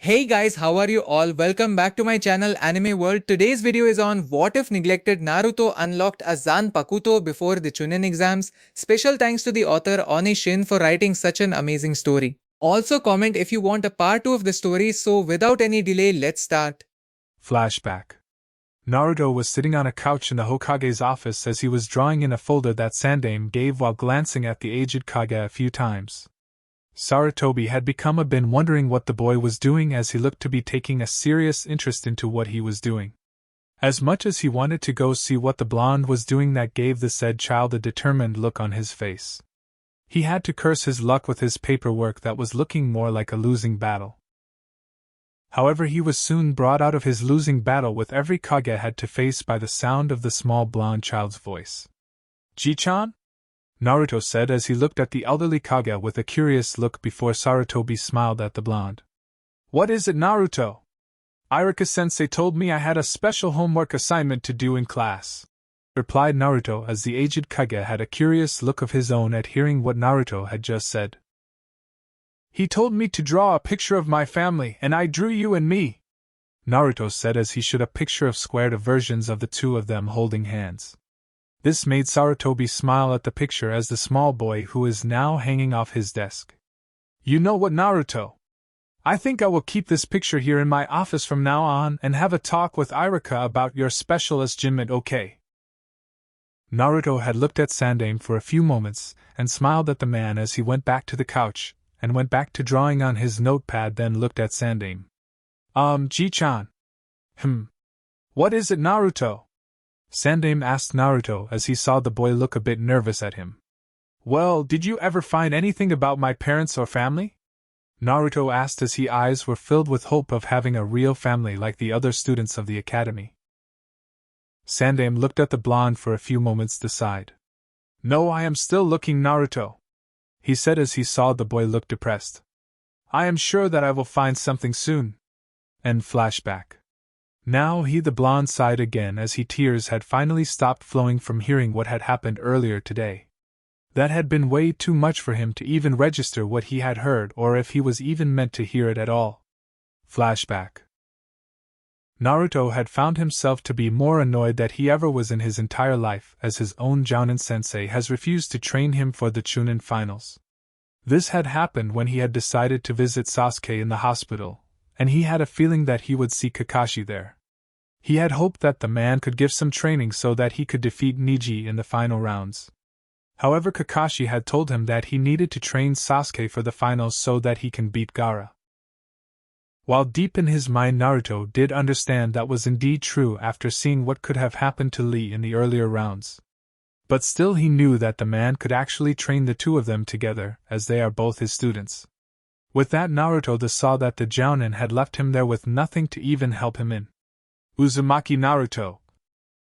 Hey guys, how are you all? Welcome back to my channel Anime World. Today's video is on what if neglected Naruto unlocked a Zanpakuto before the Chunin exams. Special thanks to the author Oni Shin for writing such an amazing story. Also comment if you want a part 2 of the story, so without any delay, let's start. Flashback. Naruto was sitting on a couch in the Hokage's office as he was drawing in a folder that Sandaime gave while glancing at the aged Kage a few times. Sarutobi had been wondering what the boy was doing as he looked to be taking a serious interest into what he was doing. As much as he wanted to go see what the blonde was doing, that gave the said child a determined look on his face. He had to curse his luck with his paperwork that was looking more like a losing battle. However, he was soon brought out of his losing battle with every Kage had to face by the sound of the small blonde child's voice. "Ji-chan?" Naruto said as he looked at the elderly Kage with a curious look before Sarutobi smiled at the blonde. "What is it, Naruto? Iruka-sensei told me I had a special homework assignment to do in class," replied Naruto as the aged Kage had a curious look of his own at hearing what Naruto had just said. "He told me to draw a picture of my family and I drew you and me," Naruto said as he showed a picture of squared versions of the two of them holding hands. This made Sarutobi smile at the picture as the small boy who is now hanging off his desk. "You know what, Naruto? I think I will keep this picture here in my office from now on and have a talk with Iruka about your special achievement, okay?" Naruto had looked at Sandaime for a few moments and smiled at the man as he went back to the couch and went back to drawing on his notepad, then looked at Sandaime. Ji-chan. What is it, Naruto?" Sandaime asked Naruto as he saw the boy look a bit nervous at him. "Well, did you ever find anything about my parents or family?" Naruto asked as his eyes were filled with hope of having a real family like the other students of the academy. Sandaime looked at the blonde for a few moments to decide. "No, I am still looking, Naruto," he said as he saw the boy look depressed. "I am sure that I will find something soon." End flashback. Now the blonde sighed again as tears had finally stopped flowing from hearing what had happened earlier today. That had been way too much for him to even register what he had heard or if he was even meant to hear it at all. Flashback. Naruto had found himself to be more annoyed than he ever was in his entire life as his own Jounin sensei has refused to train him for the Chunin finals. This had happened when he had decided to visit Sasuke in the hospital, and he had a feeling that he would see Kakashi there. He had hoped that the man could give some training so that he could defeat Neji in the final rounds. However, Kakashi had told him that he needed to train Sasuke for the finals so that he can beat Gaara. While deep in his mind Naruto did understand that was indeed true after seeing what could have happened to Lee in the earlier rounds. But still he knew that the man could actually train the two of them together as they are both his students. With that, Naruto saw that the Jounin had left him there with nothing to even help him in. "Uzumaki Naruto,"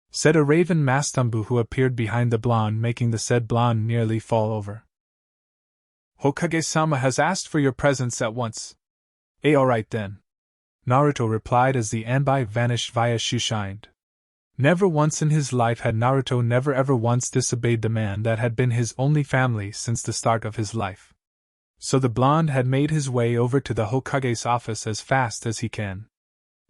said a raven Mastambu who appeared behind the blonde, making the said blonde nearly fall over. "Hokage-sama has asked for your presence at once." Alright then," Naruto replied as the Anbai vanished via Shushined. Never once in his life had Naruto never ever once disobeyed the man that had been his only family since the start of his life. So the blonde had made his way over to the Hokage's office as fast as he can.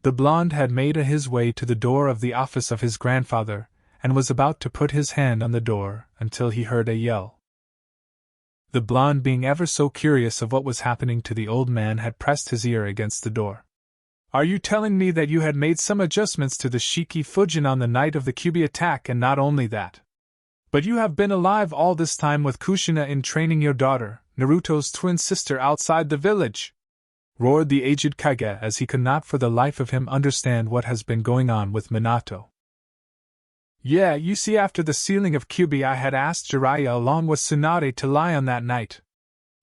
The blonde had made his way to the door of the office of his grandfather, and was about to put his hand on the door until he heard a yell. The blonde, being ever so curious of what was happening to the old man, had pressed his ear against the door. "Are you telling me that you had made some adjustments to the Shiki Fujin on the night of the Kyuubi attack, and not only that, but you have been alive all this time with Kushina in training your daughter, Naruto's twin sister, outside the village?" roared the aged Kage as he could not for the life of him understand what has been going on with Minato. "Yeah, you see, after the sealing of Kyuubi I had asked Jiraiya along with Tsunade to lie on that night,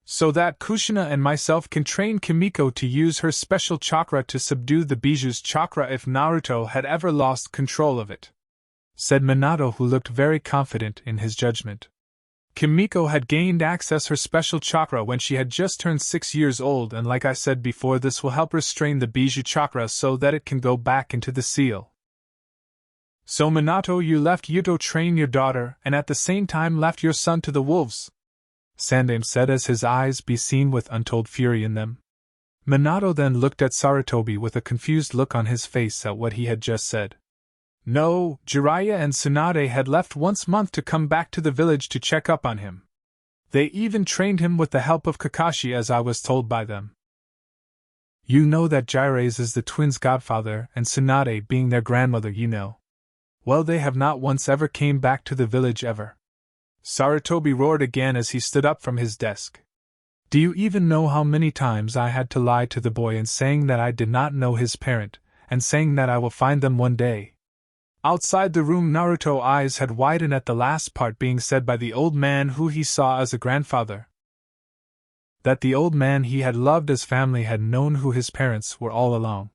so that Kushina and myself can train Kimiko to use her special chakra to subdue the Bijou's chakra if Naruto had ever lost control of it," said Minato, who looked very confident in his judgment. "Kimiko had gained access her special chakra when she had just turned 6 years old, and like I said before, this will help restrain the Bijou chakra so that it can go back into the seal." "So Minato, you left Yuto train your daughter and at the same time left your son to the wolves?" Sandaime said as his eyes be seen with untold fury in them. Minato then looked at Sarutobi with a confused look on his face at what he had just said. No, Jiraiya and Tsunade had left once a month to come back to the village to check up on him. They even trained him with the help of Kakashi, as I was told by them. You know that Jiraiya is the twins' godfather and Tsunade being their grandmother, you know. Well, they have not once ever came back to the village ever. Sarutobi roared again as he stood up from his desk. Do you even know how many times I had to lie to the boy in saying that I did not know his parent, and saying that I will find them one day? Outside the room, Naruto's eyes had widened at the last part being said by the old man who he saw as a grandfather. That the old man he had loved as family had known who his parents were all along.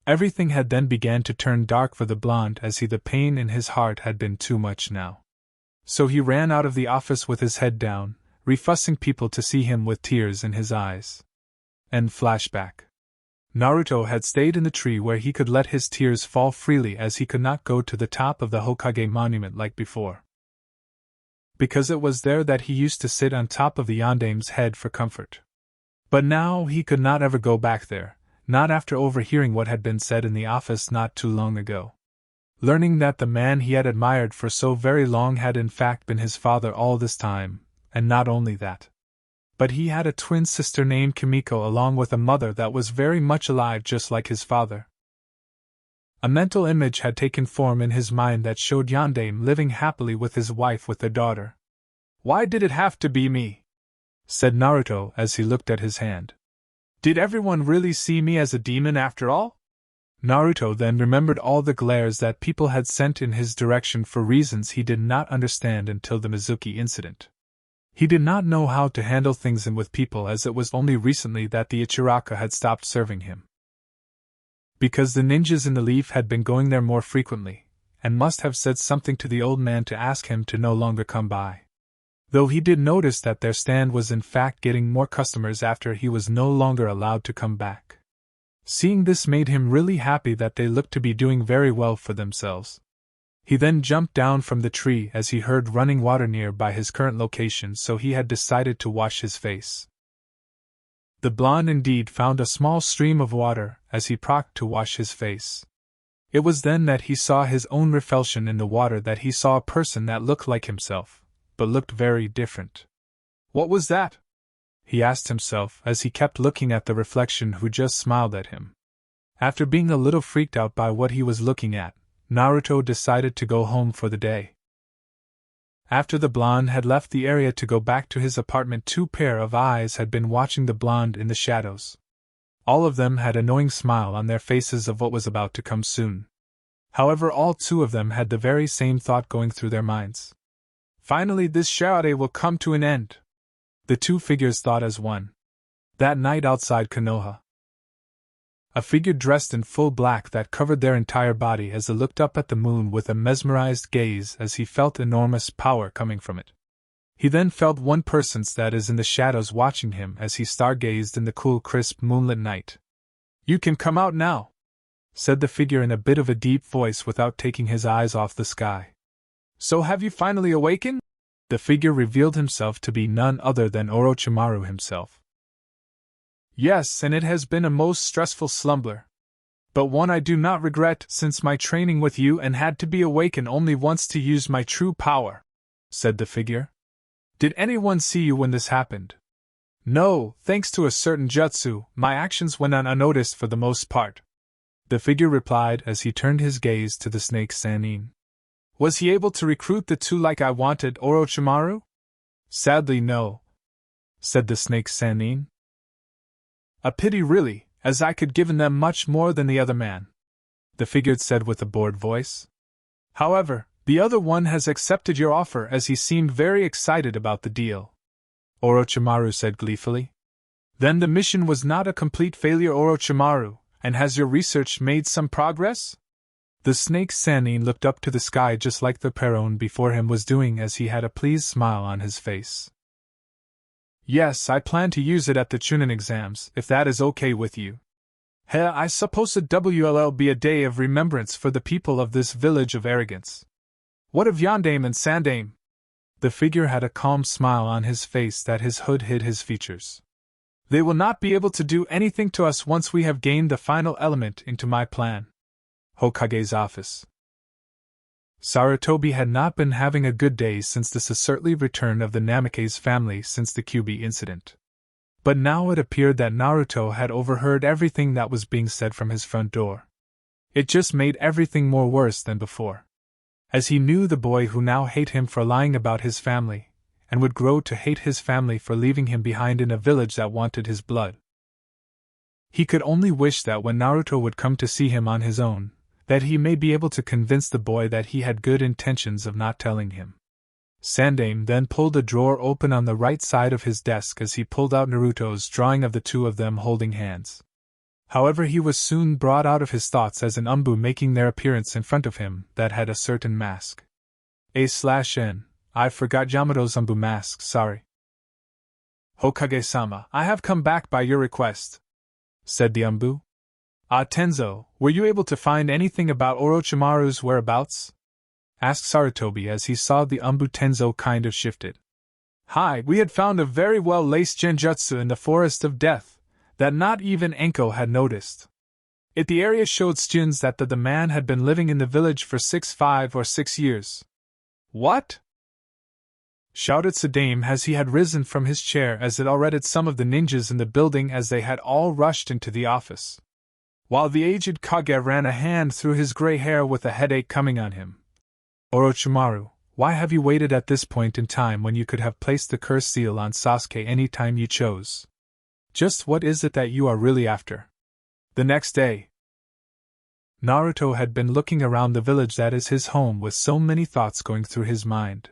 Everything had then began to turn dark for the blonde, as the pain in his heart had been too much now. So he ran out of the office with his head down, refusing people to see him with tears in his eyes. End flashback. Naruto had stayed in the tree where he could let his tears fall freely, as he could not go to the top of the Hokage monument like before. Because it was there that he used to sit on top of the Yandame's head for comfort. But now he could not ever go back there, not after overhearing what had been said in the office not too long ago. Learning that the man he had admired for so very long had in fact been his father all this time, and not only that, but he had a twin sister named Kimiko along with a mother that was very much alive just like his father. A mental image had taken form in his mind that showed Yandame living happily with his wife with their daughter. Why did it have to be me? Said Naruto as he looked at his hand. Did everyone really see me as a demon after all? Naruto then remembered all the glares that people had sent in his direction for reasons he did not understand until the Mizuki incident. He did not know how to handle things and with people, as it was only recently that the Ichiraka had stopped serving him. Because the ninjas in the leaf had been going there more frequently, and must have said something to the old man to ask him to no longer come by. Though he did notice that their stand was in fact getting more customers after he was no longer allowed to come back. Seeing this made him really happy that they looked to be doing very well for themselves. He then jumped down from the tree as he heard running water near by his current location, so he had decided to wash his face. The blonde indeed found a small stream of water as he procked to wash his face. It was then that he saw his own reflection in the water, that he saw a person that looked like himself, but looked very different. What was that? He asked himself as he kept looking at the reflection who just smiled at him. After being a little freaked out by what he was looking at, Naruto decided to go home for the day. After the blonde had left the area to go back to his apartment, two pair of eyes had been watching the blonde in the shadows. All of them had an annoying smile on their faces of what was about to come soon. However, all two of them had the very same thought going through their minds. Finally, this charade will come to an end. The two figures thought as one. That night outside Konoha, a figure dressed in full black that covered their entire body as they looked up at the moon with a mesmerized gaze, as he felt enormous power coming from it. He then felt one person's that is in the shadows watching him as he stargazed in the cool, crisp, moonlit night. You can come out now, said the figure in a bit of a deep voice without taking his eyes off the sky. So have you finally awakened? The figure revealed himself to be none other than Orochimaru himself. Yes, and it has been a most stressful slumber, but one I do not regret, since my training with you, and had to be awakened only once to use my true power, said the figure. Did anyone see you when this happened? No, thanks to a certain jutsu, my actions went on unnoticed for the most part, the figure replied as he turned his gaze to the snake Sannin. Was he able to recruit the two like I wanted, Orochimaru? Sadly no, said the snake Sannin. A pity really, as I could given them much more than the other man, the figure said with a bored voice. However, the other one has accepted your offer, as he seemed very excited about the deal, Orochimaru said gleefully. Then the mission was not a complete failure, Orochimaru, and has your research made some progress? The snake Sannin looked up to the sky just like the Perron before him was doing, as he had a pleased smile on his face. Yes, I plan to use it at the Chunin exams, if that is okay with you. I suppose it will be a day of remembrance for the people of this village of arrogance. What of Yandame and Sandame? The figure had a calm smile on his face that his hood hid his features. They will not be able to do anything to us once we have gained the final element into my plan. Hokage's office. Sarutobi had not been having a good day since the assertly return of the Namikaze family since the Kyuubi incident. But now it appeared that Naruto had overheard everything that was being said from his front door. It just made everything more worse than before. As he knew the boy who now hated him for lying about his family, and would grow to hate his family for leaving him behind in a village that wanted his blood. He could only wish that when Naruto would come to see him on his own, that he may be able to convince the boy that he had good intentions of not telling him. Sandaime then pulled a drawer open on the right side of his desk as he pulled out Naruto's drawing of the two of them holding hands. However, he was soon brought out of his thoughts as an umbu making their appearance in front of him that had a certain mask. A/N. I forgot Yamato's umbu mask, sorry. Hokage-sama, I have come back by your request, said the umbu. Tenzo, were you able to find anything about Orochimaru's whereabouts? Asked Sarutobi as he saw the umbu Tenzo kind of shifted. Hi, we had found a very well-laced genjutsu in the Forest of Death, that not even Enko had noticed. The area showed students that the man had been living in the village for 5 or 6 years. What? Shouted Sandaime as he had risen from his chair as it alerted some of the ninjas in the building as they had all rushed into the office. While the aged Kage ran a hand through his gray hair with a headache coming on him. Orochimaru, why have you waited at this point in time when you could have placed the curse seal on Sasuke any time you chose? Just what is it that you are really after? The next day, Naruto had been looking around the village that is his home with so many thoughts going through his mind.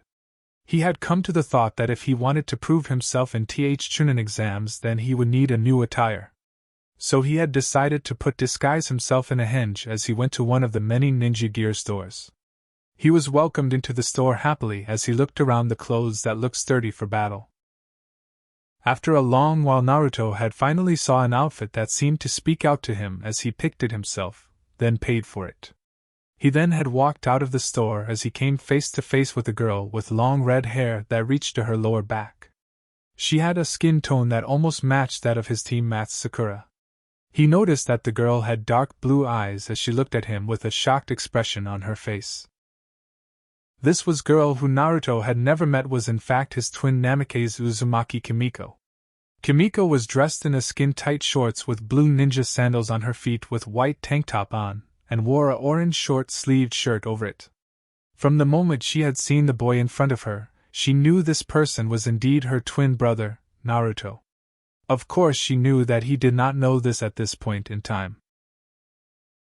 He had come to the thought that if he wanted to prove himself in Chunin exams, then he would need a new attire. So he had decided to disguise himself in a henge as he went to one of the many ninja gear stores. He was welcomed into the store happily as he looked around the clothes that looked sturdy for battle. After a long while, Naruto had finally saw an outfit that seemed to speak out to him as he picked it himself, then paid for it. He then had walked out of the store as he came face to face with a girl with long red hair that reached to her lower back. She had a skin tone that almost matched that of his teammate Sakura. He noticed that the girl had dark blue eyes as she looked at him with a shocked expression on her face. This was girl who Naruto had never met was in fact his twin Namikaze Uzumaki Kimiko. Kimiko was dressed in a skin-tight shorts with blue ninja sandals on her feet with white tank top on, and wore a orange short-sleeved shirt over it. From the moment she had seen the boy in front of her, she knew this person was indeed her twin brother, Naruto. Of course she knew that he did not know this at this point in time.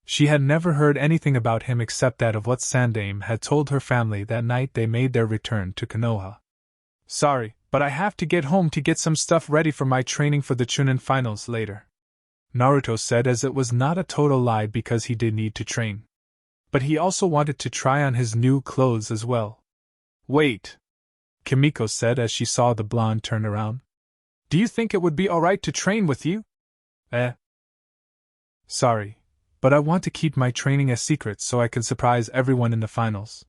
She had never heard anything about him except that of what Sandaime had told her family that night they made their return to Konoha. Sorry, but I have to get home to get some stuff ready for my training for the Chunin finals later, Naruto said, as it was not a total lie because he did need to train. But he also wanted to try on his new clothes as well. Wait, Kimiko said as she saw the blonde turn around. Do you think it would be alright to train with you? Sorry, but I want to keep my training a secret so I can surprise everyone in the finals,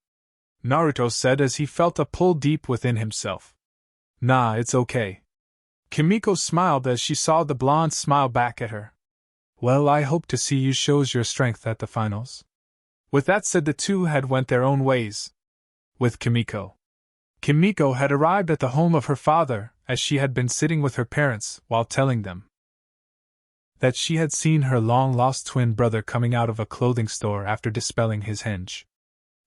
Naruto said as he felt a pull deep within himself. Nah, it's okay. Kimiko smiled as she saw the blonde smile back at her. Well, I hope to see you shows your strength at the finals. With that said, the two had went their own ways. With Kimiko. Kimiko had arrived at the home of her father, as she had been sitting with her parents while telling them that she had seen her long-lost twin brother coming out of a clothing store after dispelling his henge.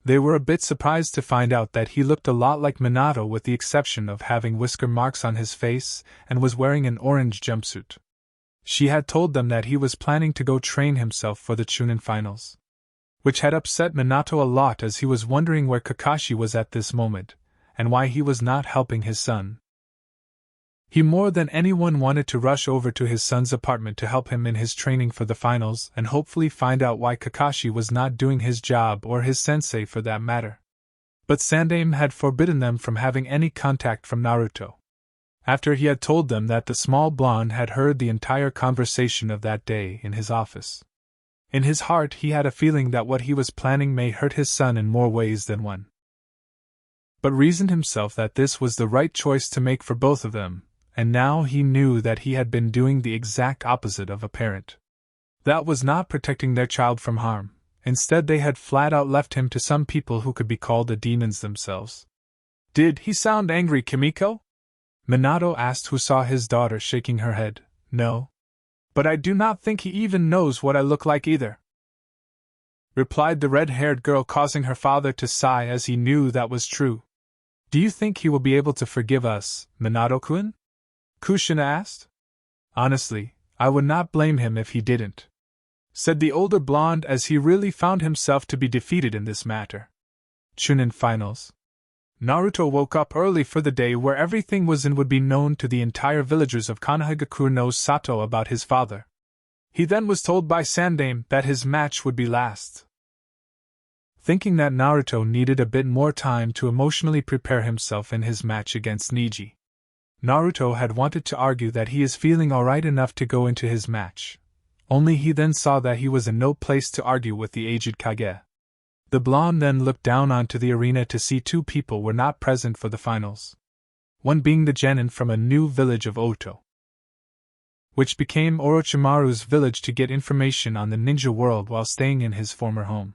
They were a bit surprised to find out that he looked a lot like Minato with the exception of having whisker marks on his face and was wearing an orange jumpsuit. She had told them that he was planning to go train himself for the Chunin finals, which had upset Minato a lot as he was wondering where Kakashi was at this moment, and why he was not helping his son. He more than anyone wanted to rush over to his son's apartment to help him in his training for the finals and hopefully find out why Kakashi was not doing his job, or his sensei for that matter. But Sandaime had forbidden them from having any contact from Naruto, after he had told them that the small blonde had heard the entire conversation of that day in his office. In his heart he had a feeling that what he was planning may hurt his son in more ways than one, but reasoned himself that this was the right choice to make for both of them, and now he knew that he had been doing the exact opposite of a parent. That was not protecting their child from harm. Instead, they had flat out left him to some people who could be called the demons themselves. Did he sound angry, Kimiko? Minato asked, who saw his daughter shaking her head. No. But I do not think he even knows what I look like either, replied the red-haired girl, causing her father to sigh as he knew that was true. Do you think he will be able to forgive us, Minato-kun? Kushina asked. Honestly, I would not blame him if he didn't, said the older blonde, as he really found himself to be defeated in this matter. Chunin Finals. Naruto woke up early for the day where everything was and would be known to the entire villagers of Konohagakure no Sato about his father. He then was told by Sandaime that his match would be last. Thinking that Naruto needed a bit more time to emotionally prepare himself in his match against Neji, Naruto had wanted to argue that he is feeling alright enough to go into his match. Only he then saw that he was in no place to argue with the aged Kage. The blonde then looked down onto the arena to see two people were not present for the finals. One being the genin from a new village of Oto, which became Orochimaru's village to get information on the ninja world while staying in his former home.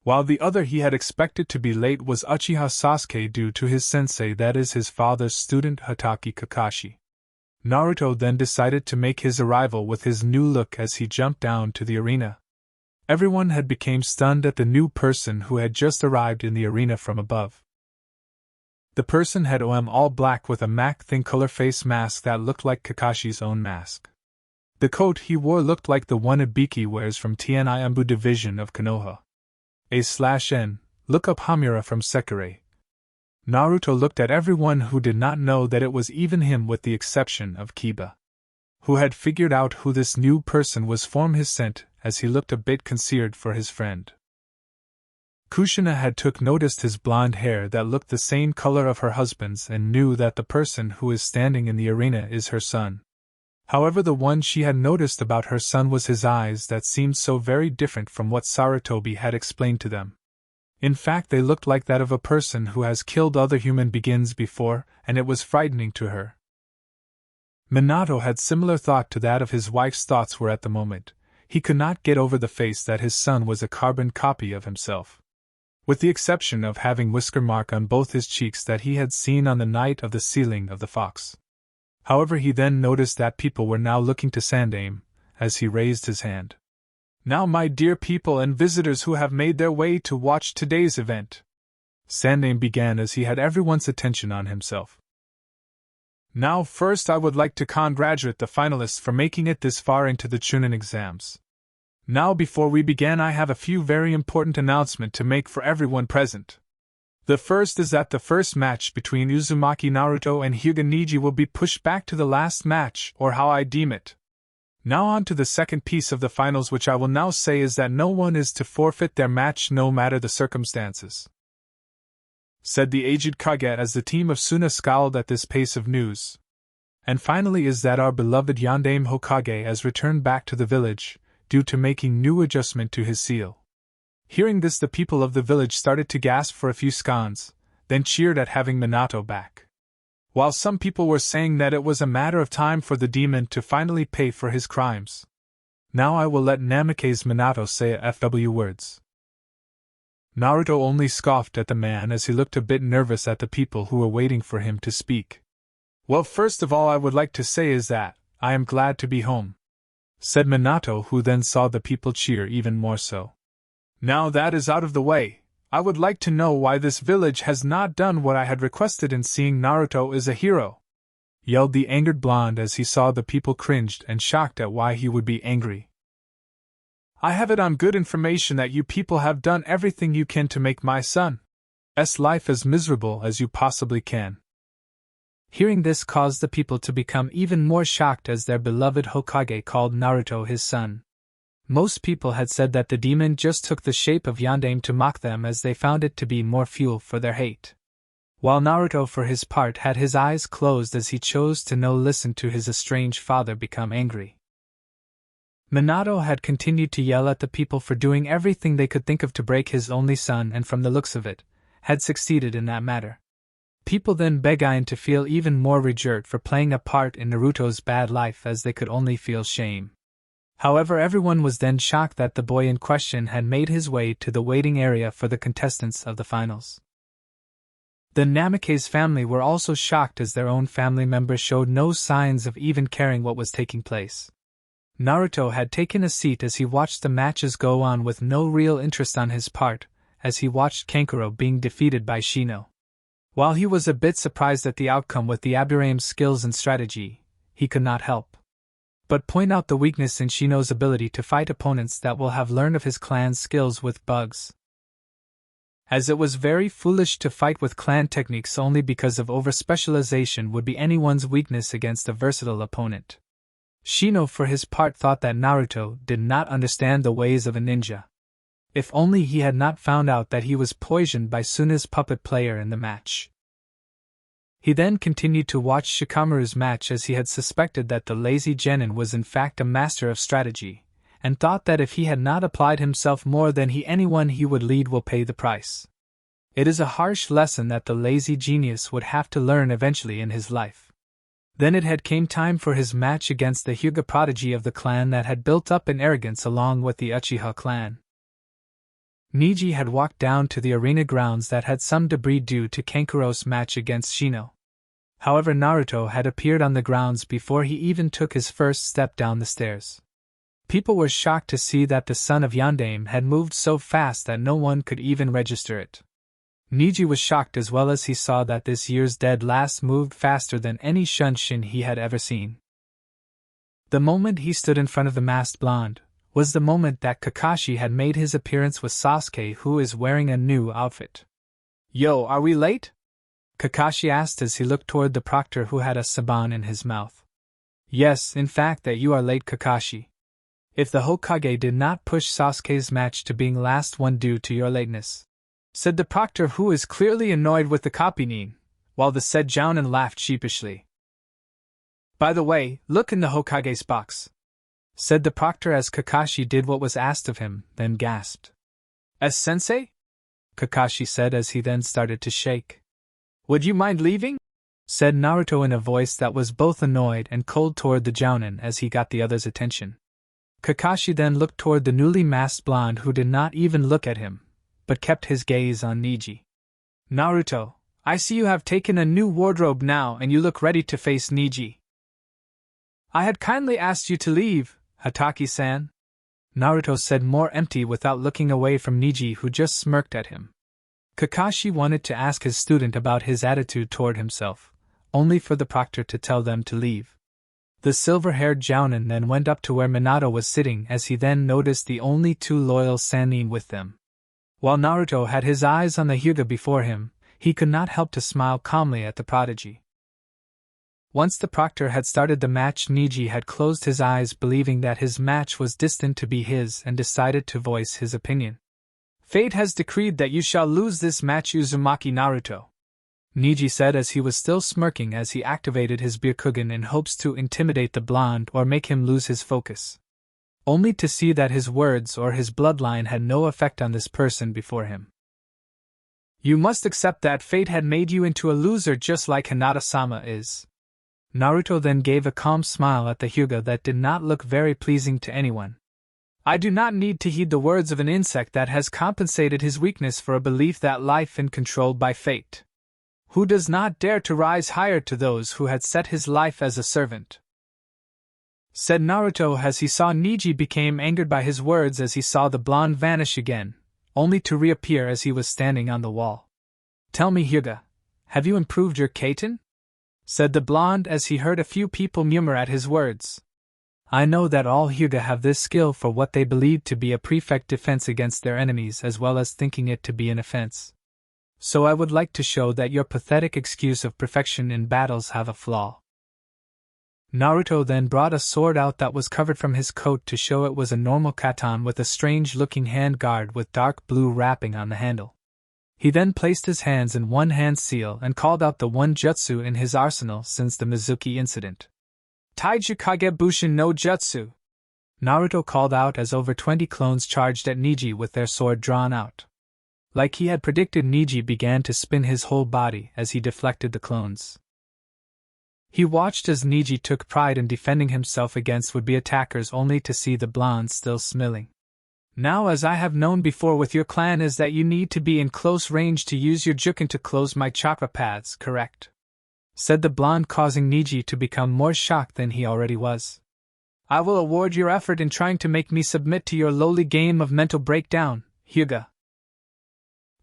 While the other he had expected to be late was Uchiha Sasuke due to his sensei, that is his father's student Hatake Kakashi. Naruto then decided to make his arrival with his new look as he jumped down to the arena. Everyone had become stunned at the new person who had just arrived in the arena from above. The person had all black with a matte thin color face mask that looked like Kakashi's own mask. The coat he wore looked like the one Ibiki wears from Tni division of Konoha. /N, look up Hamura from Sekirei. Naruto looked at everyone who did not know that it was even him, with the exception of Kiba, who had figured out who this new person was from his scent, as he looked a bit concerned for his friend. Kushina had took noticed his blonde hair that looked the same color of her husband's and knew that the person who is standing in the arena is her son. However, the one she had noticed about her son was his eyes that seemed so very different from what Sarutobi had explained to them. In fact, they looked like that of a person who has killed other human beings before, and it was frightening to her. Minato had similar thought to that of his wife's thoughts were at the moment. He could not get over the face that his son was a carbon copy of himself, with the exception of having whisker mark on both his cheeks that he had seen on the night of the sealing of the fox. However, he then noticed that people were now looking to Sandaime, as he raised his hand. Now, my dear people and visitors who have made their way to watch today's event, Sandaime began as he had everyone's attention on himself. Now, first I would like to congratulate the finalists for making it this far into the Chunin exams. Now, before we begin, I have a few very important announcements to make for everyone present. The first is that the first match between Uzumaki Naruto and Hyuga Neji will be pushed back to the last match, or how I deem it. Now on to the second piece of the finals, which I will now say is that no one is to forfeit their match no matter the circumstances, said the aged Kage as the team of Suna scowled at this pace of news. And finally is that our beloved Yondaime Hokage has returned back to the village, due to making new adjustment to his seal. Hearing this, the people of the village started to gasp for a few seconds, then cheered at having Minato back. While some people were saying that it was a matter of time for the demon to finally pay for his crimes. Now I will let Namake's Minato say a few words. Naruto only scoffed at the man as he looked a bit nervous at the people who were waiting for him to speak. Well, first of all I would like to say is that I am glad to be home, said Minato, who then saw the people cheer even more so. Now that is out of the way, I would like to know why this village has not done what I had requested in seeing Naruto is a hero, yelled the angered blonde as he saw the people cringed and shocked at why he would be angry. I have it on good information that you people have done everything you can to make my son's life as miserable as you possibly can. Hearing this caused the people to become even more shocked as their beloved Hokage called Naruto his son. Most people had said that the demon just took the shape of Yondaime to mock them, as they found it to be more fuel for their hate. While Naruto for his part had his eyes closed as he chose to no listen to his estranged father become angry. Minato had continued to yell at the people for doing everything they could think of to break his only son, and from the looks of it, had succeeded in that matter. People then began to feel even more reject for playing a part in Naruto's bad life, as they could only feel shame. However, everyone was then shocked that the boy in question had made his way to the waiting area for the contestants of the finals. The Namikaze family were also shocked, as their own family members showed no signs of even caring what was taking place. Naruto had taken a seat as he watched the matches go on with no real interest on his part, as he watched Kankuro being defeated by Shino. While he was a bit surprised at the outcome with the 𝐵𝐵𝐺𝐻's skills and strategy, he could not help but point out the weakness in Shino's ability to fight opponents that will have learned of his clan's skills with bugs, as it was very foolish to fight with clan techniques only because of overspecialization would be anyone's weakness against a versatile opponent. Shino for his part thought that Naruto did not understand the ways of a ninja. If only he had not found out that he was poisoned by Suna's puppet player in the match. He then continued to watch Shikamaru's match, as he had suspected that the lazy genin was in fact a master of strategy, and thought that if he had not applied himself more than anyone he would lead will pay the price. It is a harsh lesson that the lazy genius would have to learn eventually in his life. Then it had came time for his match against the Hyuga prodigy of the clan that had built up in arrogance along with the Uchiha clan. Neji had walked down to the arena grounds that had some debris due to Kankuro's match against Shino. However, Naruto had appeared on the grounds before he even took his first step down the stairs. People were shocked to see that the son of Yondaime had moved so fast that no one could even register it. Neji was shocked as well, as he saw that this year's dead last moved faster than any Shunshin he had ever seen. The moment he stood in front of the masked blonde was the moment that Kakashi had made his appearance with Sasuke, who is wearing a new outfit. "Yo, are we late?" Kakashi asked as he looked toward the proctor, who had a saban in his mouth. "Yes, in fact that you are late, Kakashi. If the Hokage did not push Sasuke's match to being last one due to your lateness," said the proctor, who is clearly annoyed with the copying, while the said Jounin laughed sheepishly. "By the way, look in the Hokage's box," said the proctor as Kakashi did what was asked of him, then gasped. "Sensei?" Kakashi said as he then started to shake. "Would you mind leaving?" said Naruto in a voice that was both annoyed and cold toward the Jounin as he got the other's attention. Kakashi then looked toward the newly masked blonde, who did not even look at him, but kept his gaze on Neji. "Naruto, I see you have taken a new wardrobe now and you look ready to face Neji. I had kindly asked you to leave, Hataki-san," Naruto said, more empty, without looking away from Neji, who just smirked at him. Kakashi wanted to ask his student about his attitude toward himself, only for the proctor to tell them to leave. The silver-haired Jounin then went up to where Minato was sitting, as he then noticed the only two loyal Sannin with them. While Naruto had his eyes on the Hyuga before him, he could not help to smile calmly at the prodigy. Once the proctor had started the match, Neji had closed his eyes, believing that his match was destined to be his, and decided to voice his opinion. "Fate has decreed that you shall lose this match, Uzumaki Naruto," Neji said as he was still smirking, as he activated his Byakugan in hopes to intimidate the blonde or make him lose his focus, only to see that his words or his bloodline had no effect on this person before him. "You must accept that fate had made you into a loser, just like Hinata-sama is." Naruto then gave a calm smile at the Hyuga that did not look very pleasing to anyone. "I do not need to heed the words of an insect that has compensated his weakness for a belief that life is controlled by fate. Who does not dare to rise higher to those who had set his life as a servant?" said Naruto as he saw Neji became angered by his words, as he saw the blonde vanish again, only to reappear as he was standing on the wall. "Tell me, Hyuga, have you improved your Kaiten?" said the blonde as he heard a few people murmur at his words. "I know that all Hyuga have this skill for what they believe to be a perfect defense against their enemies, as well as thinking it to be an offense. So I would like to show that your pathetic excuse of perfection in battles have a flaw." Naruto then brought a sword out that was covered from his coat to show it was a normal katan with a strange-looking hand guard with dark blue wrapping on the handle. He then placed his hands in one hand seal and called out the one jutsu in his arsenal since the Mizuki incident. "Taiju Kagebushin no Jutsu!" Naruto called out as over 20 clones charged at Neji with their sword drawn out. Like he had predicted, Neji began to spin his whole body as he deflected the clones. He watched as Neji took pride in defending himself against would-be attackers, only to see the blonde still smiling. Now, as I have known before with your clan, is that you need to be in close range to use your Jukin to close my chakra paths, correct? Said the blonde, causing Neji to become more shocked than he already was. I will award your effort in trying to make me submit to your lowly game of mental breakdown, 𝐎𝐩𝐢𝐧𝐬.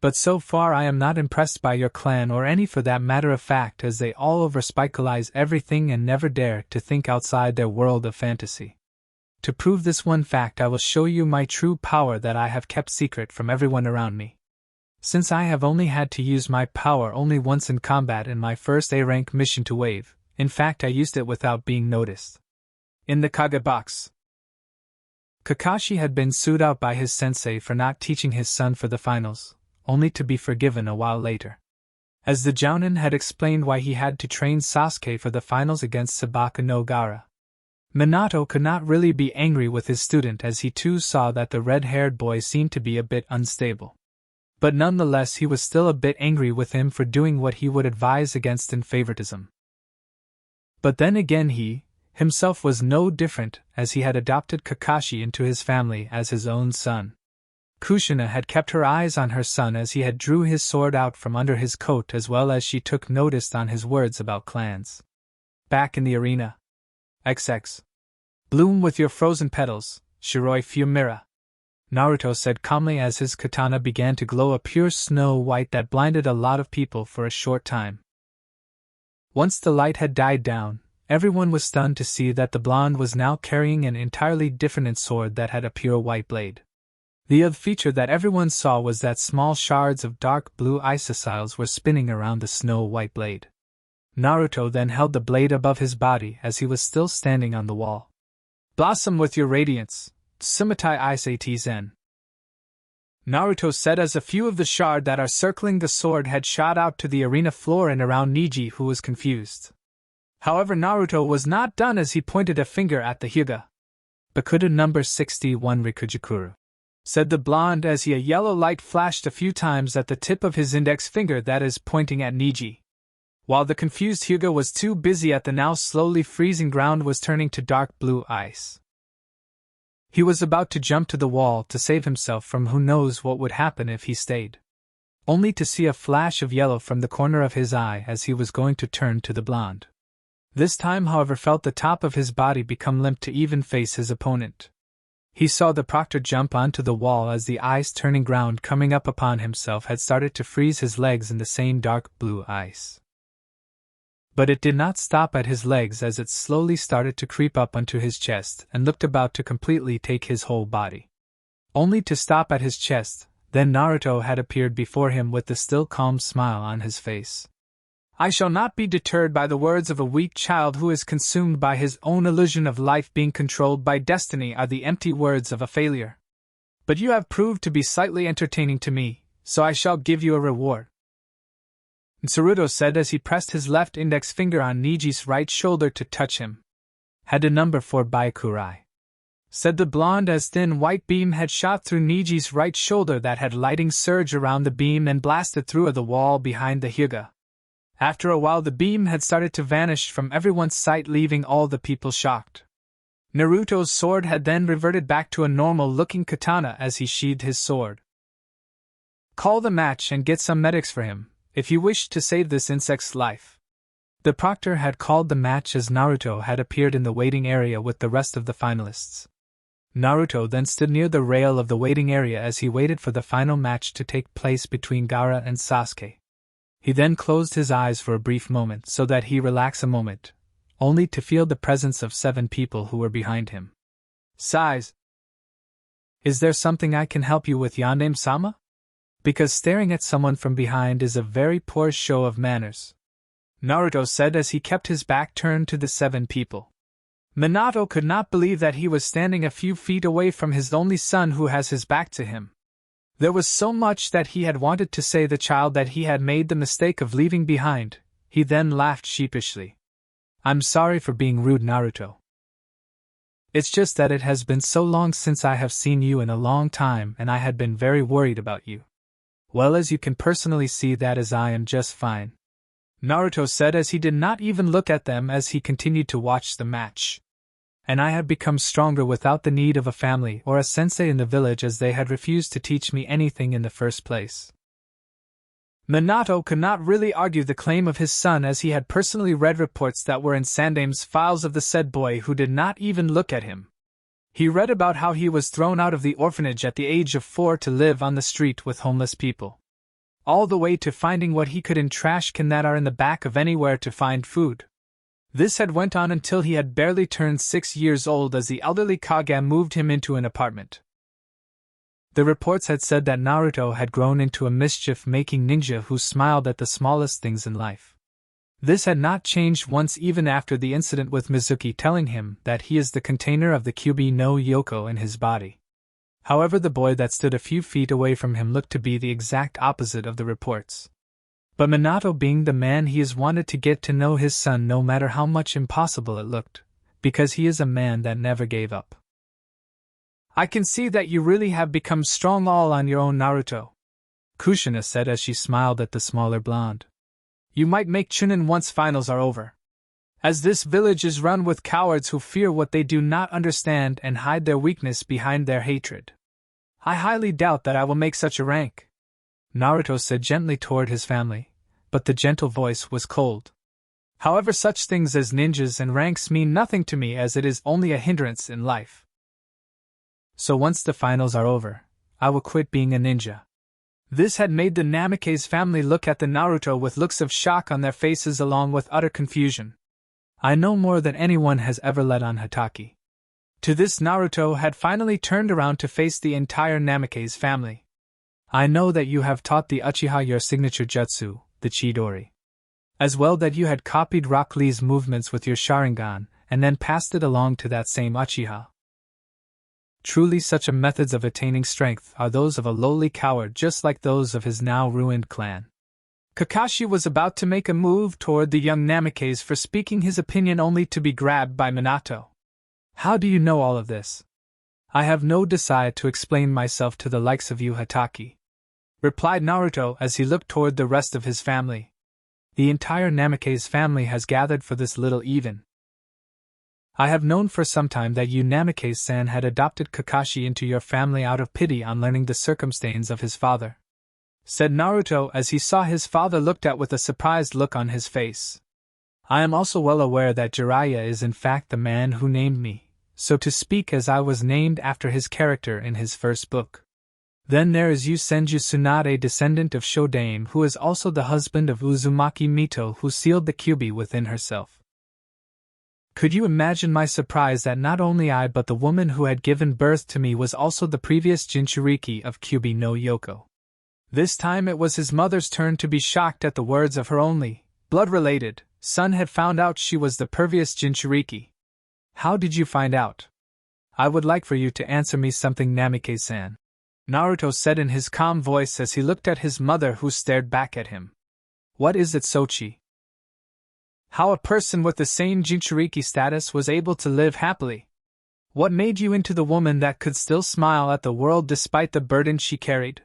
But so far I am not impressed by your clan, or any for that matter of fact, as they all over-spiritualize everything and never dare to think outside their world of fantasy. To prove this one fact, I will show you my true power that I have kept secret from everyone around me. Since I have only had to use my power only once in combat in my first A-rank mission to Wave, in fact I used it without being noticed. In the Kage box. Kakashi had been sued out by his sensei for not teaching his son for the finals, only to be forgiven a while later. As the Jounin had explained why he had to train Sasuke for the finals against Sabaka no Gaara. Minato could not really be angry with his student, as he too saw that the red-haired boy seemed to be a bit unstable. But nonetheless he was still a bit angry with him for doing what he would advise against in favoritism. But then again he, himself was no different, as he had adopted Kakashi into his family as his own son. Kushina had kept her eyes on her son as he had drew his sword out from under his coat, as well as she took notice on his words about clans. Back in the arena. XX. Bloom with your frozen petals, Shiroi Fumira. Naruto said calmly as his katana began to glow a pure snow white that blinded a lot of people for a short time. Once the light had died down, everyone was stunned to see that the blonde was now carrying an entirely different sword that had a pure white blade. The other feature that everyone saw was that small shards of dark blue isociles were spinning around the snow-white blade. Naruto then held the blade above his body as he was still standing on the wall. Blossom with your radiance, Tsumatai Isati Zen. Naruto said as a few of the shard that are circling the sword had shot out to the arena floor and around Neji, who was confused. However, Naruto was not done as he pointed a finger at the 𝐎𝐩𝐢𝐧𝐬. Bakuda number 61 Rikujikuru. Said the blonde as a yellow light flashed a few times at the tip of his index finger, that is, pointing at Neji. While the confused 𝐎𝐎𝐢𝐧𝐬 was too busy at the now slowly freezing ground was turning to dark blue ice. He was about to jump to the wall to save himself from who knows what would happen if he stayed. Only to see a flash of yellow from the corner of his eye as he was going to turn to the blonde. This time, however, felt the top of his body become limp to even face his opponent. He saw the proctor jump onto the wall as the ice-turning ground coming up upon himself had started to freeze his legs in the same dark blue ice. But it did not stop at his legs as it slowly started to creep up onto his chest and looked about to completely take his whole body. Only to stop at his chest, then Naruto had appeared before him with the still calm smile on his face. I shall not be deterred by the words of a weak child who is consumed by his own illusion of life being controlled by destiny, are the empty words of a failure. But you have proved to be slightly entertaining to me, so I shall give you a reward. Naruto said as he pressed his left index finger on Neji's right shoulder to touch him. Had a number 4 Byakurai. Said the blonde as thin white beam had shot through Neji's right shoulder that had lighting surge around the beam and blasted through the wall behind the 𝐎𝐎𝐢𝐧𝐬. After a while the beam had started to vanish from everyone's sight, leaving all the people shocked. Naruto's sword had then reverted back to a normal-looking katana as he sheathed his sword. Call the match and get some medics for him, if you wish to save this insect's life. The proctor had called the match as Naruto had appeared in the waiting area with the rest of the finalists. Naruto then stood near the rail of the waiting area as he waited for the final match to take place between Gaara and Sasuke. He then closed his eyes for a brief moment so that he relax a moment, only to feel the presence of 7 people who were behind him. Sighs. Is there something I can help you with, Yandeme-sama? Because staring at someone from behind is a very poor show of manners. Naruto said as he kept his back turned to the 7 people. Minato could not believe that he was standing a few feet away from his only son who has his back to him. There was so much that he had wanted to say the child that he had made the mistake of leaving behind. He then laughed sheepishly. I'm sorry for being rude, Naruto. It's just that it has been so long since I have seen you in a long time and I had been very worried about you. Well, as you can personally see, that is, I am just fine, Naruto said as he did not even look at them as he continued to watch the match. And I have become stronger without the need of a family or a sensei in the village, as they had refused to teach me anything in the first place. Minato could not really argue the claim of his son, as he had personally read reports that were in Sandame's files of the said boy who did not even look at him. He read about how he was thrown out of the orphanage at the age of 4 to live on the street with homeless people, all the way to finding what he could in trash can that are in the back of anywhere to find food. This had went on until he had barely turned 6 years old, as the elderly Kage moved him into an apartment. The reports had said that Naruto had grown into a mischief-making ninja who smiled at the smallest things in life. This had not changed once, even after the incident with Mizuki telling him that he is the container of the Kyuubi no Yoko in his body. However, the boy that stood a few feet away from him looked to be the exact opposite of the reports. But Minato, being the man he is, wanted to get to know his son no matter how much impossible it looked, because he is a man that never gave up. I can see that you really have become strong all on your own, Naruto, Kushina said as she smiled at the smaller blonde. You might make Chunin once finals are over, as this village is run with cowards who fear what they do not understand and hide their weakness behind their hatred. I highly doubt that I will make such a rank, Naruto said gently toward his family, but the gentle voice was cold. However, such things as ninjas and ranks mean nothing to me, as it is only a hindrance in life. So once the finals are over, I will quit being a ninja. This had made the Namikaze family look at the Naruto with looks of shock on their faces along with utter confusion. I know more than anyone has ever let on, Hatake. To this, Naruto had finally turned around to face the entire Namikaze family. I know that you have taught the Uchiha your signature jutsu, the Chidori. As well, that you had copied Rock Lee's movements with your Sharingan, and then passed it along to that same Uchiha. Truly, such methods of attaining strength are those of a lowly coward, just like those of his now ruined clan. Kakashi was about to make a move toward the young Namikaze for speaking his opinion, only to be grabbed by Minato. How do you know all of this? I have no desire to explain myself to the likes of you, Hatake, replied Naruto as he looked toward the rest of his family. The entire Namikaze family has gathered for this little even. I have known for some time that you, Namikaze-san, had adopted Kakashi into your family out of pity on learning the circumstances of his father, said Naruto as he saw his father looked at with a surprised look on his face. I am also well aware that Jiraiya is in fact the man who named me, so to speak, as I was named after his character in his first book. Then there is Yu-Senju Tsunade, descendant of Shodane, who is also the husband of Uzumaki Mito, who sealed the Kyuubi within herself. Could you imagine my surprise that not only I but the woman who had given birth to me was also the previous Jinchuriki of Kyuubi no Yoko? This time it was his mother's turn to be shocked at the words of her only blood-related son had found out she was the previous Jinchuriki. How did you find out? I would like for you to answer me something, Namikaze-san, Naruto said in his calm voice as he looked at his mother, who stared back at him. What is it, Sochi? How a person with the same Jinchuriki status was able to live happily? What made you into the woman that could still smile at the world despite the burden she carried?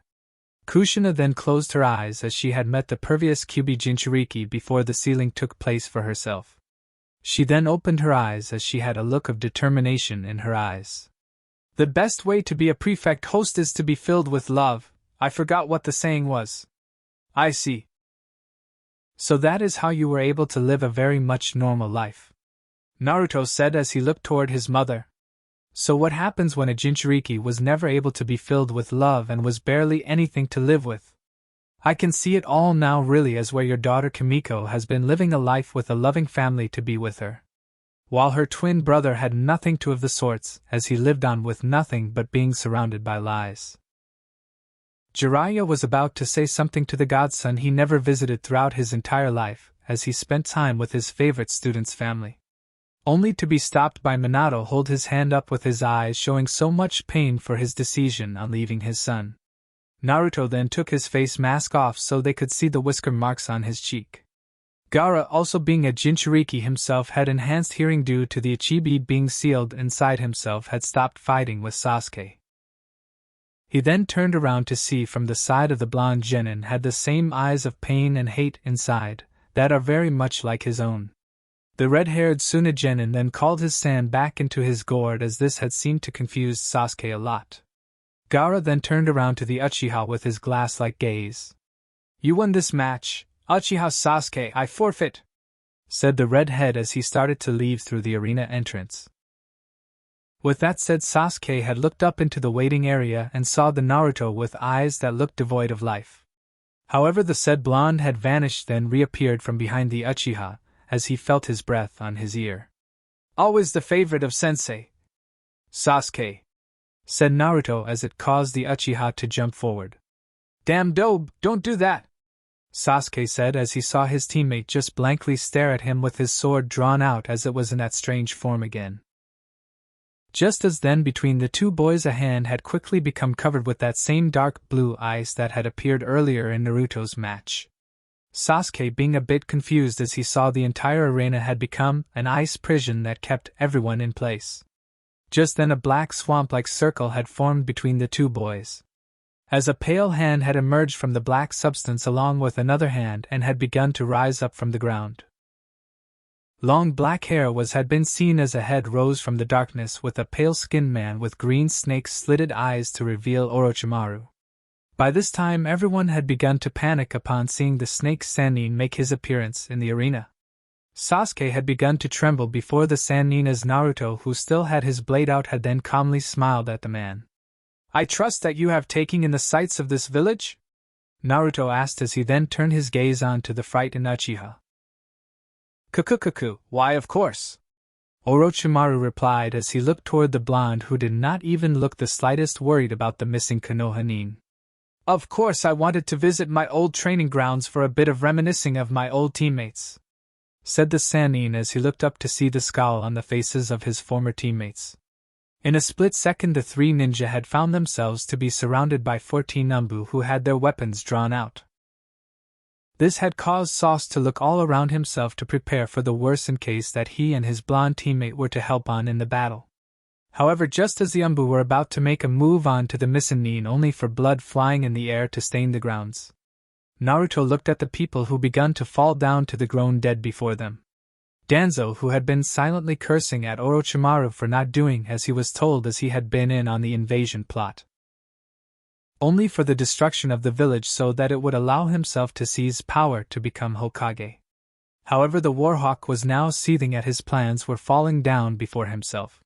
Kushina then closed her eyes as she had met the previous Kyuubi Jinchuriki before the sealing took place for herself. She then opened her eyes as she had a look of determination in her eyes. The best way to be a prefect host is to be filled with love. I forgot what the saying was. I see. So that is how you were able to live a very much normal life, Naruto said as he looked toward his mother. So what happens when a Jinchuriki was never able to be filled with love and was barely anything to live with? I can see it all now, really, as where your daughter Kimiko has been living a life with a loving family to be with her, while her twin brother had nothing to of the sorts, as he lived on with nothing but being surrounded by lies. Jiraiya was about to say something to the godson he never visited throughout his entire life, as he spent time with his favorite student's family, only to be stopped by Minato hold his hand up with his eyes showing so much pain for his decision on leaving his son. Naruto then took his face mask off so they could see the whisker marks on his cheek. Gaara, also being a Jinchuriki himself, had enhanced hearing due to the Ichibi being sealed inside himself, had stopped fighting with Sasuke. He then turned around to see from the side of the blonde genin had the same eyes of pain and hate inside, that are very much like his own. The red-haired Suna genin then called his sand back into his gourd, as this had seemed to confuse Sasuke a lot. Gaara then turned around to the Uchiha with his glass-like gaze. "You won this match, Uchiha Sasuke, I forfeit," said the redhead as he started to leave through the arena entrance. With that said, Sasuke had looked up into the waiting area and saw the Naruto with eyes that looked devoid of life. However, the said blonde had vanished, then reappeared from behind the Uchiha, as he felt his breath on his ear. "Always the favorite of Sensei, Sasuke," said Naruto as it caused the Uchiha to jump forward. "Damn dope, don't do that," Sasuke said as he saw his teammate just blankly stare at him with his sword drawn out as it was in that strange form again. Just as then, between the two boys a hand had quickly become covered with that same dark blue ice that had appeared earlier in Naruto's match. Sasuke being a bit confused as he saw the entire arena had become an ice prison that kept everyone in place. Just then a black swamp-like circle had formed between the two boys, as a pale hand had emerged from the black substance along with another hand and had begun to rise up from the ground. Long black hair had been seen as a head rose from the darkness with a pale-skinned man with green snake-slitted eyes to reveal Orochimaru. By this time everyone had begun to panic upon seeing the snake Sannin make his appearance in the arena. Sasuke had begun to tremble before the Sannin as Naruto, who still had his blade out, had then calmly smiled at the man. "I trust that you have taken in the sights of this village?" Naruto asked as he then turned his gaze on to the frightened Uchiha. "Kukukuku, why of course," Orochimaru replied as he looked toward the blonde, who did not even look the slightest worried about the missing Konoha nin. "Of course, I wanted to visit my old training grounds for a bit of reminiscing of my old teammates," said the Sannin as he looked up to see the scowl on the faces of his former teammates. In a split second the three ninja had found themselves to be surrounded by 14 Umbu who had their weapons drawn out. This had caused Sauce to look all around himself to prepare for the worst in case that he and his blonde teammate were to help on in the battle. However, just as the Umbu were about to make a move on to the missing nin only for blood flying in the air to stain the grounds, Naruto looked at the people who begun to fall down to the grown dead before them. Danzo, who had been silently cursing at Orochimaru for not doing as he was told, as he had been in on the invasion plot, only for the destruction of the village so that it would allow himself to seize power to become Hokage. However, the Warhawk was now seething at his plans were falling down before himself.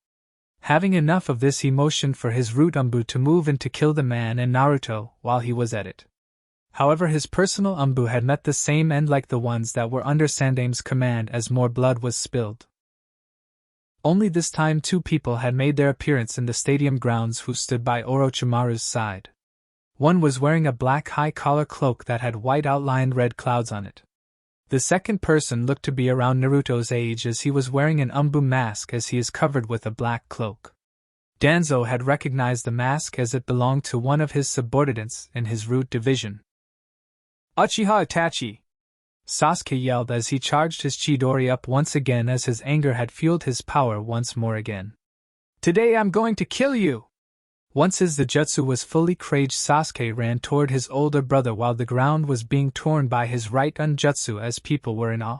Having enough of this, he motioned for his root Umbu to move in to kill the man and Naruto while he was at it. However, his personal Umbu had met the same end like the ones that were under Sandame's command as more blood was spilled. Only this time 2 people had made their appearance in the stadium grounds who stood by Orochimaru's side. One was wearing a black high-collar cloak that had white outlined red clouds on it. The second person looked to be around Naruto's age as he was wearing an Umbu mask as he is covered with a black cloak. Danzo had recognized the mask as it belonged to one of his subordinates in his root division. "Uchiha Itachi!" Sasuke yelled as he charged his Chidori up once again as his anger had fueled his power once more again. "Today I'm going to kill you!" Once his jutsu was fully caged, Sasuke ran toward his older brother while the ground was being torn by his right jutsu as people were in awe.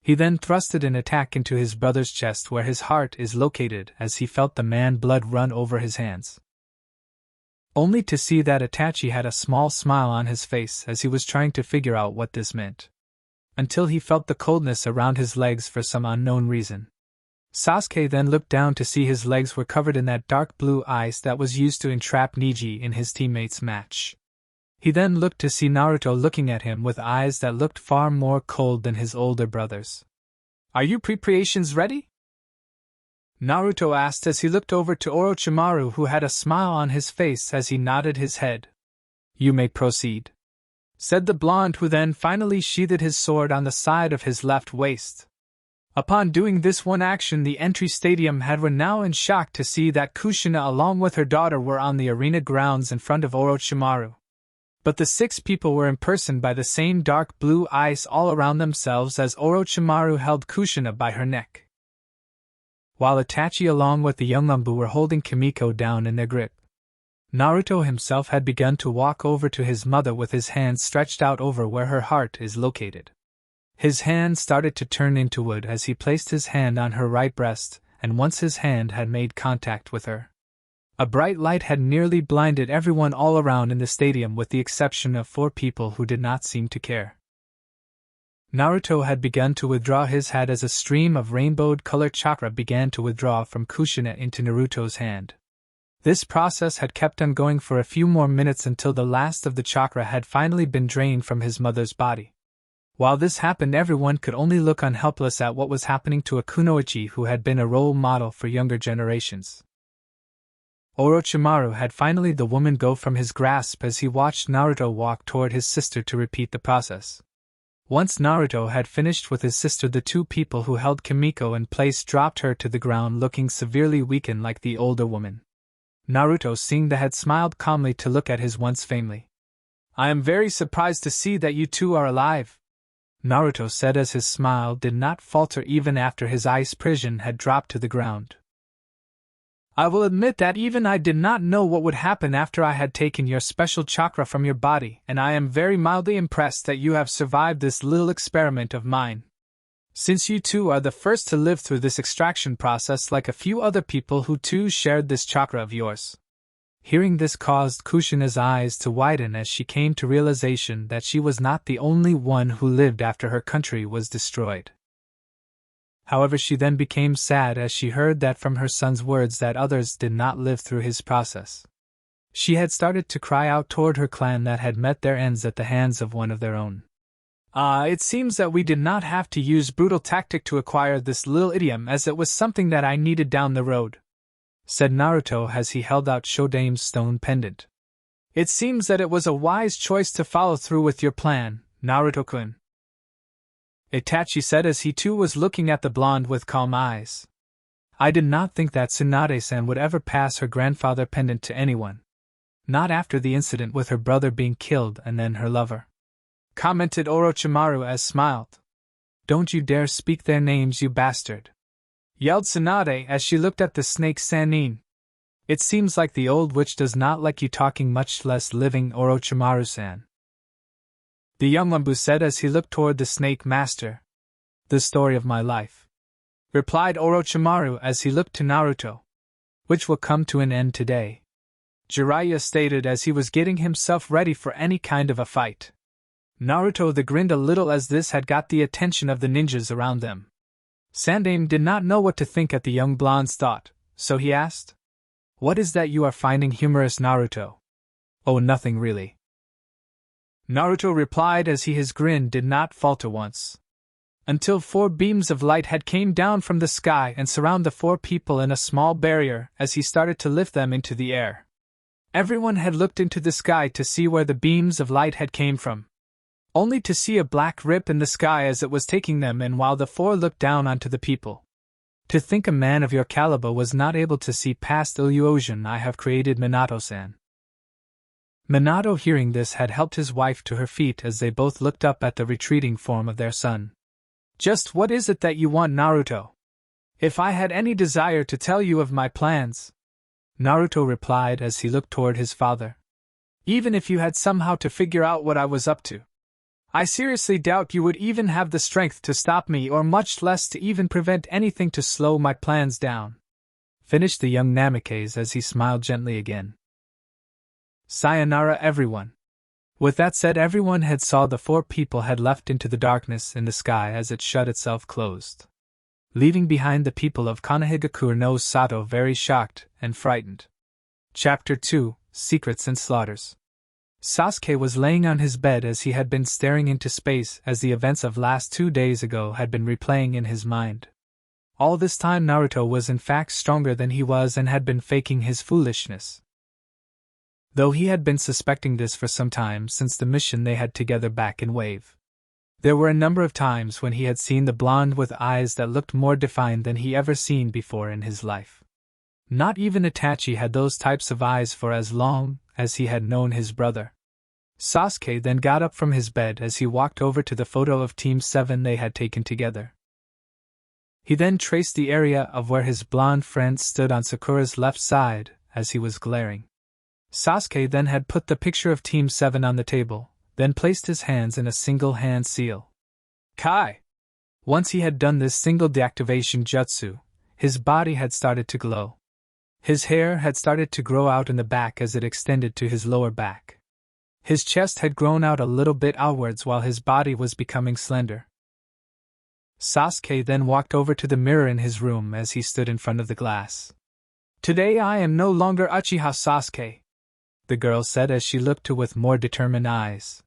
He then thrusted an attack into his brother's chest where his heart is located as he felt the man blood run over his hands. Only to see that Itachi had a small smile on his face as he was trying to figure out what this meant, until he felt the coldness around his legs for some unknown reason. Sasuke then looked down to see his legs were covered in that dark blue ice that was used to entrap Neji in his teammate's match. He then looked to see Naruto looking at him with eyes that looked far more cold than his older brother's. "Are your preparations ready?" Naruto asked as he looked over to Orochimaru, who had a smile on his face as he nodded his head. "You may proceed," said the blonde, who then finally sheathed his sword on the side of his left waist. Upon doing this one action, the entry stadium were now in shock to see that Kushina along with her daughter were on the arena grounds in front of Orochimaru. But the 6 people were imprisoned by the same dark blue ice all around themselves as Orochimaru held Kushina by her neck, while Itachi along with the young Umbu were holding Kimiko down in their grip. Naruto himself had begun to walk over to his mother with his hand stretched out over where her heart is located. His hand started to turn into wood as he placed his hand on her right breast, and once his hand had made contact with her, a bright light had nearly blinded everyone all around in the stadium with the exception of 4 people who did not seem to care. Naruto had begun to withdraw his hand as a stream of rainbowed colored chakra began to withdraw from Kushina into Naruto's hand. This process had kept on going for a few more minutes until the last of the chakra had finally been drained from his mother's body. While this happened, everyone could only look on helpless at what was happening to a kunoichi who had been a role model for younger generations. Orochimaru had finally let the woman go from his grasp as he watched Naruto walk toward his sister to repeat the process. Once Naruto had finished with his sister, the 2 people who held Kimiko in place dropped her to the ground looking severely weakened like the older woman. Naruto, seeing that, had smiled calmly to look at his once family. "I am very surprised to see that you 2 are alive," Naruto said as his smile did not falter even after his ice prison had dropped to the ground. "I will admit that even I did not know what would happen after I had taken your special chakra from your body, and I am very mildly impressed that you have survived this little experiment of mine. Since you 2 are the first to live through this extraction process like a few other people who too shared this chakra of yours." Hearing this caused Kushina's eyes to widen as she came to realization that she was not the only one who lived after her country was destroyed. However, she then became sad as she heard that from her son's words that others did not live through his process. She had started to cry out toward her clan that had met their ends at the hands of one of their own. It seems that we did not have to use brutal tactic to acquire this little idiom, as it was something that I needed down the road," said Naruto as he held out Shodame's stone pendant. "It seems that it was a wise choice to follow through with your plan, Naruto-kun," Itachi said as he too was looking at the blonde with calm eyes. "I did not think that Tsunade-san would ever pass her grandfather pendant to anyone. Not after the incident with her brother being killed and then her lover," commented Orochimaru as smiled. "Don't you dare speak their names, you bastard," yelled Tsunade as she looked at the snake Sannin. "It seems like the old witch does not like you talking, much less living, Orochimaru-san," the young Lambu said as he looked toward the snake master. "The story of my life," replied Orochimaru as he looked to Naruto, "which will come to an end today," Jiraiya stated as he was getting himself ready for any kind of a fight. Naruto grinned a little as this had got the attention of the ninjas around them. Sandaime did not know what to think at the young blonde's thought, so he asked, "What is that you are finding humorous, Naruto?" "Oh, nothing really," Naruto replied as his grin did not falter once. Until 4 beams of light had came down from the sky and surround the 4 people in a small barrier as he started to lift them into the air. Everyone had looked into the sky to see where the beams of light had came from, only to see a black rip in the sky as it was taking them in while the 4 looked down onto the people. "To think a man of your caliber was not able to see past illusion I have created, Minato-san." Minato, hearing this, had helped his wife to her feet as they both looked up at the retreating form of their son. "Just what is it that you want, Naruto? If I had any desire to tell you of my plans," Naruto replied as he looked toward his father. "Even if you had somehow to figure out what I was up to, I seriously doubt you would even have the strength to stop me, or much less to even prevent anything to slow my plans down," finished the young Namikaze as he smiled gently again. "Sayonara, everyone." With that said, everyone had saw the 4 people had left into the darkness in the sky as it shut itself closed, leaving behind the people of Konohagakure no Sato very shocked and frightened. Chapter 2: Secrets and Slaughters. Sasuke was laying on his bed as he had been staring into space as the events of last 2 days ago had been replaying in his mind. All this time Naruto was in fact stronger than he was and had been faking his foolishness. Though he had been suspecting this for some time since the mission they had together back in Wave. There were a number of times when he had seen the blonde with eyes that looked more defined than he ever seen before in his life. Not even Itachi had those types of eyes for as long as he had known his brother. Sasuke then got up from his bed as he walked over to the photo of Team 7 they had taken together. He then traced the area of where his blonde friend stood on Sakura's left side as he was glaring. Sasuke then had put the picture of Team 7 on the table, then placed his hands in a single hand seal. Kai! Once he had done this single deactivation jutsu, his body had started to glow. His hair had started to grow out in the back as it extended to his lower back. His chest had grown out a little bit outwards while his body was becoming slender. Sasuke then walked over to the mirror in his room as he stood in front of the glass. Today I am no longer Uchiha Sasuke, the girl said as she looked with more determined eyes.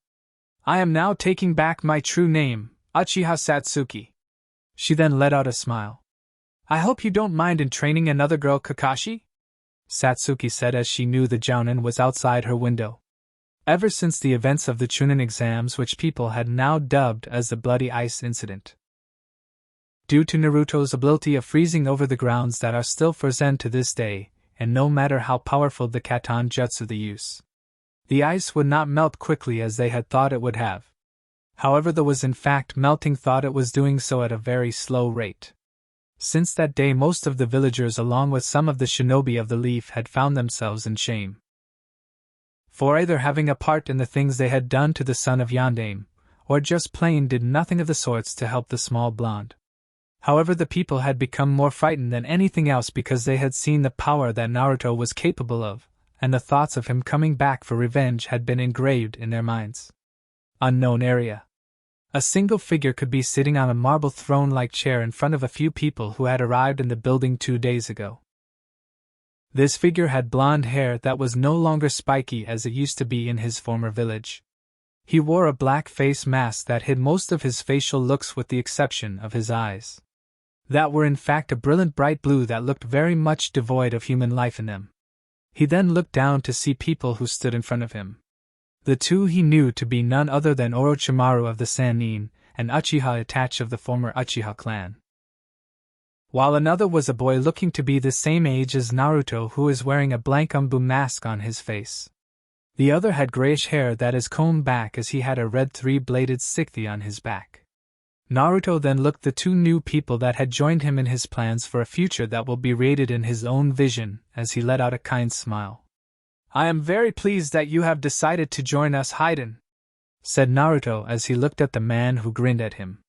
I am now taking back my true name, Uchiha Satsuki. She then let out a smile. I hope you don't mind in training another girl, Kakashi? Satsuki said as she knew the Jounin was outside her window. Ever since the events of the Chunin exams, which people had now dubbed as the Bloody Ice Incident. Due to Naruto's ability of freezing over the grounds that are still frozen to this day, and no matter how powerful the Katan Jutsu they use, the ice would not melt quickly as they had thought it would have. However, there was in fact melting thought it was doing so at a very slow rate. Since that day, most of the villagers along with some of the shinobi of the leaf had found themselves in shame for either having a part in the things they had done to the son of Yondaime, or just plain did nothing of the sorts to help the small blonde. However, the people had become more frightened than anything else because they had seen the power that Naruto was capable of, and the thoughts of him coming back for revenge had been engraved in their minds. Unknown area. A single figure could be sitting on a marble throne-like chair in front of a few people who had arrived in the building 2 days ago. This figure had blonde hair that was no longer spiky as it used to be in his former village. He wore a black face mask that hid most of his facial looks with the exception of his eyes, that were in fact a brilliant bright blue that looked very much devoid of human life in them. He then looked down to see people who stood in front of him. The two he knew to be none other than Orochimaru of the Sannin and Uchiha Itachi of the former Uchiha clan, while another was a boy looking to be the same age as Naruto who is wearing a blank umbu mask on his face. The other had grayish hair that is combed back as he had a red 3-bladed scythe on his back. Naruto then looked the two new people that had joined him in his plans for a future that will be rated in his own vision as he let out a kind smile. I am very pleased that you have decided to join us, Haiden, said Naruto as he looked at the man who grinned at him.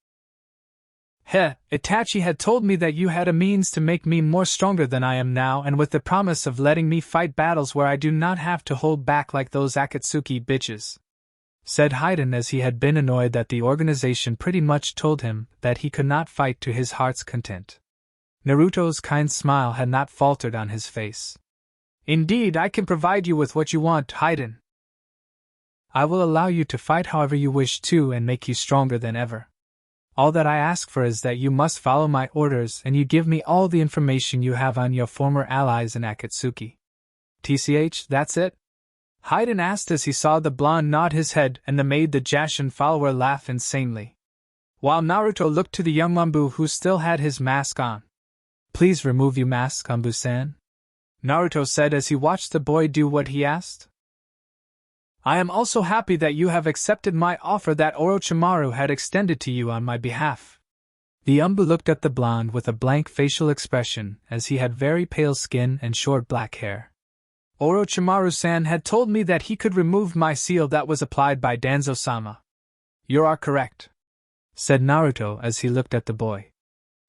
Itachi had told me that you had a means to make me more stronger than I am now, and with the promise of letting me fight battles where I do not have to hold back like those Akatsuki bitches, said Haiden as he had been annoyed that the organization pretty much told him that he could not fight to his heart's content. Naruto's kind smile had not faltered on his face. Indeed, I can provide you with what you want, Haiden. I will allow you to fight however you wish to and make you stronger than ever. All that I ask for is that you must follow my orders and you give me all the information you have on your former allies in Akatsuki. TCH, that's it? Haiden asked as he saw the blonde nod his head and made the Jashin follower laugh insanely, while Naruto looked to the young Umbu who still had his mask on. Please remove your mask, Umbu-san, Naruto said as he watched the boy do what he asked. I am also happy that you have accepted my offer that Orochimaru had extended to you on my behalf. The Umbu looked at the blonde with a blank facial expression as he had very pale skin and short black hair. Orochimaru-san had told me that he could remove my seal that was applied by Danzo-sama. You are correct, said Naruto as he looked at the boy.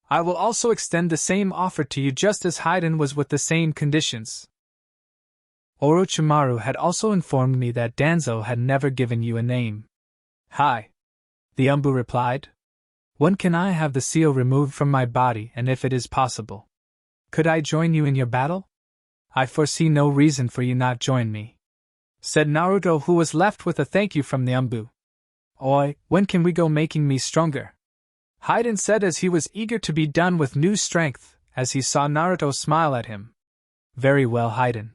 I will also extend the same offer to you just as Haiden was with the same conditions. Orochimaru had also informed me that Danzo had never given you a name. Hi, the Umbu replied. When can I have the seal removed from my body, and if it is possible, could I join you in your battle? I foresee no reason for you not join me, said Naruto, who was left with a thank you from the Umbu. Oi, when can we go making me stronger? Haiden said as he was eager to be done with new strength as he saw Naruto smile at him. Very well, Haiden,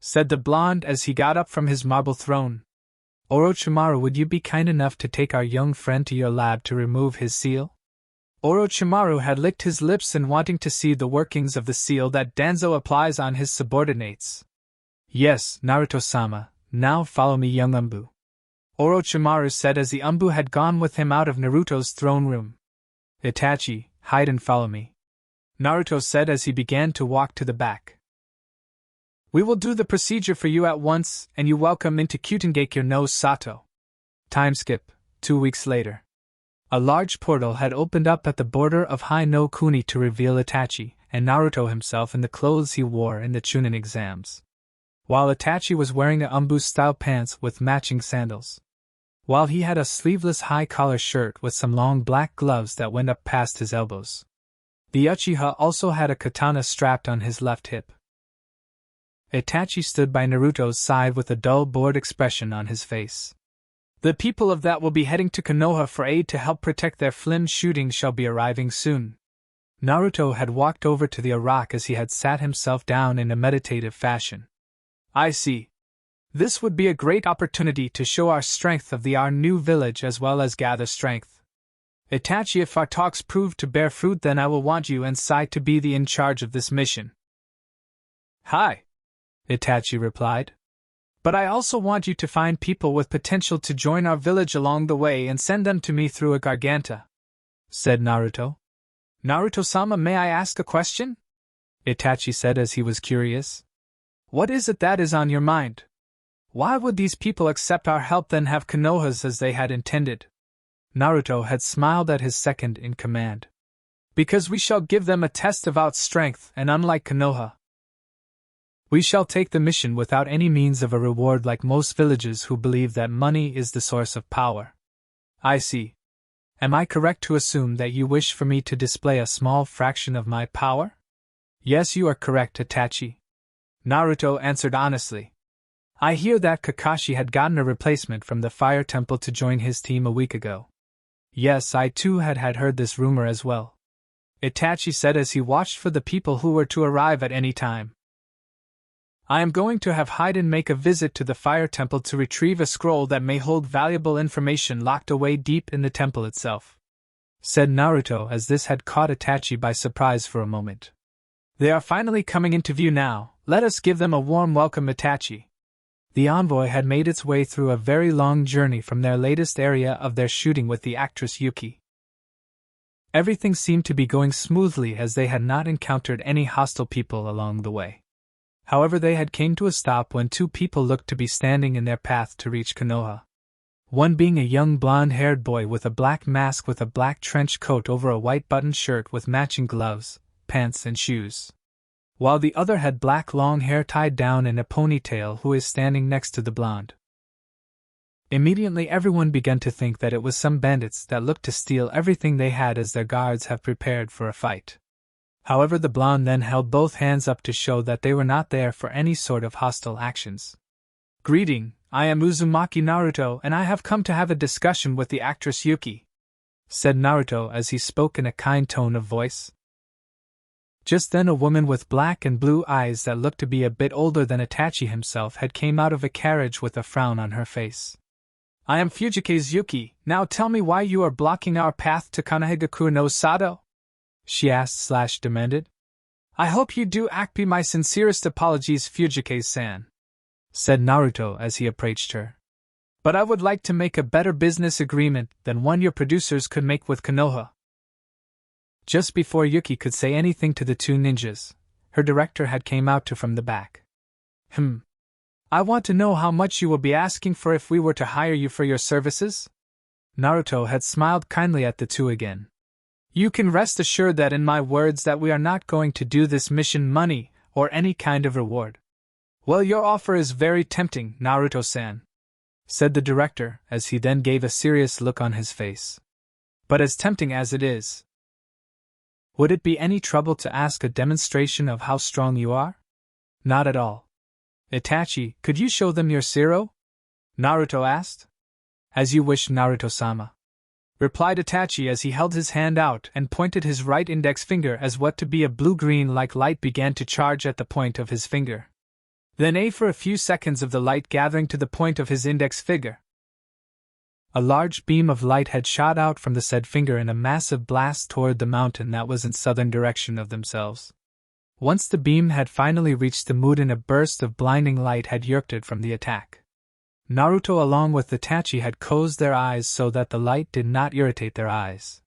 said the blonde as he got up from his marble throne. Orochimaru, would you be kind enough to take our young friend to your lab to remove his seal? Orochimaru had licked his lips in wanting to see the workings of the seal that Danzo applies on his subordinates. Yes, Naruto-sama, now follow me, young Umbu, Orochimaru said as the Umbu had gone with him out of Naruto's throne room. Itachi, Haiden, follow me, Naruto said as he began to walk to the back. We will do the procedure for you at once, and you welcome into 𝐻𝐸𝐽𝐬 no Sato. Time skip, 2 weeks later. A large portal had opened up at the border of High no Kuni to reveal Itachi and Naruto himself in the clothes he wore in the Chunin exams. While Itachi was wearing the umbu-style pants with matching sandals. While he had a sleeveless high-collar shirt with some long black gloves that went up past his elbows. The Uchiha also had a katana strapped on his left hip. Itachi stood by Naruto's side with a dull, bored expression on his face. The people of that will be heading to Konoha for aid to help protect their film shooting shall be arriving soon. Naruto had walked over to the rock as he had sat himself down in a meditative fashion. I see. This would be a great opportunity to show our strength of our new village as well as gather strength. Itachi, if our talks prove to bear fruit, then I will want you and Sai to be in charge of this mission. Hi, Itachi replied. But I also want you to find people with potential to join our village along the way and send them to me through a Garganta, said Naruto. Naruto-sama, may I ask a question? Itachi said as he was curious. What is it that is on your mind? Why would these people accept our help then have Konohas as they had intended? Naruto had smiled at his second-in-command. Because we shall give them a test of our strength, and unlike Konoha, we shall take the mission without any means of a reward like most villages who believe that money is the source of power. I see. Am I correct to assume that you wish for me to display a small fraction of my power? Yes, you are correct, Itachi. Naruto answered honestly. I hear that Kakashi had gotten a replacement from the Fire Temple to join his team a week ago. Yes, I too had heard this rumor as well. Itachi said as he watched for the people who were to arrive at any time. I am going to have Haiden make a visit to the Fire Temple to retrieve a scroll that may hold valuable information locked away deep in the temple itself, said Naruto as this had caught Itachi by surprise for a moment. They are finally coming into view now, let us give them a warm welcome, Itachi. The envoy had made its way through a very long journey from their latest area of their shooting with the actress Yuki. Everything seemed to be going smoothly as they had not encountered any hostile people along the way. However, they had came to a stop when two people looked to be standing in their path to reach Konoha. One being a young blonde-haired boy with a black mask with a black trench coat over a white button shirt with matching gloves, pants and shoes. While the other had black long hair tied down in a ponytail who is standing next to the blonde. Immediately everyone began to think that it was some bandits that looked to steal everything they had as their guards have prepared for a fight. However, the blonde then held both hands up to show that they were not there for any sort of hostile actions. Greeting, I am Uzumaki Naruto and I have come to have a discussion with the actress Yuki, said Naruto as he spoke in a kind tone of voice. Just then a woman with black and blue eyes that looked to be a bit older than Itachi himself had came out of a carriage with a frown on her face. I am Fujike's Yuki, now tell me why you are blocking our path to Konohagakure no Sato? She asked/demanded. I hope you do act my sincerest apologies, Fujike-san, said Naruto as he approached her. But I would like to make a better business agreement than one your producers could make with Konoha. Just before Yuki could say anything to the two ninjas, her director had came out from the back. I want to know how much you will be asking for if we were to hire you for your services? Naruto had smiled kindly at the two again. You can rest assured that in my words that we are not going to do this mission money or any kind of reward. Well, your offer is very tempting, Naruto-san, said the director as he then gave a serious look on his face. But as tempting as it is, would it be any trouble to ask a demonstration of how strong you are? Not at all. Itachi, could you show them your Zero? Naruto asked. As you wish, Naruto-sama, replied Itachi as he held his hand out and pointed his right index finger as what to be a blue-green-like light began to charge at the point of his finger. Then for a few seconds of the light gathering to the point of his index finger. A large beam of light had shot out from the said finger in a massive blast toward the mountain that was in southern direction of themselves. Once the beam had finally reached the mood and a burst of blinding light had yerked from the attack. Naruto along with Itachi had closed their eyes so that the light did not irritate their eyes.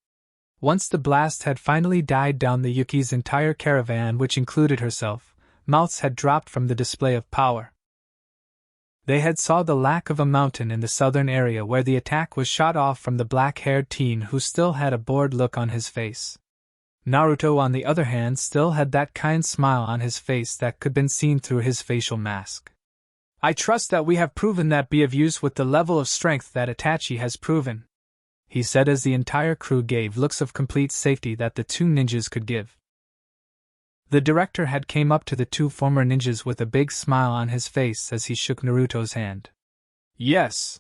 Once the blast had finally died down, the Yuki's entire caravan, which included herself, mouths had dropped from the display of power. They had saw the lack of a mountain in the southern area where the attack was shot off from the black-haired teen who still had a bored look on his face. Naruto, on the other hand, still had that kind smile on his face that could be seen through his facial mask. I trust that we have proven that be of use with the level of strength that Itachi has proven, he said as the entire crew gave looks of complete safety that the two ninjas could give. The director had came up to the two former ninjas with a big smile on his face as he shook Naruto's hand. Yes.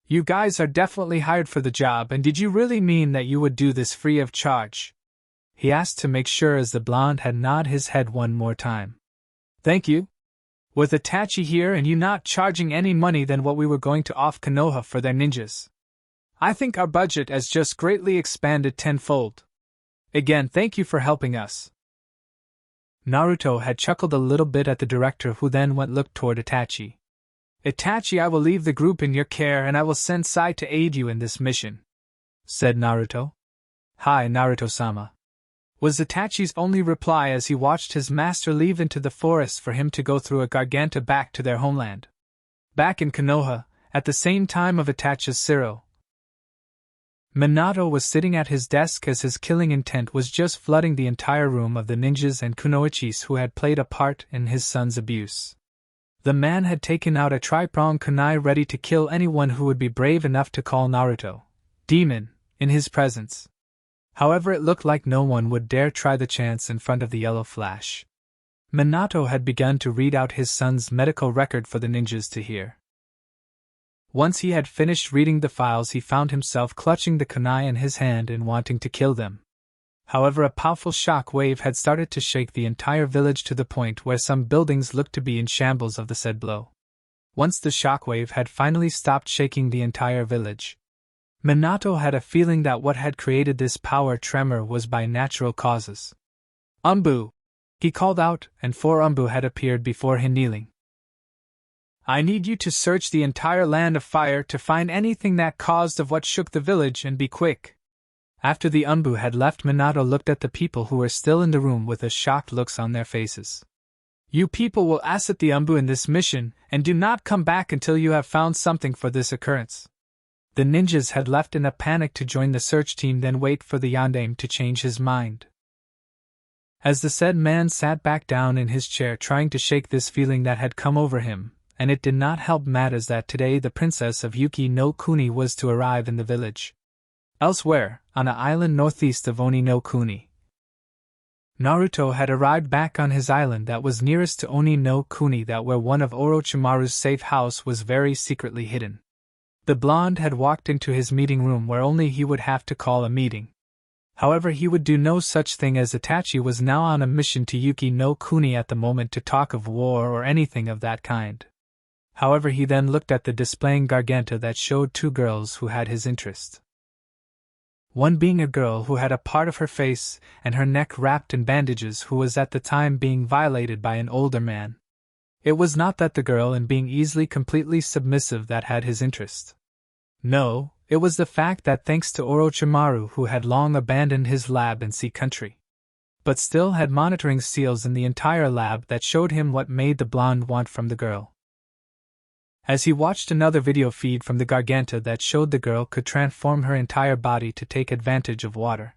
You guys are definitely hired for the job, and did you really mean that you would do this free of charge? He asked to make sure as the blonde had nodded his head one more time. Thank you. With Itachi here and you not charging any money than what we were going to off Konoha for their ninjas, I think our budget has just greatly expanded tenfold. Again, thank you for helping us. Naruto had chuckled a little bit at the director, who then went look toward Itachi. Itachi, I will leave the group in your care and I will send Sai to aid you in this mission, said Naruto. Hi, Naruto-sama, was Itachi's only reply as he watched his master leave into the forest for him to go through a garganta back to their homeland. Back in Konoha, at the same time of Itachi's Zero, Minato was sitting at his desk as his killing intent was just flooding the entire room of the ninjas and kunoichis who had played a part in his son's abuse. The man had taken out a tri-pronged kunai ready to kill anyone who would be brave enough to call Naruto demon in his presence. However, it looked like no one would dare try the chance in front of the yellow flash. Minato had begun to read out his son's medical record for the ninjas to hear. Once he had finished reading the files, he found himself clutching the kunai in his hand and wanting to kill them. However, a powerful shock wave had started to shake the entire village to the point where some buildings looked to be in shambles of the said blow. Once the shock wave had finally stopped shaking the entire village, Minato had a feeling that what had created this power tremor was by natural causes. Umbu! He called out, and 4 Umbu had appeared before him kneeling. I need you to search the entire land of fire to find anything that caused of what shook the village, and be quick. After the Umbu had left, Minato looked at the people who were still in the room with a shocked looks on their faces. You people will assist the Umbu in this mission, and do not come back until you have found something for this occurrence. The ninjas had left in a panic to join the search team, then wait for the yondaime to change his mind. As the said man sat back down in his chair trying to shake this feeling that had come over him, and it did not help matters that today the princess of Yuki no Kuni was to arrive in the village. Elsewhere, on an island northeast of Oni no Kuni, Naruto had arrived back on his island that was nearest to Oni no Kuni, that where one of Orochimaru's safe house was very secretly hidden. The blonde had walked into his meeting room where only he would have to call a meeting. However, he would do no such thing, as Itachi was now on a mission to Yuki no Kuni at the moment to talk of war or anything of that kind. However, he then looked at the displaying garganta that showed 2 girls who had his interest. One being a girl who had a part of her face and her neck wrapped in bandages, who was at the time being violated by an older man. It was not that the girl in being easily completely submissive that had his interest. No, it was the fact that thanks to Orochimaru, who had long abandoned his lab in Sea Country, but still had monitoring seals in the entire lab, that showed him what made the blonde want from the girl. As he watched another video feed from the garganta that showed the girl could transform her entire body to take advantage of water.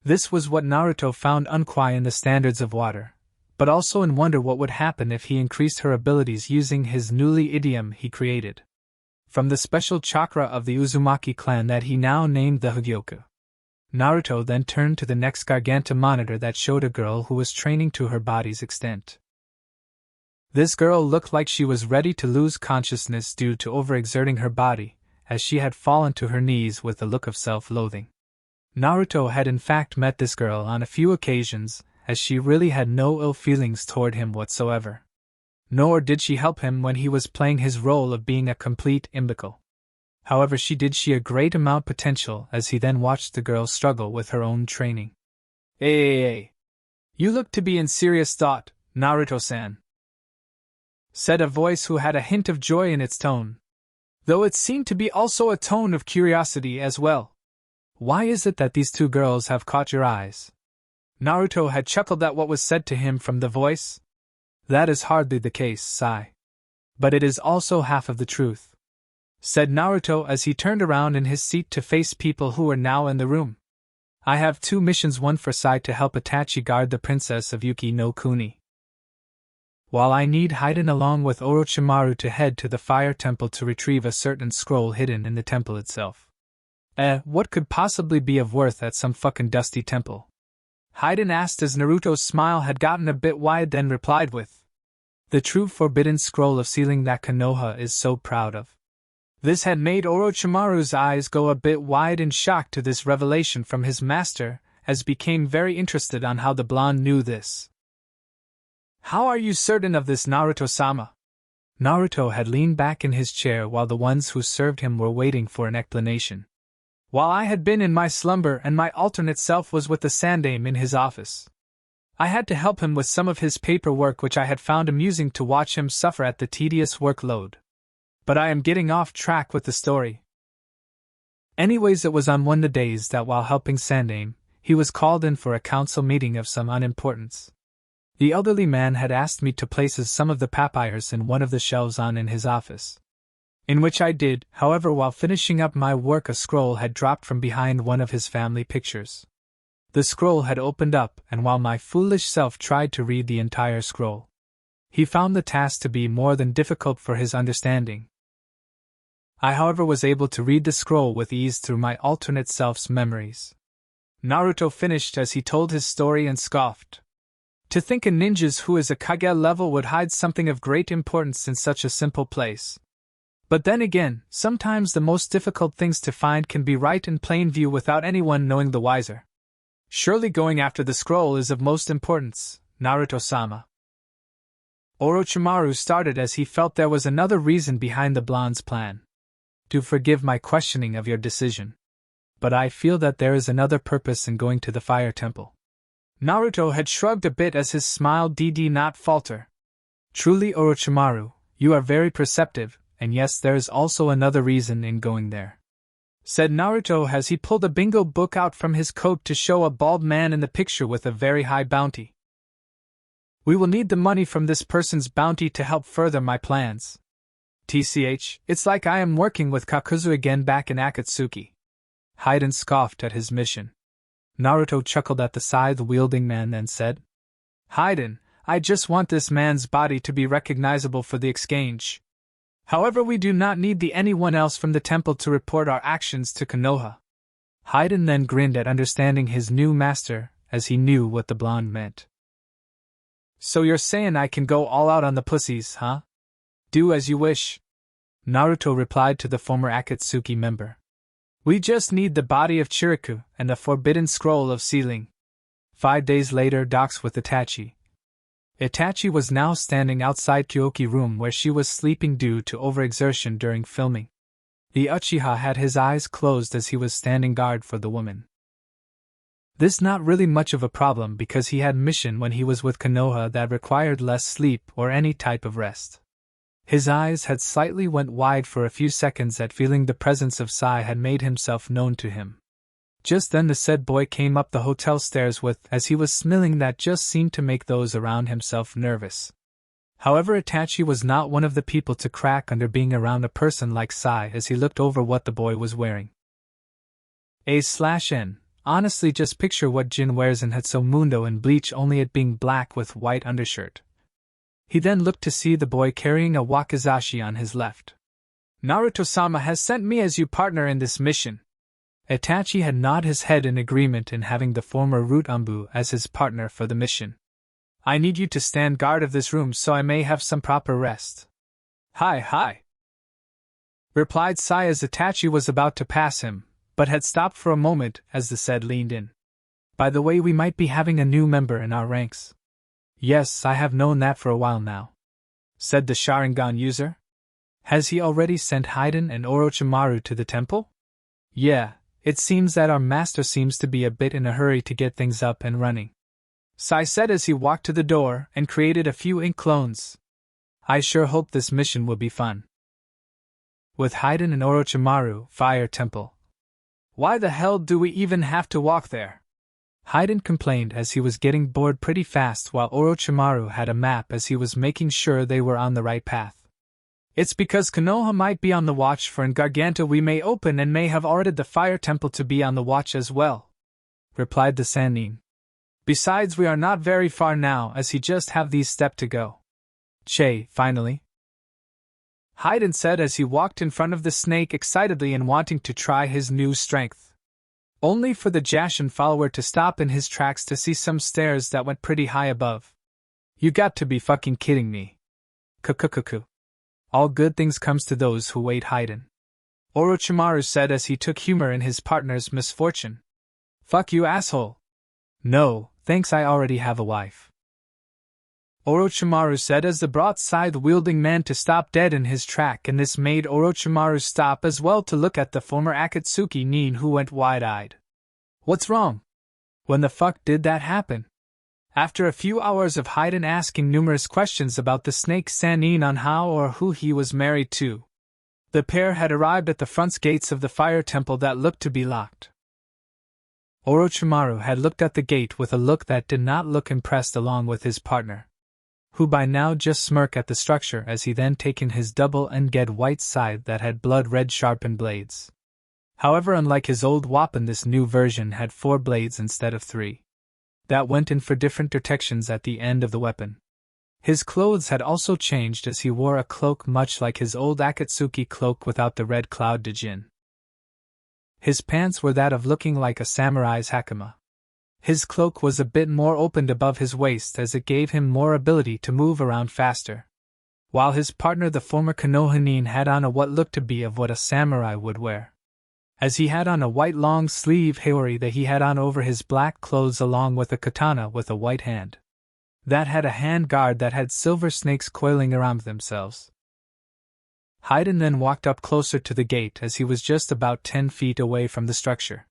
This was what Naruto found unquai in the standards of water, but also in wonder what would happen if he increased her abilities using his newly idiom he created from the special chakra of the Uzumaki clan that he now named the Hugyoku. Naruto then turned to the next garganta monitor that showed a girl who was training to her body's extent. This girl looked like she was ready to lose consciousness due to overexerting her body, as she had fallen to her knees with a look of self-loathing. Naruto had in fact met this girl on a few occasions, as she really had no ill feelings toward him whatsoever. Nor did she help him when he was playing his role of being a complete imbecile. However, she did a great amount potential as he then watched the girl struggle with her own training. Hey, you look to be in serious thought, Naruto-san, said a voice who had a hint of joy in its tone, though it seemed to be also a tone of curiosity as well. Why is it that these 2 girls have caught your eyes? Naruto had chuckled at what was said to him from the voice. That is hardly the case, Sai. But it is also half of the truth, said Naruto as he turned around in his seat to face people who were now in the room. I have 2 missions, one for Sai to help Itachi guard the princess of Yuki no Kuni, while I need Haiden along with Orochimaru to head to the fire temple to retrieve a certain scroll hidden in the temple itself. What could possibly be of worth at some fucking dusty temple? Haiden asked as Naruto's smile had gotten a bit wide, then replied with, the true forbidden scroll of sealing that Konoha is so proud of. This had made Orochimaru's eyes go a bit wide in shock to this revelation from his master, as became very interested on how the blonde knew this. How are you certain of this, Naruto-sama? Naruto had leaned back in his chair while the ones who served him were waiting for an explanation. While I had been in my slumber and my alternate self was with the Sandaime in his office, I had to help him with some of his paperwork, which I had found amusing to watch him suffer at the tedious workload. But I am getting off track with the story. Anyways, it was on one of the days that while helping Sandaime, he was called in for a council meeting of some unimportance. The elderly man had asked me to place some of the papyrus in one of the shelves in his office. In which I did, however, while finishing up my work a scroll had dropped from behind one of his family pictures. The scroll had opened up, and while my foolish self tried to read the entire scroll, he found the task to be more than difficult for his understanding. I, however, was able to read the scroll with ease through my alternate self's memories. Naruto finished as he told his story and scoffed. To think a ninja who is a Kage level would hide something of great importance in such a simple place. But then again, sometimes the most difficult things to find can be right in plain view without anyone knowing the wiser. Surely going after the scroll is of most importance, Naruto-sama. Orochimaru started as he felt there was another reason behind the blonde's plan. Do forgive my questioning of your decision, but I feel that there is another purpose in going to the fire temple. Naruto had shrugged a bit as his smile did not falter. Truly, Orochimaru, you are very perceptive, and yes, there is also another reason in going there, said Naruto as he pulled a bingo book out from his coat to show a bald man in the picture with a very high bounty. We will need the money from this person's bounty to help further my plans. TCH, it's like I am working with Kakuzu again back in Akatsuki. Haiden scoffed at his mission. Naruto chuckled at the scythe-wielding man, then said, Haiden, I just want this man's body to be recognizable for the exchange. However, we do not need anyone else from the temple to report our actions to Konoha. Haiden then grinned at understanding his new master, as he knew what the blonde meant. So you're saying I can go all out on the pussies, huh? Do as you wish. Naruto replied to the former Akatsuki member. We just need the body of Chiriku and the forbidden scroll of sealing. 5 days later, docks with Itachi. Itachi was now standing outside Kyoki's room where she was sleeping due to overexertion during filming. The Uchiha had his eyes closed as he was standing guard for the woman. This not really much of a problem because he had mission when he was with Konoha that required less sleep or any type of rest. His eyes had slightly went wide for a few seconds at feeling the presence of Sai had made himself known to him. Just then the said boy came up the hotel stairs as he was smiling that just seemed to make those around himself nervous. However, Itachi was not one of the people to crack under being around a person like Sai as he looked over what the boy was wearing. A/N. Honestly, just picture what Jin wears in Hatsumondo in Bleach, only it being black with white undershirt. He then looked to see the boy carrying a wakizashi on his left. Naruto-sama has sent me as your partner in this mission. Itachi had nodded his head in agreement in having the former Root Umbu as his partner for the mission. I need you to stand guard of this room so I may have some proper rest. Hi, replied Sai as Itachi was about to pass him, but had stopped for a moment as the said leaned in. By the way, we might be having a new member in our ranks. Yes, I have known that for a while now, said the Sharingan user. Has he already sent Haiden and Orochimaru to the temple? Yeah, it seems that our master seems to be a bit in a hurry to get things up and running, Sai said as he walked to the door and created a few ink clones. I sure hope this mission will be fun. With Haiden and Orochimaru, Fire Temple. Why the hell do we even have to walk there? Haydn complained as he was getting bored pretty fast while Orochimaru had a map as he was making sure they were on the right path. It's because Konoha might be on the watch for an Garganta we may open and may have ordered the fire temple to be on the watch as well, replied the Sannin. Besides, we are not very far now as he just have these steps to go. Che, finally, Haydn said as he walked in front of the snake excitedly and wanting to try his new strength. Only for the Jashin follower to stop in his tracks to see some stairs that went pretty high above. You got to be fucking kidding me. Kukukuku. All good things comes to those who wait, Haydn. Orochimaru said as he took humor in his partner's misfortune. Fuck you, asshole. No, thanks, I already have a wife. Orochimaru said as the brought scythe-wielding man to stop dead in his track, and this made Orochimaru stop as well to look at the former Akatsuki Nin, who went wide-eyed. What's wrong? When the fuck did that happen? After a few hours of Haydn asking numerous questions about the snake Sannin on how or who he was married to, the pair had arrived at the front gates of the fire temple that looked to be locked. Orochimaru had looked at the gate with a look that did not look impressed, along with his partner, who by now just smirked at the structure as he then taken his double-ended white scythe that had blood-red sharpened blades. However, unlike his old weapon, this new version had 4 blades instead of 3. That went in for different protections at the end of the weapon. His clothes had also changed as he wore a cloak much like his old Akatsuki cloak without the red cloud Dijin. His pants were that of looking like a samurai's hakama. His cloak was a bit more opened above his waist as it gave him more ability to move around faster. While his partner, the former Konoha Nin, had on a what looked to be of what a samurai would wear, as he had on a white long-sleeve haori that he had on over his black clothes, along with a katana with a white hand that had a hand guard that had silver snakes coiling around themselves. Haydn then walked up closer to the gate as he was just about 10 feet away from the structure.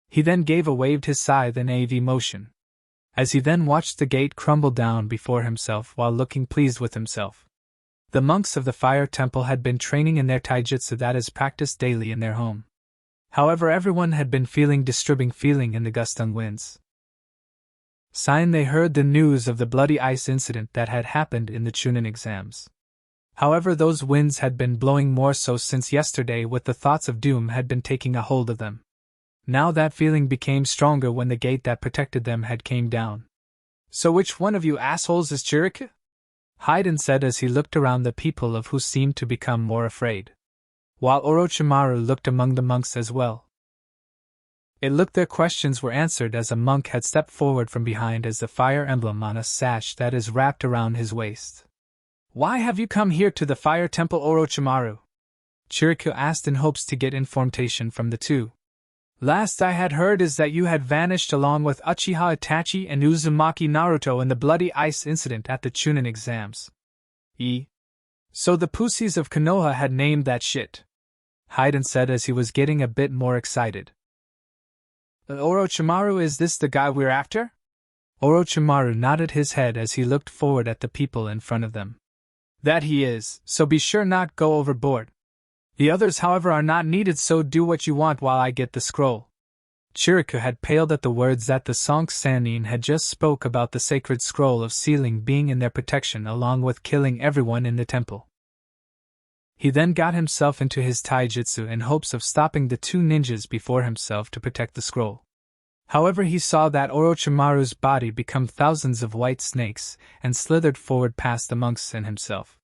He then waved his scythe in AV motion, as he then watched the gate crumble down before himself while looking pleased with himself. The monks of the fire temple had been training in their taijutsu that is practiced daily in their home. However, everyone had been feeling disturbing feeling in the gusting winds. They heard the news of the bloody ice incident that had happened in the Chunin exams. However, those winds had been blowing more so since yesterday, with the thoughts of doom had been taking a hold of them. Now that feeling became stronger when the gate that protected them had came down. So which one of you assholes is 𝐎𝐸𝐽𝐽? Haydn said as he looked around the people of who seemed to become more afraid, while Orochimaru looked among the monks as well. It looked their questions were answered as a monk had stepped forward from behind as the fire emblem on a sash that is wrapped around his waist. Why have you come here to the fire temple, Orochimaru? 𝐎𝐸𝐽𝐽 asked in hopes to get information from the two. Last I had heard is that you had vanished along with Uchiha Itachi and Uzumaki Naruto in the bloody ice incident at the Chunin exams. So the pussies of Konoha had named that shit, Haydn said as he was getting a bit more excited. Orochimaru, is this the guy we're after? Orochimaru nodded his head as he looked forward at the people in front of them. That he is, so be sure not go overboard. The others, however, are not needed, so do what you want while I get the scroll. 𝐎𝐸𝐽𝐽 had paled at the words that the Song Sannin had just spoke about the sacred scroll of sealing being in their protection along with killing everyone in the temple. He then got himself into his taijutsu in hopes of stopping the 2 ninjas before himself to protect the scroll. However, he saw that Orochimaru's body become thousands of white snakes and slithered forward past the monks and himself,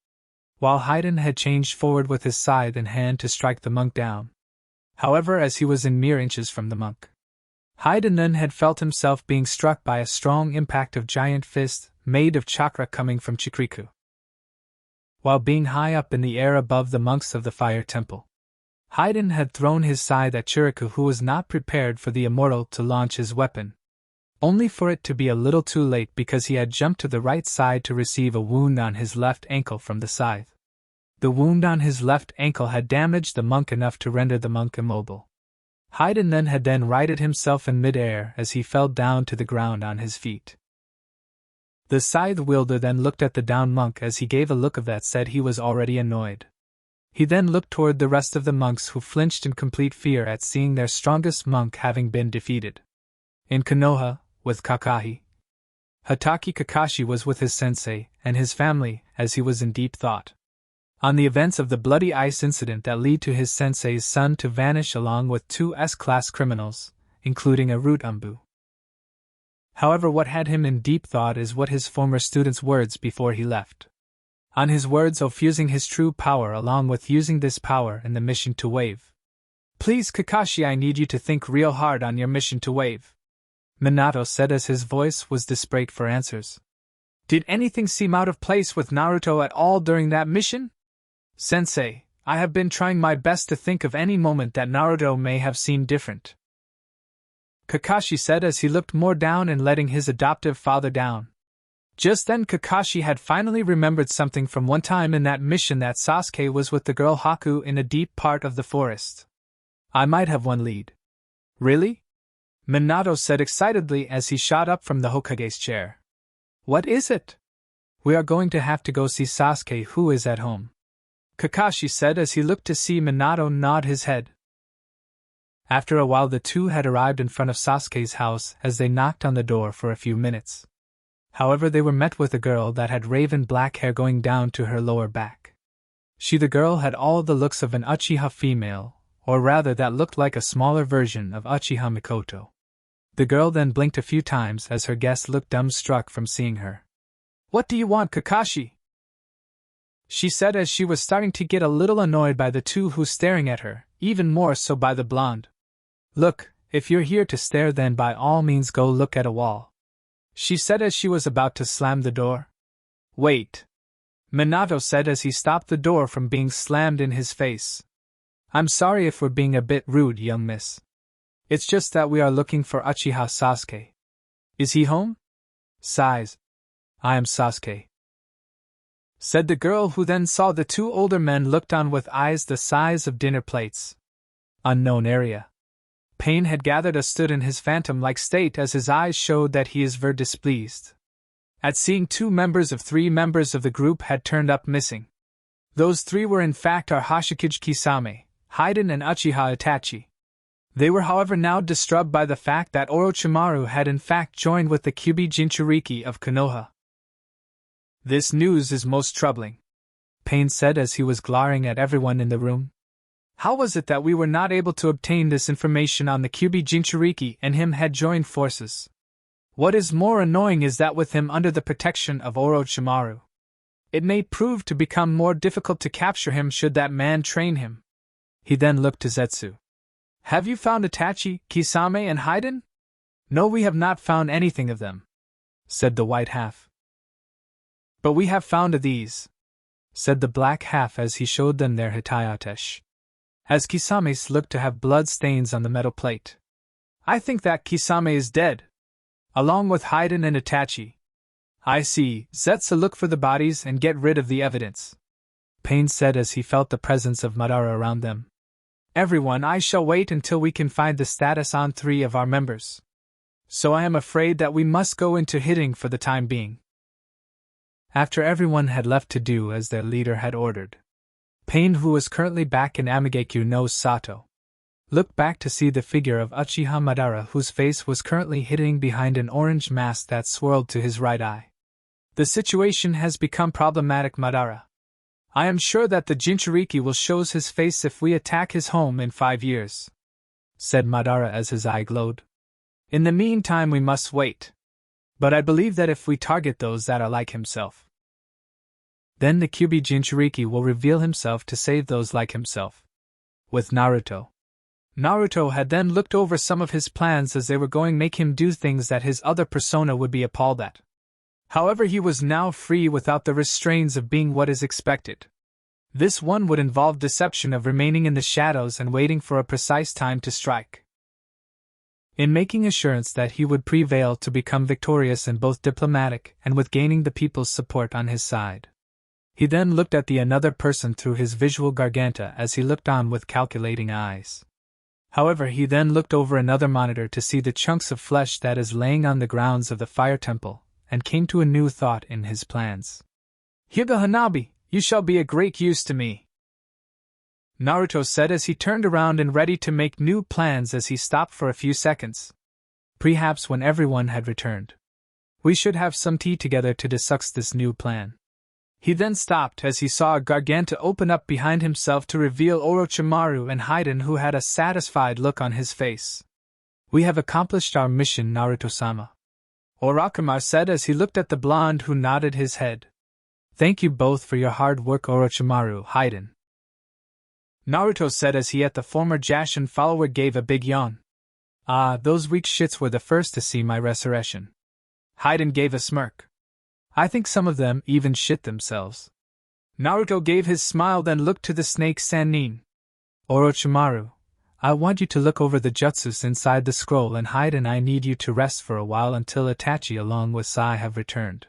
while Haydn had changed forward with his scythe in hand to strike the monk down. However, as he was in mere inches from the monk, Haydn then had felt himself being struck by a strong impact of giant fist made of chakra coming from Chikriku. While being high up in the air above the monks of the fire temple, Haydn had thrown his scythe at 𝐎𝐸𝐽𝐽, who was not prepared for the immortal to launch his weapon, only for it to be a little too late because he had jumped to the right side to receive a wound on his left ankle from the scythe. The wound on his left ankle had damaged the monk enough to render the monk immobile. Haydn had righted himself in mid-air as he fell down to the ground on his feet. The scythe wielder then looked at the down monk as he gave a look of that said he was already annoyed. He then looked toward the rest of the monks who flinched in complete fear at seeing their strongest monk having been defeated. In Konoha, with Kakashi. Hatake Kakashi was with his sensei and his family as he was in deep thought on the events of the bloody ice incident that led to his sensei's son to vanish along with two S-class criminals, including a root umbu. However, what had him in deep thought is what his former student's words before he left. On his words of fusing his true power along with using this power in the mission to wave. Please Kakashi, I need you to think real hard on your mission to wave, Minato said as his voice was desperate for answers. Did anything seem out of place with Naruto at all during that mission? Sensei, I have been trying my best to think of any moment that Naruto may have seemed different, Kakashi said as he looked more down and letting his adoptive father down. Just then Kakashi had finally remembered something from one time in that mission that Sasuke was with the girl Haku in a deep part of the forest. I might have one lead. Really? Minato said excitedly as he shot up from the Hokage's chair. What is it? We are going to have to go see Sasuke, who is at home, Kakashi said as he looked to see Minato nod his head. After a while the two had arrived in front of Sasuke's house as they knocked on the door for a few minutes. However, they were met with a girl that had raven black hair going down to her lower back. The girl had all the looks of an Uchiha female, or rather that looked like a smaller version of Uchiha Mikoto. The girl then blinked a few times as her guest looked dumbstruck from seeing her. What do you want, Kakashi? She said as she was starting to get a little annoyed by the two who staring at her, even more so by the blonde. Look, if you're here to stare then by all means go look at a wall, she said as she was about to slam the door. Wait, Minato said as he stopped the door from being slammed in his face. I'm sorry if we're being a bit rude, young miss. It's just that we are looking for Uchiha Sasuke. Is he home? Sighs. I am Sasuke, said the girl, who then saw the two older men looked on with eyes the size of dinner plates. Unknown area. Pain had gathered a stood in his phantom-like state as his eyes showed that he is very displeased at seeing three members of the group had turned up missing. Those three were in fact our Hashikage Kisame, Haiden and Uchiha Itachi. They were however now disturbed by the fact that Orochimaru had in fact joined with the Kyuubi Jinchuriki of Konoha. This news is most troubling, Pain said as he was glaring at everyone in the room. How was it that we were not able to obtain this information on the Kyuubi Jinchuriki and him had joined forces? What is more annoying is that with him under the protection of Orochimaru, it may prove to become more difficult to capture him should that man train him. He then looked to Zetsu. Have you found Itachi, Kisame and Haiden? No, we have not found anything of them, said the white half. But we have found these, said the black half as he showed them their hitayatesh. As Kisame's looked to have blood stains on the metal plate. I think that Kisame is dead, along with Haiden and Itachi. I see, Zetsu, look for the bodies and get rid of the evidence, Pain said as he felt the presence of Madara around them. Everyone, I shall wait until we can find the status on 3 of our members. So I am afraid that we must go into hiding for the time being. After everyone had left to do as their leader had ordered, Pain, who was currently back in Amigekyo no Sato, looked back to see the figure of Uchiha Madara, whose face was currently hidden behind an orange mask that swirled to his right eye. The situation has become problematic, Madara. I am sure that the Jinchuriki will show his face if we attack his home in 5 years, said Madara as his eye glowed. In the meantime we must wait. But I believe that if we target those that are like himself, then the Kyuubi Jinchuriki will reveal himself to save those like himself. With Naruto. Naruto had then looked over some of his plans as they were going to make him do things that his other persona would be appalled at. However, he was now free without the restraints of being what is expected. This one would involve deception of remaining in the shadows and waiting for a precise time to strike. In making assurance that he would prevail to become victorious in both diplomatic and with gaining the people's support on his side. He then looked at the another person through his visual garganta as he looked on with calculating eyes. However, he then looked over another monitor to see the chunks of flesh that is laying on the grounds of the fire temple, and came to a new thought in his plans. Hyuga Hanabi, you shall be a great use to me, Naruto said as he turned around and ready to make new plans as he stopped for a few seconds. perhaps when everyone had returned. We should have some tea together to discuss this new plan. He then stopped as he saw a garganta open up behind himself to reveal Orochimaru and Hayden, who had a satisfied look on his face. We have accomplished our mission, Naruto-sama, Orochimaru said as he looked at the blonde, who nodded his head. Thank you both for your hard work, Orochimaru, Hayden, Naruto said as he, at the former Jashin follower, gave a big yawn. Ah, those weak shits were the first to see my resurrection. Hayden gave a smirk. I think some of them even shit themselves. Naruto gave his smile, then looked to the snake Sannin. Orochimaru, I want you to look over the jutsus inside the scroll, and Hayden, I need you to rest for a while until Itachi along with Sai have returned.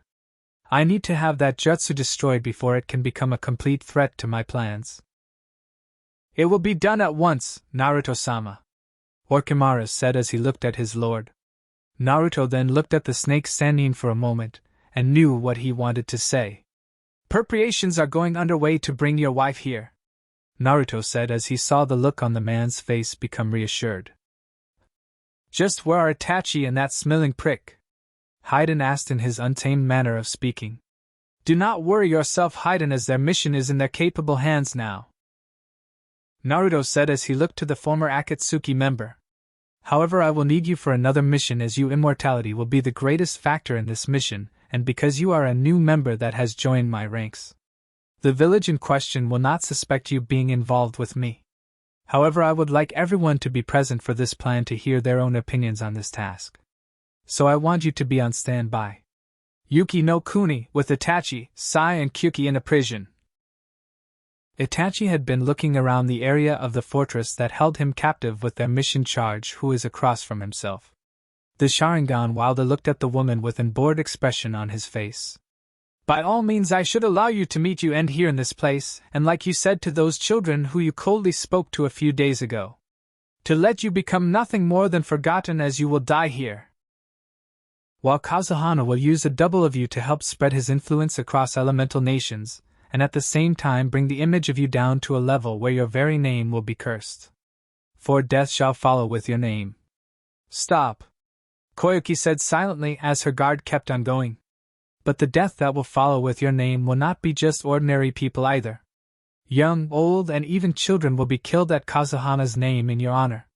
I need to have that jutsu destroyed before it can become a complete threat to my plans. It will be done at once, Naruto-sama, Orochimaru said as he looked at his lord. Naruto then looked at the snake Sannin for a moment, and knew what he wanted to say. Preparations are going underway to bring your wife here, Naruto said as he saw the look on the man's face become reassured. Just where are Itachi and that smiling prick? Hayden asked in his untamed manner of speaking. Do not worry yourself, Hayden, as their mission is in their capable hands now, Naruto said as he looked to the former Akatsuki member. However, I will need you for another mission, as your immortality will be the greatest factor in this mission, and because you are a new member that has joined my ranks. The village in question will not suspect you being involved with me. However, I would like everyone to be present for this plan to hear their own opinions on this task. So I want you to be on standby. Yuki no Kuni, with Itachi, Sai and Kyuki in a prison. Itachi had been looking around the area of the fortress that held him captive with their mission charge, who is across from himself. The Sharingan Wilder looked at the woman with an bored expression on his face. By all means, I should allow you to meet you end here in this place, and like you said to those children who you coldly spoke to a few days ago, to let you become nothing more than forgotten, as you will die here. While Kazuhana will use a double of you to help spread his influence across elemental nations, and at the same time bring the image of you down to a level where your very name will be cursed. For death shall follow with your name. Stop, Koyuki said silently as her guard kept on going. But the death that will follow with your name will not be just ordinary people either. Young, old, and even children will be killed at Kazuhana's name in your honor.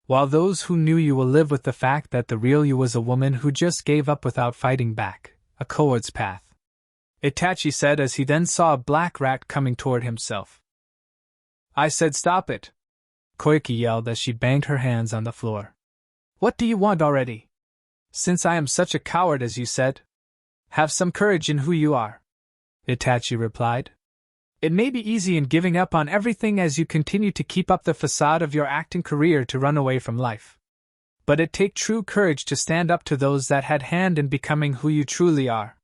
While those who knew you will live with the fact that the real you was a woman who just gave up without fighting back, a coward's path, Itachi said as he then saw a black rat coming toward himself. I said stop it, Koyuki yelled as she banged her hands on the floor. What do you want already? Since I am such a coward as you said, have some courage in who you are, Itachi replied. It may be easy in giving up on everything as you continue to keep up the facade of your acting career to run away from life. But it takes true courage to stand up to those that had hand in becoming who you truly are.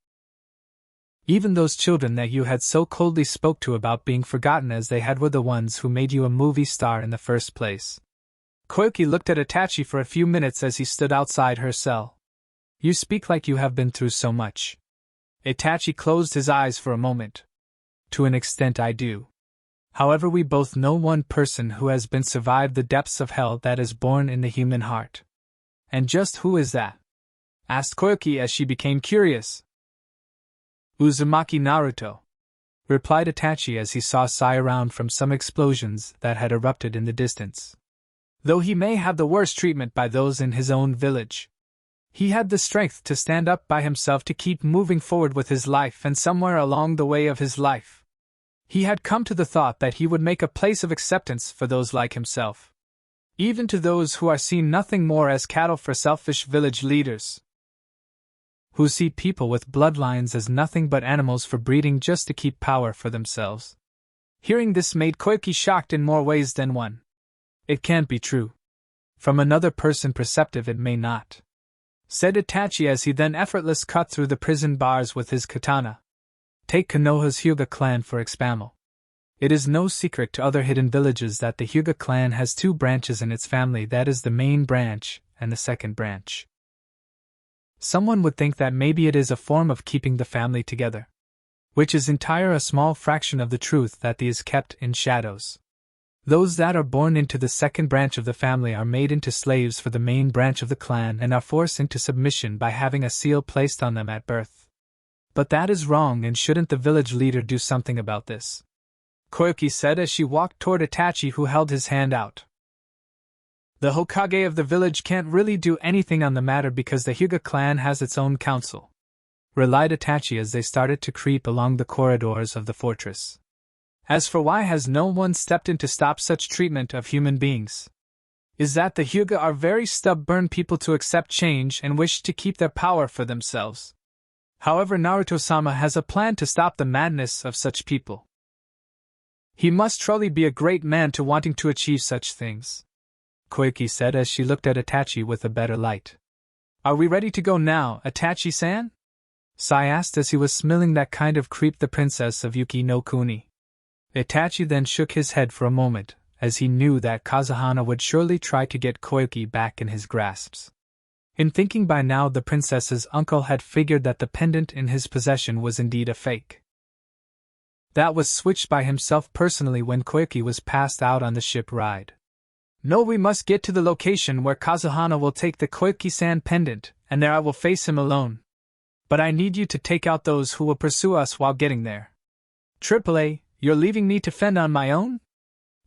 Even those children that you had so coldly spoke to about being forgotten as they had were the ones who made you a movie star in the first place. Koyuki looked at Itachi for a few minutes as he stood outside her cell. You speak like you have been through so much. Itachi closed his eyes for a moment. To an extent I do. However, we both know one person who has been survived the depths of hell that is born in the human heart. And just who is that? Asked Koyuki as she became curious. Uzumaki Naruto, replied Itachi as he saw Sai around from some explosions that had erupted in the distance. Though he may have the worst treatment by those in his own village, he had the strength to stand up by himself to keep moving forward with his life, and somewhere along the way of his life, he had come to the thought that he would make a place of acceptance for those like himself, even to those who are seen nothing more as cattle for selfish village leaders, who see people with bloodlines as nothing but animals for breeding just to keep power for themselves. Hearing this made Koyuki shocked in more ways than one. It can't be true. From another person perceptive it may not, said Itachi as he then effortless cut through the prison bars with his katana. Take Konoha's Hyuga clan for example. It is no secret to other hidden villages that the Hyuga clan has two branches in its family, that is the main branch and the second branch. Someone would think that maybe it is a form of keeping the family together, which is entire a small fraction of the truth that is kept in shadows. Those that are born into the second branch of the family are made into slaves for the main branch of the clan and are forced into submission by having a seal placed on them at birth. But that is wrong, and shouldn't the village leader do something about this? Koyuki said as she walked toward Itachi, who held his hand out. The Hokage of the village can't really do anything on the matter because the Hyuga clan has its own council, relied Itachi as they started to creep along the corridors of the fortress. As for why has no one stepped in to stop such treatment of human beings? Is that the Hyuga are very stubborn people to accept change and wish to keep their power for themselves. However, Naruto-sama has a plan to stop the madness of such people. He must truly be a great man to wanting to achieve such things, Koyuki said as she looked at Itachi with a better light. Are we ready to go now, Itachi-san? Sai asked as he was smelling that kind of creep the princess of Yuki no Kuni. Itachi then shook his head for a moment, as he knew that Kazuhana would surely try to get Koyuki back in his grasps. In thinking by now the princess's uncle had figured that the pendant in his possession was indeed a fake. That was switched by himself personally when Koyuki was passed out on the ship ride. No, we must get to the location where Kazuhana will take the Koyuki-san pendant, and there I will face him alone. But I need you to take out those who will pursue us while getting there. AAA, you're leaving me to fend on my own?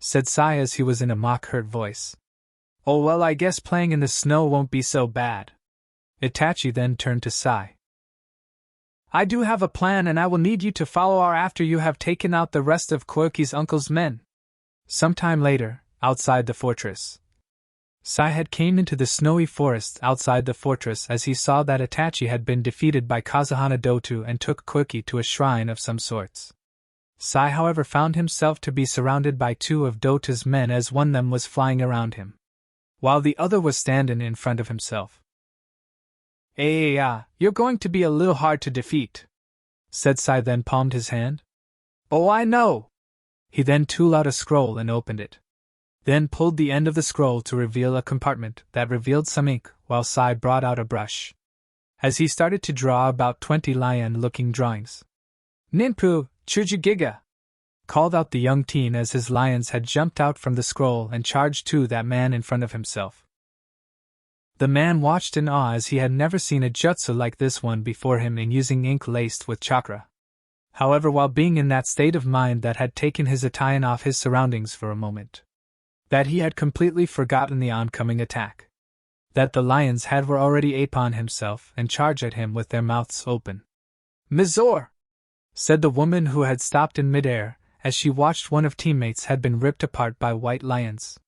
Said Sai as he was in a mock-hurt voice. Oh well, I guess playing in the snow won't be so bad. Itachi then turned to Sai. I do have a plan, and I will need you to follow our after you have taken out the rest of Koyuki's uncle's men. Sometime later, outside the fortress. Sai had came into the snowy forest outside the fortress as he saw that Itachi had been defeated by Kazuhana Dotu and took Koyuki to a shrine of some sorts. Sai, however, found himself to be surrounded by two of Dota's men, as one of them was flying around him, while the other was standing in front of himself. You're going to be a little hard to defeat, said Sai, then palmed his hand. Oh, I know. He then tooled out a scroll and opened it. Then pulled the end of the scroll to reveal a compartment that revealed some ink, while Sai brought out a brush. As he started to draw about 20 lion-looking drawings. Ninpu, Chujigiga! Called out the young teen as his lions had jumped out from the scroll and charged to that man in front of himself. The man watched in awe as he had never seen a jutsu like this one before him in using ink laced with chakra. However, while being in that state of mind that had taken his attention off his surroundings for a moment, that he had completely forgotten the oncoming attack. That the lions were already upon himself and charged at him with their mouths open. Mizor! Said the woman who had stopped in midair, as she watched one of teammates had been ripped apart by white lions.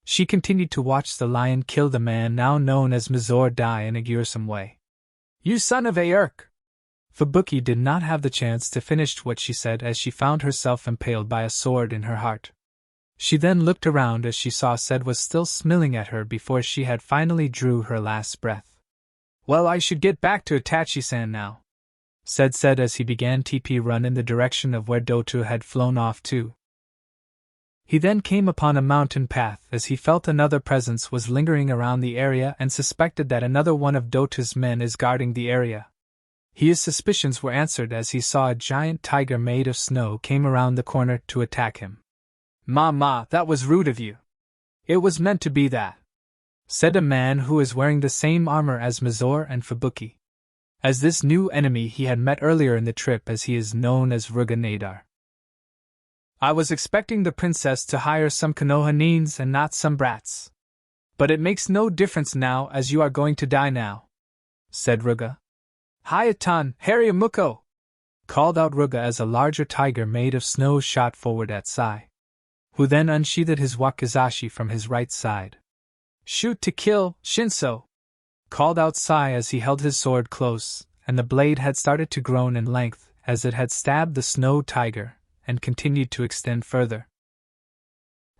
She continued to watch the lion kill the man now known as Mizor die in a gruesome way. You son of a Urk! Fubuki did not have the chance to finish what she said as she found herself impaled by a sword in her heart. She then looked around as she saw Said was still smiling at her before she had finally drew her last breath. Well, I should get back to Itachi-san now, said as he began TP run in the direction of where Dotu had flown off to. He then came upon a mountain path as he felt another presence was lingering around the area and suspected that another one of Dotu's men is guarding the area. His suspicions were answered as he saw a giant tiger made of snow came around the corner to attack him. Ma, that was rude of you. It was meant to be that, said a man who was wearing the same armor as Mizor and Fubuki. As this new enemy he had met earlier in the trip, as he is known as Ruga Nadar. I was expecting the princess to hire some Konohanins and not some brats. But it makes no difference now as you are going to die now, said Ruga. Hayatan, Hariamuko! Called out Ruga as a larger tiger made of snow shot forward at Sai, who then unsheathed his wakizashi from his right side. Shoot to kill, Shinso! Called out Sai as he held his sword close, and the blade had started to grow in length as it had stabbed the snow tiger, and continued to extend further.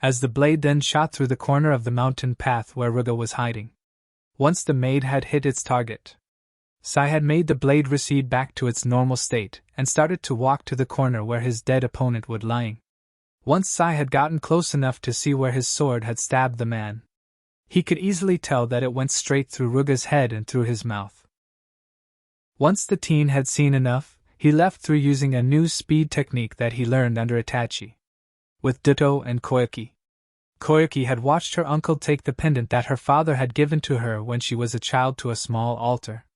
As the blade then shot through the corner of the mountain path where Ruga was hiding. Once the maid had hit its target, Sai had made the blade recede back to its normal state, and started to walk to the corner where his dead opponent would lying. Once Sai had gotten close enough to see where his sword had stabbed the man, he could easily tell that it went straight through Ruga's head and through his mouth. Once the teen had seen enough, he left through using a new speed technique that he learned under Itachi. with Ditto and Koyuki. Koyuki had watched her uncle take the pendant that her father had given to her when she was a child to a small altar.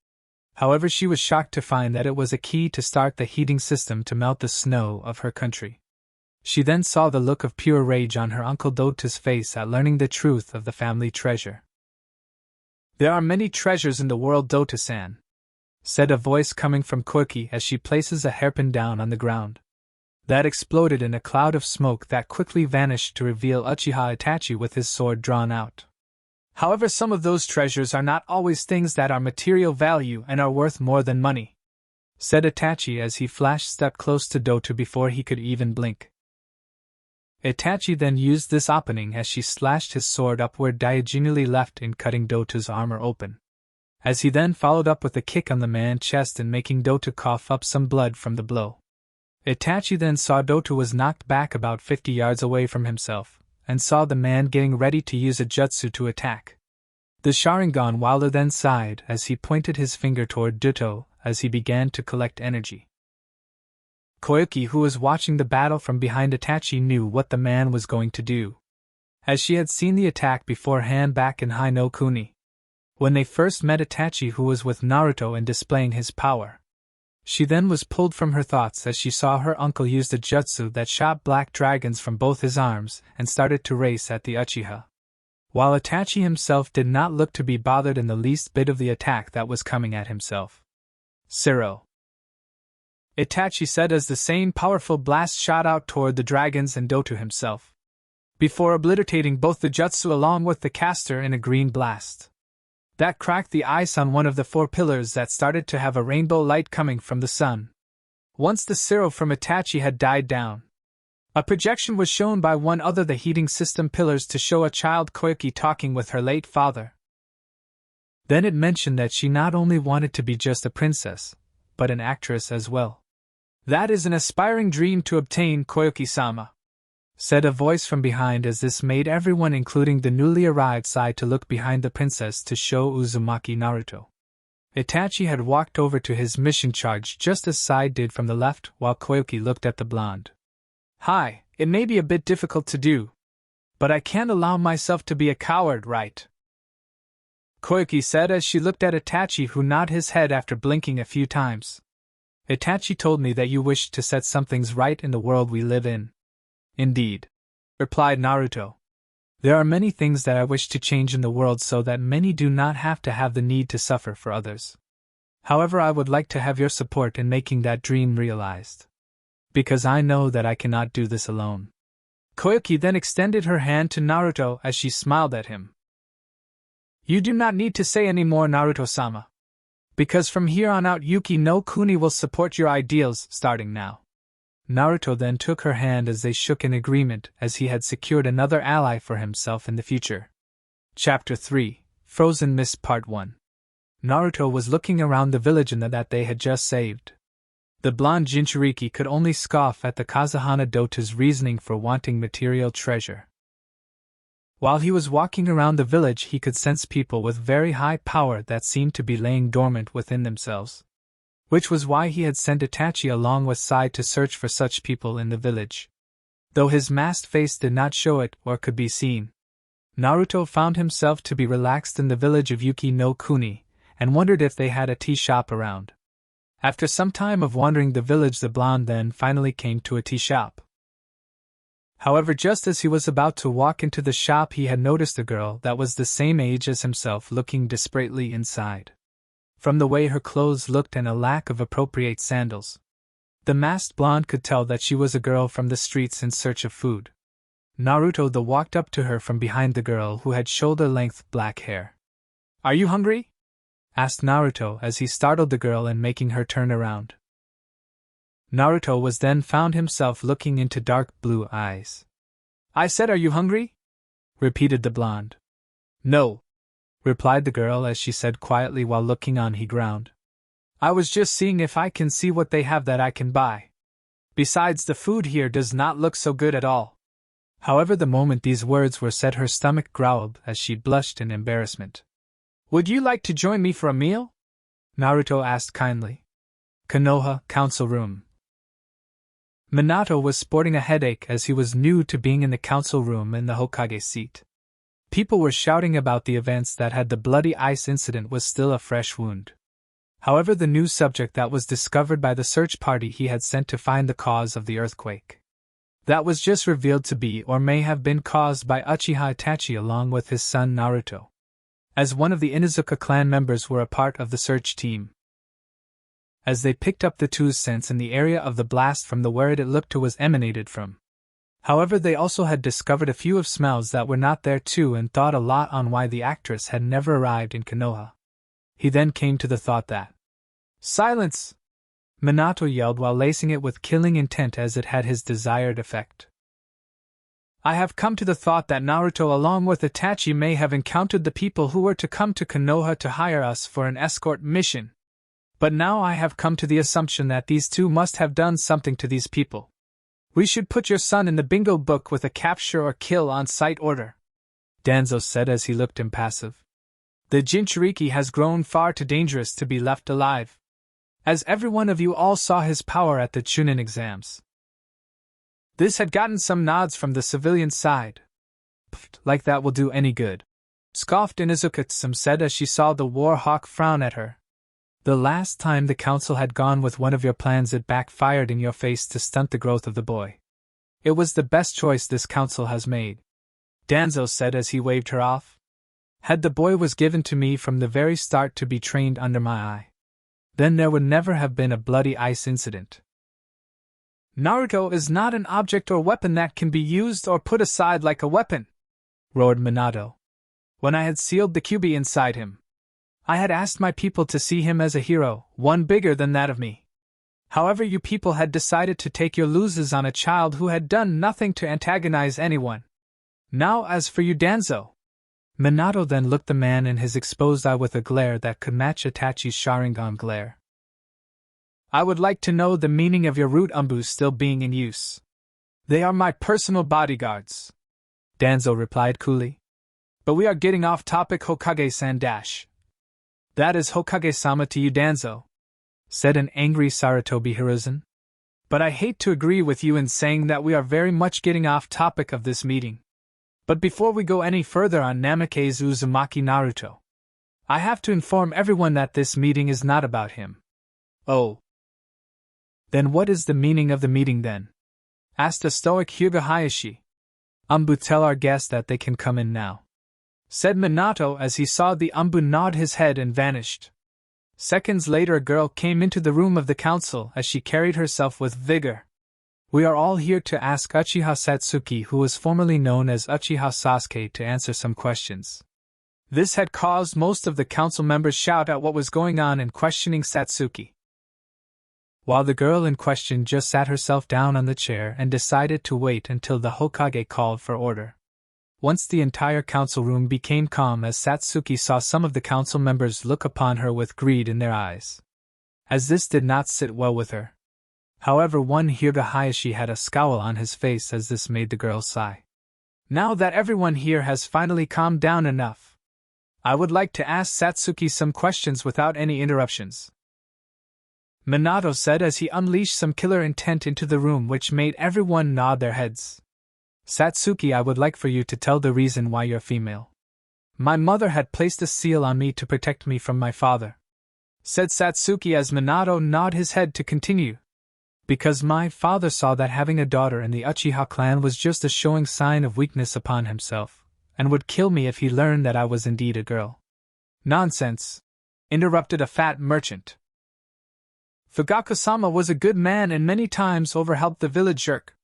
However, she was shocked to find that it was a key to start the heating system to melt the snow of her country. She then saw the look of pure rage on her uncle Dota's face at learning the truth of the family treasure. "There are many treasures in the world, Dota-san," said a voice coming from Koyuki as she places a hairpin down on the ground. That exploded in a cloud of smoke that quickly vanished to reveal Uchiha Itachi with his sword drawn out. "However, some of those treasures are not always things that are material value and are worth more than money," said Itachi as he stepped close to Dota before he could even blink. Itachi then used this opening as she slashed his sword upward diagonally left in cutting Dota's armor open. As he then followed up with a kick on the man's chest and making Dota cough up some blood from the blow. Itachi then saw Dota was knocked back about 50 yards away from himself, and saw the man getting ready to use a jutsu to attack. The Sharingan wielder then sighed as he pointed his finger toward Ditto as he began to collect energy. Koyuki, who was watching the battle from behind Itachi, knew what the man was going to do, as she had seen the attack beforehand back in Hai no Kuni, when they first met Itachi, who was with Naruto and displaying his power. She then was pulled from her thoughts as she saw her uncle use the jutsu that shot black dragons from both his arms and started to race at the Uchiha, while Itachi himself did not look to be bothered in the least bit of the attack that was coming at himself. "Zero," Itachi said as the same powerful blast shot out toward the dragons and Dota himself, before obliterating both the jutsu along with the caster in a green blast that cracked the ice on one of the 4 pillars that started to have a rainbow light coming from the sun. Once the zero from Itachi had died down, a projection was shown by one other the heating system pillars to show a child Koyuki talking with her late father. Then it mentioned that she not only wanted to be just a princess, but an actress as well. "That is an aspiring dream to obtain, Koyuki-sama," said a voice from behind as this made everyone including the newly arrived Sai to look behind the princess to show Uzumaki Naruto. Itachi had walked over to his mission charge just as Sai did from the left while Koyuki looked at the blonde. "Hi, it may be a bit difficult to do, but I can't allow myself to be a coward, right?" Koyuki said as she looked at Itachi, who nodded his head after blinking a few times. "Itachi told me that you wished to set some things right in the world we live in." "Indeed," replied Naruto. "There are many things that I wish to change in the world so that many do not have to have the need to suffer for others. However, I would like to have your support in making that dream realized, because I know that I cannot do this alone." Koyuki then extended her hand to Naruto as she smiled at him. "You do not need to say any more, Naruto-sama, because from here on out Yuki no Kuni will support your ideals starting now." Naruto then took her hand as they shook in agreement as he had secured another ally for himself in the future. Chapter 3, Frozen Mist Part 1. Naruto was looking around the village that they had just saved. The blonde Jinchuriki could only scoff at the Kazahana Dota's reasoning for wanting material treasure. While he was walking around the village, he could sense people with very high power that seemed to be laying dormant within themselves, which was why he had sent Itachi along with Sai to search for such people in the village. Though his masked face did not show it or could be seen, Naruto found himself to be relaxed in the village of Yuki no Kuni, and wondered if they had a tea shop around. After some time of wandering the village, the blonde then finally came to a tea shop. However, just as he was about to walk into the shop, he had noticed a girl that was the same age as himself looking desperately inside. From the way her clothes looked and a lack of appropriate sandals, the masked blonde could tell that she was a girl from the streets in search of food. Naruto walked up to her from behind the girl, who had shoulder-length black hair. "Are you hungry?" asked Naruto as he startled the girl and making her turn around. Naruto was then found himself looking into dark blue eyes. "I said, are you hungry?" repeated the blonde. "No," replied the girl as she said quietly while looking on the ground. "I was just seeing if I can see what they have that I can buy. Besides, the food here does not look so good at all." However, the moment these words were said, her stomach growled as she blushed in embarrassment. "Would you like to join me for a meal?" Naruto asked kindly. Konoha, Council Room. Minato was sporting a headache as he was new to being in the council room in the Hokage seat. People were shouting about the events that had the bloody ice incident was still a fresh wound. However, the new subject that was discovered by the search party he had sent to find the cause of the earthquake. That was just revealed to be or may have been caused by Uchiha Itachi along with his son Naruto. As one of the Inuzuka clan members were a part of the search team. As they picked up the two's scents in the area of the blast from the where it looked to was emanated from. However, they also had discovered a few of smells that were not there too and thought a lot on why the actress had never arrived in Konoha. He then came to the thought that "Silence!" Minato yelled while lacing it with killing intent as it had his desired effect. "I have come to the thought that Naruto along with Itachi may have encountered the people who were to come to Konoha to hire us for an escort mission. But now I have come to the assumption that these two must have done something to these people. We should put your son in the bingo book with a capture or kill on sight order," Danzo said as he looked impassive. "The Jinchuriki has grown far too dangerous to be left alive. As every one of you all saw his power at the Chunin exams. This had gotten some nods from the civilian side. Like that will do any good," scoffed Inuzuka-tsum said as she saw the war hawk frown at her. "The last time the council had gone with one of your plans it backfired in your face to stunt the growth of the boy. It was the best choice this council has made," Danzo said as he waved her off. "Had the boy was given to me from the very start to be trained under my eye, then there would never have been a bloody ice incident." "Naruto is not an object or weapon that can be used or put aside like a weapon," roared Minato. "When I had sealed the Kyuubi inside him, I had asked my people to see him as a hero, one bigger than that of me. However, you people had decided to take your losses on a child who had done nothing to antagonize anyone. Now as for you, Danzo." Minato then looked the man in his exposed eye with a glare that could match Itachi's Sharingan glare. "I would like to know the meaning of your root umbus still being in use." "They are my personal bodyguards," Danzo replied coolly. "But we are getting off topic, Hokage-san dash." "That is Hokage-sama to you, Danzo," said an angry Sarutobi Hiruzen. "But I hate to agree with you in saying that we are very much getting off topic of this meeting. But before we go any further on Namikaze Uzumaki Naruto, I have to inform everyone that this meeting is not about him." "Oh. Then what is the meaning of the meeting then?" asked a stoic Hyuga Hayashi. "Umbu, tell our guests that they can come in now," said Minato as he saw the Umbu nod his head and vanished. Seconds later a girl came into the room of the council as she carried herself with vigor. "We are all here to ask Uchiha Satsuki, who was formerly known as Uchiha Sasuke, to answer some questions." This had caused most of the council members shout out what was going on in questioning Satsuki. While the girl in question just sat herself down on the chair and decided to wait until the Hokage called for order. Once the entire council room became calm as Satsuki saw some of the council members look upon her with greed in their eyes. As this did not sit well with her. However, one Hyuga Hayashi had a scowl on his face as this made the girl sigh. "Now that everyone here has finally calmed down enough, I would like to ask Satsuki some questions without any interruptions," Minato said as he unleashed some killer intent into the room which made everyone nod their heads. "Satsuki, I would like for you to tell the reason why you're female." "My mother had placed a seal on me to protect me from my father," said Satsuki as Minato nodded his head to continue. "Because my father saw that having a daughter in the Uchiha clan was just a showing sign of weakness upon himself, and would kill me if he learned that I was indeed a girl." "Nonsense," interrupted a fat merchant. "Fugaku-sama was a good man and many times overhelped the village jerk."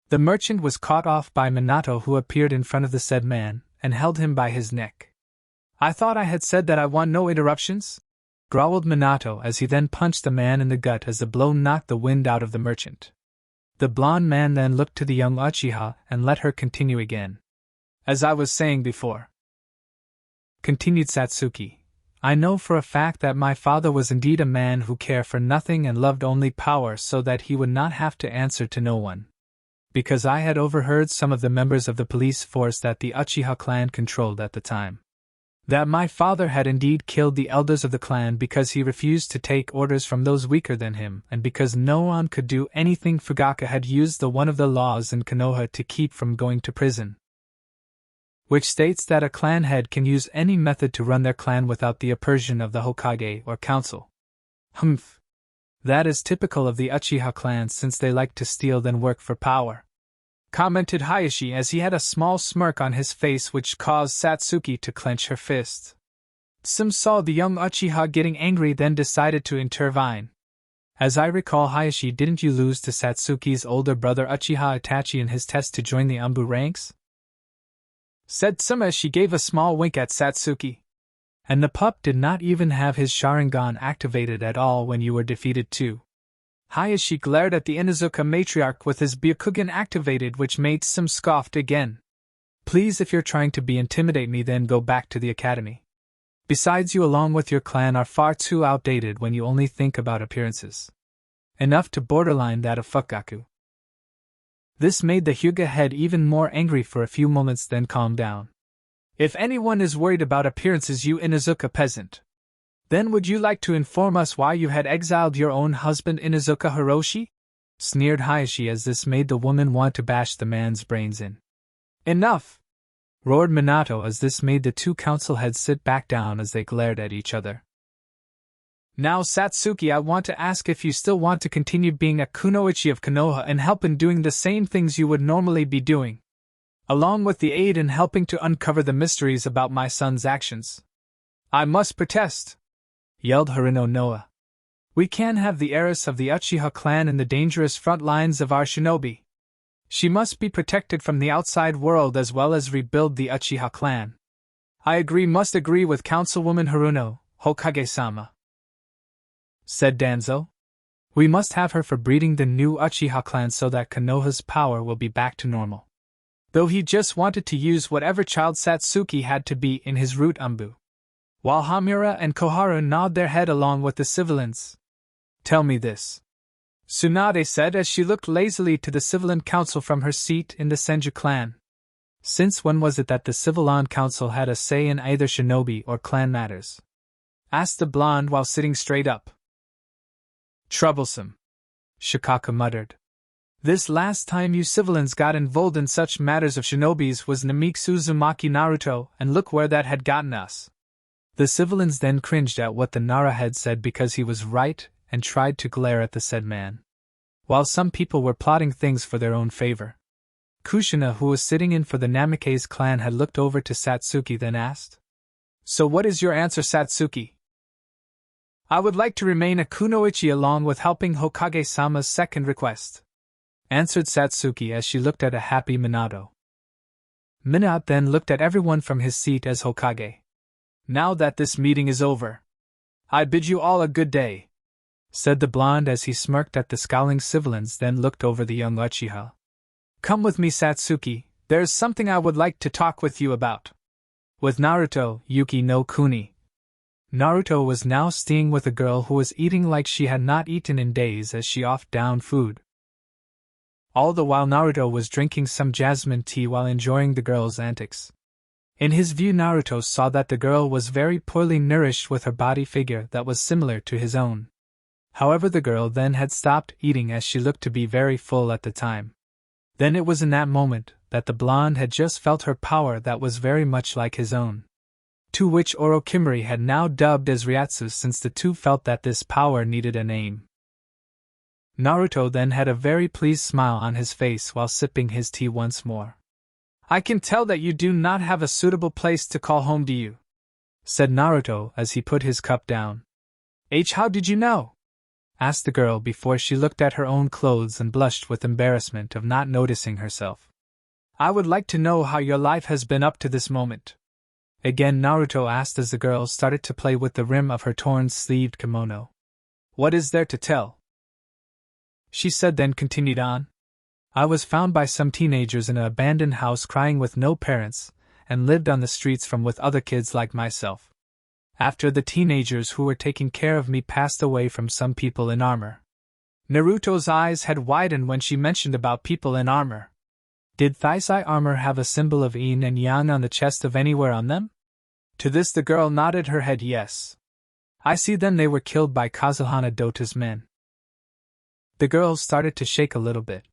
The merchant was caught off by Minato, who appeared in front of the said man, and held him by his neck. "I thought I had said that I want no interruptions?" growled Minato as he then punched the man in the gut as the blow knocked the wind out of the merchant. The blonde man then looked to the young Uchiha and let her continue again. "As I was saying before," continued Satsuki, "I know for a fact that my father was indeed a man who cared for nothing and loved only power so that he would not have to answer to no one. Because I had overheard some of the members of the police force that the Uchiha clan controlled at the time. That my father had indeed killed the elders of the clan because he refused to take orders from those weaker than him, and because no one could do anything. Fugaka had used one of the laws in Konoha to keep from going to prison, which states that a clan head can use any method to run their clan without the approbation of the Hokage or council. Humph. That is typical of the Uchiha clan, since they like to steal then work for power, commented Hayashi as he had a small smirk on his face which caused Satsuki to clench her fist. Sim saw the young Uchiha getting angry, then decided to intervene. As I recall, Hayashi, didn't you lose to Satsuki's older brother Uchiha Itachi in his test to join the Anbu ranks? Said Sim as she gave a small wink at Satsuki. And the pup did not even have his Sharingan activated at all when you were defeated too. Hayashi glared at the Inuzuka matriarch with his Byakugan activated, which made Sim scoffed again. Please, if you're trying to intimidate me, then go back to the academy. Besides, you along with your clan are far too outdated when you only think about appearances. Enough to borderline that of fukaku. This made the Hyuga head even more angry for a few moments, then calmed down. If anyone is worried about appearances, you Inuzuka peasant, then would you like to inform us why you had exiled your own husband Inuzuka Hiroshi? Sneered Hayashi as this made the woman want to bash the man's brains in. Enough! Roared Minato as this made the two council heads sit back down as they glared at each other. Now Satsuki, I want to ask if you still want to continue being a kunoichi of Konoha and help in doing the same things you would normally be doing, along with the aid in helping to uncover the mysteries about my son's actions. I must protest, yelled Haruno Noa. We can't have the heiress of the Uchiha clan in the dangerous front lines of our shinobi. She must be protected from the outside world as well as rebuild the Uchiha clan. I must agree with Councilwoman Haruno, Hokage-sama, said Danzo. We must have her for breeding the new Uchiha clan so that Konoha's power will be back to normal. Though he just wanted to use whatever child Satsuki had to be in his root Anbu. While Hamura and Koharu nod their head along with the civilians. Tell me this, Tsunade said as she looked lazily to the civilian council from her seat in the Senju clan. Since when was it that the civilian council had a say in either shinobi or clan matters? Asked the blonde while sitting straight up. Troublesome, Shikaka muttered. This last time you civilians got involved in such matters of shinobis was Namitsu Uzumaki Naruto, and look where that had gotten us. The civilians then cringed at what the Nara had said because he was right and tried to glare at the said man, while some people were plotting things for their own favor. Kushina, who was sitting in for the Namikaze clan, had looked over to Satsuki then asked, So what is your answer, Satsuki? I would like to remain a kunoichi along with helping Hokage-sama's second request, answered Satsuki as she looked at a happy Minato. Minato then looked at everyone from his seat as Hokage. Now that this meeting is over, I bid you all a good day, said the blonde as he smirked at the scowling civilians, then looked over the young Uchiha. Come with me, Satsuki, there is something I would like to talk with you about. With Naruto, Yuki no Kuni. Naruto was now staying with a girl who was eating like she had not eaten in days as she offed down food. All the while Naruto was drinking some jasmine tea while enjoying the girl's antics. In his view, Naruto saw that the girl was very poorly nourished with her body figure that was similar to his own. However, the girl then had stopped eating as she looked to be very full at the time. Then it was in that moment that the blonde had just felt her power that was very much like his own, to which Orokimori had now dubbed as Ryatsu, since the two felt that this power needed a name. Naruto then had a very pleased smile on his face while sipping his tea once more. I can tell that you do not have a suitable place to call home, do you? Said Naruto as he put his cup down. How did you know? Asked the girl before she looked at her own clothes and blushed with embarrassment of not noticing herself. I would like to know how your life has been up to this moment. Again Naruto asked as the girl started to play with the rim of her torn-sleeved kimono. What is there to tell? She said, then continued on. I was found by some teenagers in an abandoned house crying with no parents, and lived on the streets from with other kids like myself. After the teenagers who were taking care of me passed away from some people in armor. Naruto's eyes had widened when she mentioned about people in armor. Did Thaisai armor have a symbol of yin and yang on the chest of anywhere on them? To this the girl nodded her head yes. I see, then they were killed by Kazuhana Dota's men. The girl started to shake a little bit.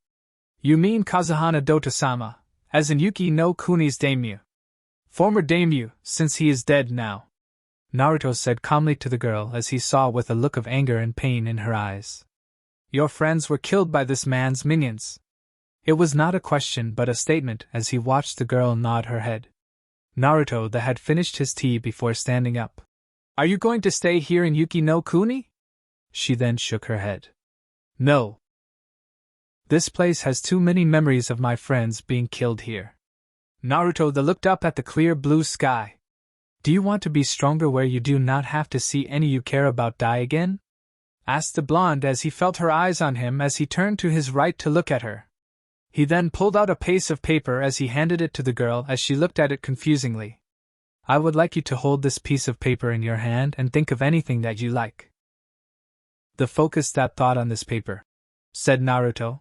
You mean Kazuhana Dota-sama, as in Yuki no Kuni's daimyo? Former daimyo, since he is dead now. Naruto said calmly to the girl as he saw with a look of anger and pain in her eyes. Your friends were killed by this man's minions. It was not a question but a statement as he watched the girl nod her head. Naruto had finished his tea before standing up. Are you going to stay here in Yuki no Kuni? She then shook her head. No. This place has too many memories of my friends being killed here. Naruto looked up at the clear blue sky. Do you want to be stronger where you do not have to see any you care about die again? Asked the blonde as he felt her eyes on him as he turned to his right to look at her. He then pulled out a piece of paper as he handed it to the girl as she looked at it confusingly. I would like you to hold this piece of paper in your hand and think of anything that you like. Focus that thought on this paper, said Naruto.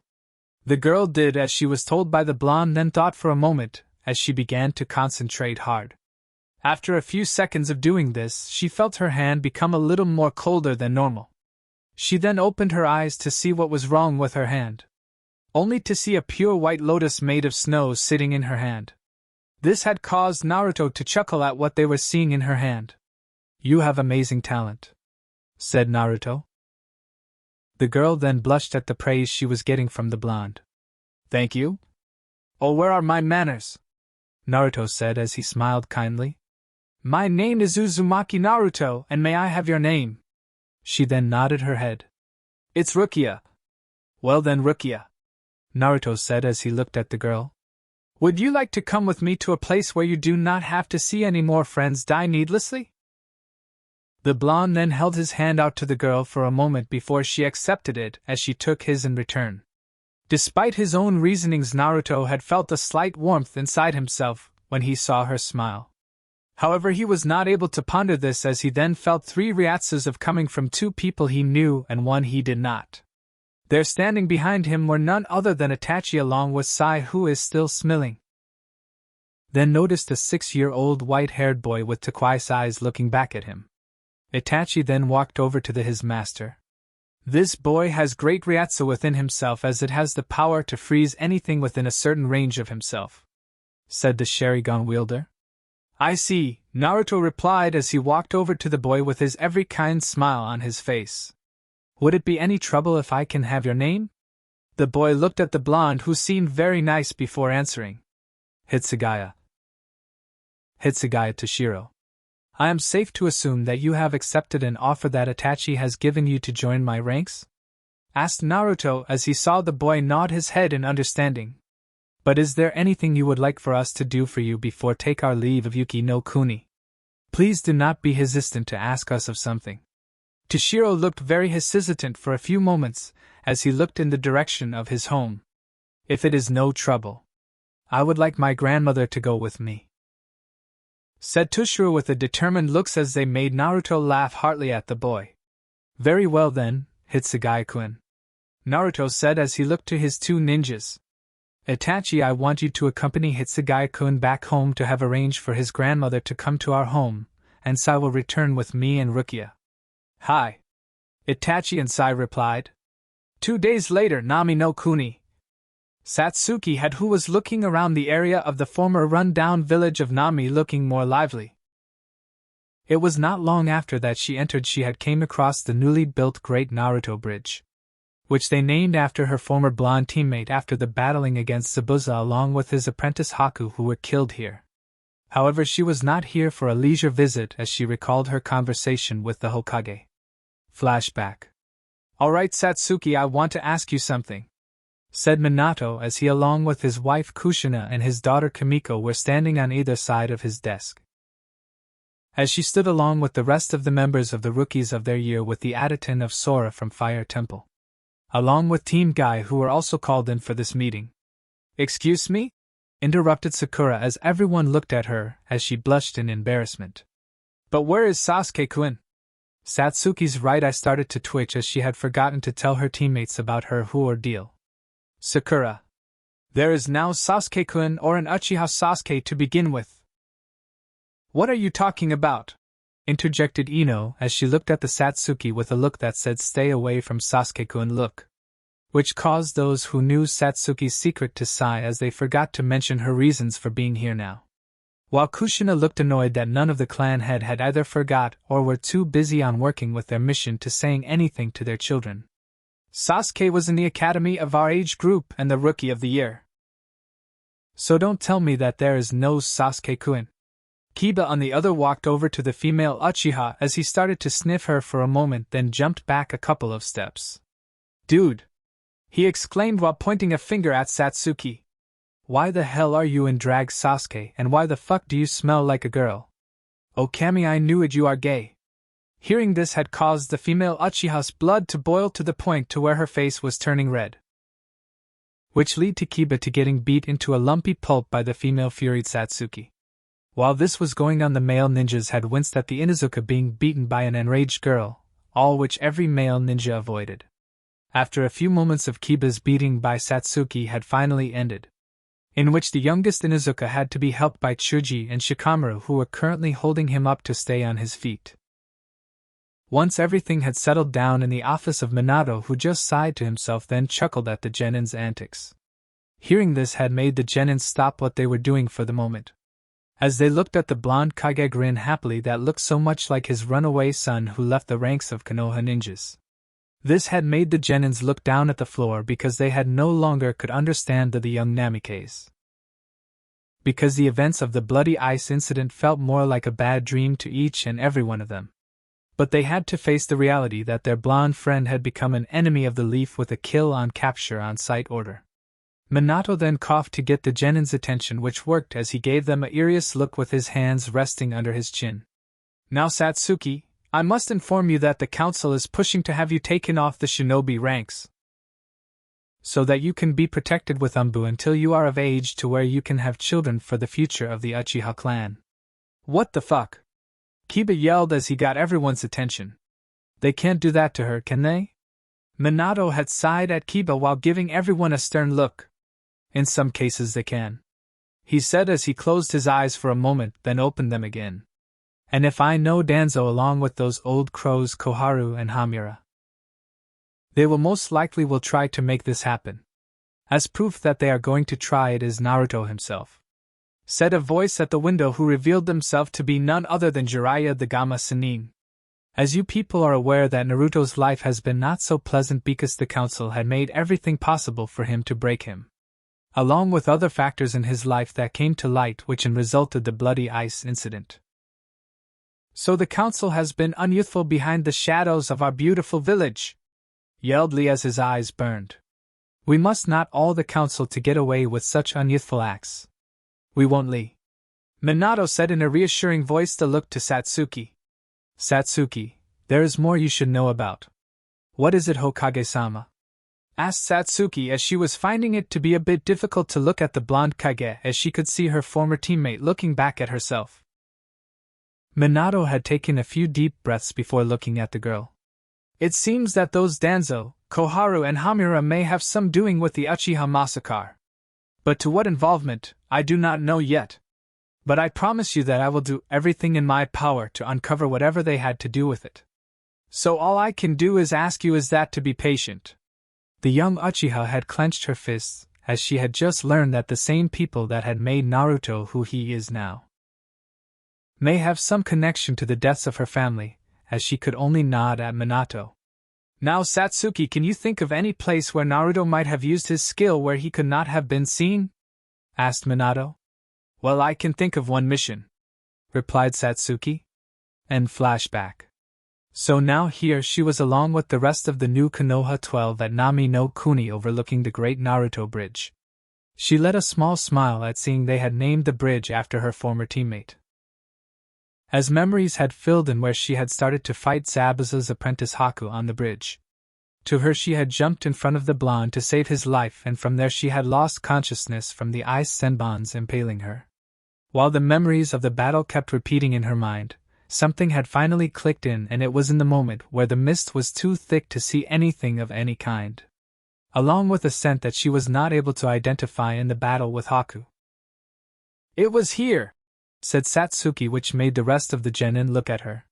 The girl did as she was told by the blonde, then thought for a moment as she began to concentrate hard. After a few seconds of doing this, she felt her hand become a little more colder than normal. She then opened her eyes to see what was wrong with her hand. Only to see a pure white lotus made of snow sitting in her hand. This had caused Naruto to chuckle at what they were seeing in her hand. You have amazing talent, said Naruto. The girl then blushed at the praise she was getting from the blonde. Thank you? Oh, where are my manners? Naruto said as he smiled kindly. My name is Uzumaki Naruto, and may I have your name? She then nodded her head. It's Rukia. Well then, Rukia, Naruto said as he looked at the girl. Would you like to come with me to a place where you do not have to see any more friends die needlessly? The blonde then held his hand out to the girl for a moment before she accepted it as she took his in return. Despite his own reasonings, Naruto had felt a slight warmth inside himself when he saw her smile. However, he was not able to ponder this as he then felt 3 reactions of coming from 2 people he knew and 1 he did not. There standing behind him were none other than Itachi along with Sai, who is still smiling. Then noticed a 6-year-old white-haired boy with turquoise eyes looking back at him. Itachi then walked over to his master. This boy has great Ryatsu within himself as it has the power to freeze anything within a certain range of himself, said the Sharingan wielder. I see, Naruto replied as he walked over to the boy with his every kind smile on his face. Would it be any trouble if I can have your name? The boy looked at the blonde who seemed very nice before answering. Hitsugaya. Hitsugaya Toshiro. I am safe to assume that you have accepted an offer that Itachi has given you to join my ranks? Asked Naruto as he saw the boy nod his head in understanding. But is there anything you would like for us to do for you before take our leave of Yuki no Kuni? Please do not be hesitant to ask us of something. Toshiro looked very hesitant for a few moments as he looked in the direction of his home. If it is no trouble, I would like my grandmother to go with me, said Toshiro with a determined look as they made Naruto laugh heartily at the boy. Very well then, Hitsugaya-kun, Naruto said as he looked to his 2 ninjas. Itachi, I want you to accompany Hitsugaya-kun back home to have arranged for his grandmother to come to our home, and Sai will return with me and Rukia. Hi. Itachi and Sai replied. 2 days later, Nami no Kuni. Satsuki had who was looking around the area of the former run-down village of Nami looking more lively. It was not long after that she entered she had came across the newly built Great Naruto Bridge, which they named after her former blonde teammate after the battling against Zabuza along with his apprentice Haku who were killed here. However, she was not here for a leisure visit as she recalled her conversation with the Hokage. Flashback. Alright Satsuki, I want to ask you something, said Minato as he along with his wife Kushina and his daughter Kamiko were standing on either side of his desk. As she stood along with the rest of the members of the rookies of their year with the addition of Sora from Fire Temple, along with Team Guy who were also called in for this meeting. Excuse me? Interrupted Sakura as everyone looked at her as she blushed in embarrassment. But where is Sasuke-kun? Satsuki's right eye started to twitch as she had forgotten to tell her teammates about her whole ordeal. Sakura. There is now Sasuke-kun or an Uchiha Sasuke to begin with. What are you talking about? Interjected Ino as she looked at the Satsuki with a look that said stay away from Sasuke-kun look. Which caused those who knew Satsuki's secret to sigh as they forgot to mention her reasons for being here now. While Kushina looked annoyed that none of the clan head had either forgot or were too busy on working with their mission to saying anything to their children. Sasuke was in the academy of our age group and the rookie of the year. So don't tell me that there is no Sasuke-kun. Kiba on the other walked over to the female Uchiha as he started to sniff her for a moment, then jumped back a couple of steps. Dude! He exclaimed while pointing a finger at Satsuki. Why the hell are you in drag, Sasuke, and why the fuck do you smell like a girl? Oh Kami, I knew it, you are gay. Hearing this had caused the female Uchiha's blood to boil to the point to where her face was turning red. Which led to Kiba to getting beat into a lumpy pulp by the female furied Satsuki. While this was going on, the male ninjas had winced at the Inuzuka being beaten by an enraged girl, all which every male ninja avoided. After a few moments of Kiba's beating by Satsuki had finally ended, in which the youngest Inuzuka had to be helped by Chuji and Shikamaru, who were currently holding him up to stay on his feet. Once everything had settled down in the office of Minato, who just sighed to himself then chuckled at the Genin's antics. Hearing this had made the Genins stop what they were doing for the moment, as they looked at the blonde Kage grin happily that looked so much like his runaway son who left the ranks of Konoha ninjas. This had made the Genins look down at the floor because they had no longer could understand the young Namikes. Because the events of the bloody ice incident felt more like a bad dream to each and every one of them. But they had to face the reality that their blonde friend had become an enemy of the Leaf with a kill on capture on sight order. Minato then coughed to get the Genin's attention, which worked as he gave them a curious look with his hands resting under his chin. Now Satsuki, I must inform you that the council is pushing to have you taken off the shinobi ranks, so that you can be protected with Umbu until you are of age to where you can have children for the future of the Uchiha clan. What the fuck? Kiba yelled as he got everyone's attention. They can't do that to her, can they? Minato had sighed at Kiba while giving everyone a stern look. In some cases they can, he said as he closed his eyes for a moment, then opened them again. And if I know Danzo along with those old crows Koharu and Hamura, they will most likely will try to make this happen. As proof that they are going to try it is Naruto himself, said a voice at the window who revealed themselves to be none other than Jiraiya the Gamma Sennin. As you people are aware that Naruto's life has been not so pleasant because the council had made everything possible for him to break him, along with other factors in his life that came to light which resulted the bloody ice incident. So the council has been unyouthful behind the shadows of our beautiful village, yelled Lee as his eyes burned. We must not all the council to get away with such unyouthful acts. We won't, Lee, Minato said in a reassuring voice to look to Satsuki. Satsuki, there is more you should know about. What is it, Hokage-sama? Asked Satsuki as she was finding it to be a bit difficult to look at the blonde Kage as she could see her former teammate looking back at herself. Minato had taken a few deep breaths before looking at the girl. It seems that those Danzo, Koharu and Hamura may have some doing with the Uchiha massacre. But to what involvement, I do not know yet. But I promise you that I will do everything in my power to uncover whatever they had to do with it. So all I can do is ask you is that to be patient. The young Uchiha had clenched her fists, as she had just learned that the same people that had made Naruto who he is now may have some connection to the deaths of her family, as she could only nod at Minato. Now Satsuki, can you think of any place where Naruto might have used his skill where he could not have been seen? Asked Minato. Well, I can think of one mission, replied Satsuki. And flashback. So now here she was along with the rest of the new Konoha 12 at Nami no Kuni overlooking the great Naruto bridge. She let a small smile at seeing they had named the bridge after her former teammate. As memories had filled in where she had started to fight Zabuza's apprentice Haku on the bridge. To her she had jumped in front of the blonde to save his life, and from there she had lost consciousness from the ice senbons impaling her. While the memories of the battle kept repeating in her mind, something had finally clicked in, and it was in the moment where the mist was too thick to see anything of any kind, along with a scent that she was not able to identify in the battle with Haku. It was here! said Satsuki, which made the rest of the genin look at her.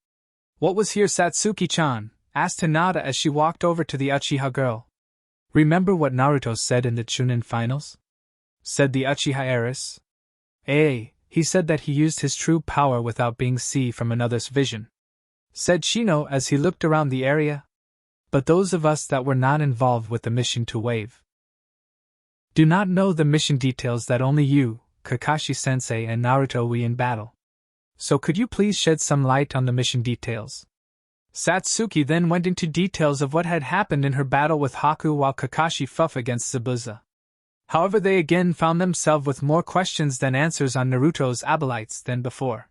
What was here, Satsuki-chan? Asked Hinata as she walked over to the Uchiha girl. Remember what Naruto said in the Chunin finals? Said the Uchiha heiress. He said that he used his true power without being seen from another's vision. Said Shino as he looked around the area. But those of us that were not involved with the mission to wave do not know the mission details that only you, Kakashi-sensei, and Naruto we in battle. So could you please shed some light on the mission details? Satsuki then went into details of what had happened in her battle with Haku while Kakashi fought against Zabuza. However, they again found themselves with more questions than answers on Naruto's abilities than before.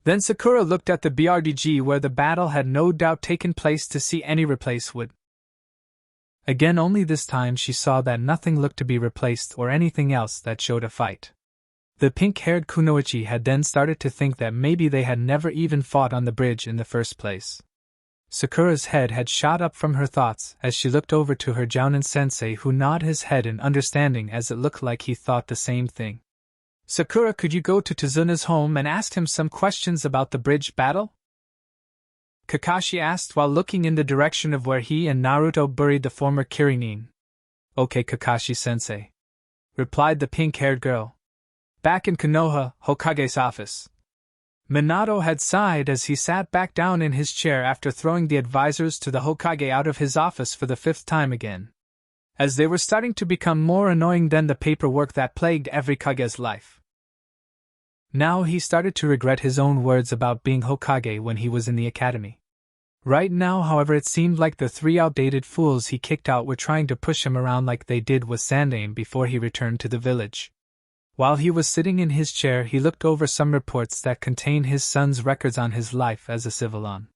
Then Sakura looked at the BRDG where the battle had no doubt taken place to see any replace would. Again, only this time she saw that nothing looked to be replaced or anything else that showed a fight. The pink-haired kunoichi had then started to think that maybe they had never even fought on the bridge in the first place. Sakura's head had shot up from her thoughts as she looked over to her Jounin-sensei, who nodded his head in understanding as it looked like he thought the same thing. Sakura, could you go to Tazuna's home and ask him some questions about the bridge battle? Kakashi asked while looking in the direction of where he and Naruto buried the former Kirinin. Okay, Kakashi-sensei, replied the pink-haired girl. Back in Konoha, Hokage's office. Minato had sighed as he sat back down in his chair after throwing the advisors to the Hokage out of his office for the 5th time again, as they were starting to become more annoying than the paperwork that plagued every Kage's life. Now he started to regret his own words about being Hokage when he was in the academy. Right now, however, it seemed like the 3 outdated fools he kicked out were trying to push him around like they did with Sandaime before he returned to the village. While he was sitting in his chair, he looked over some reports that contained his son's records on his life as a civilian.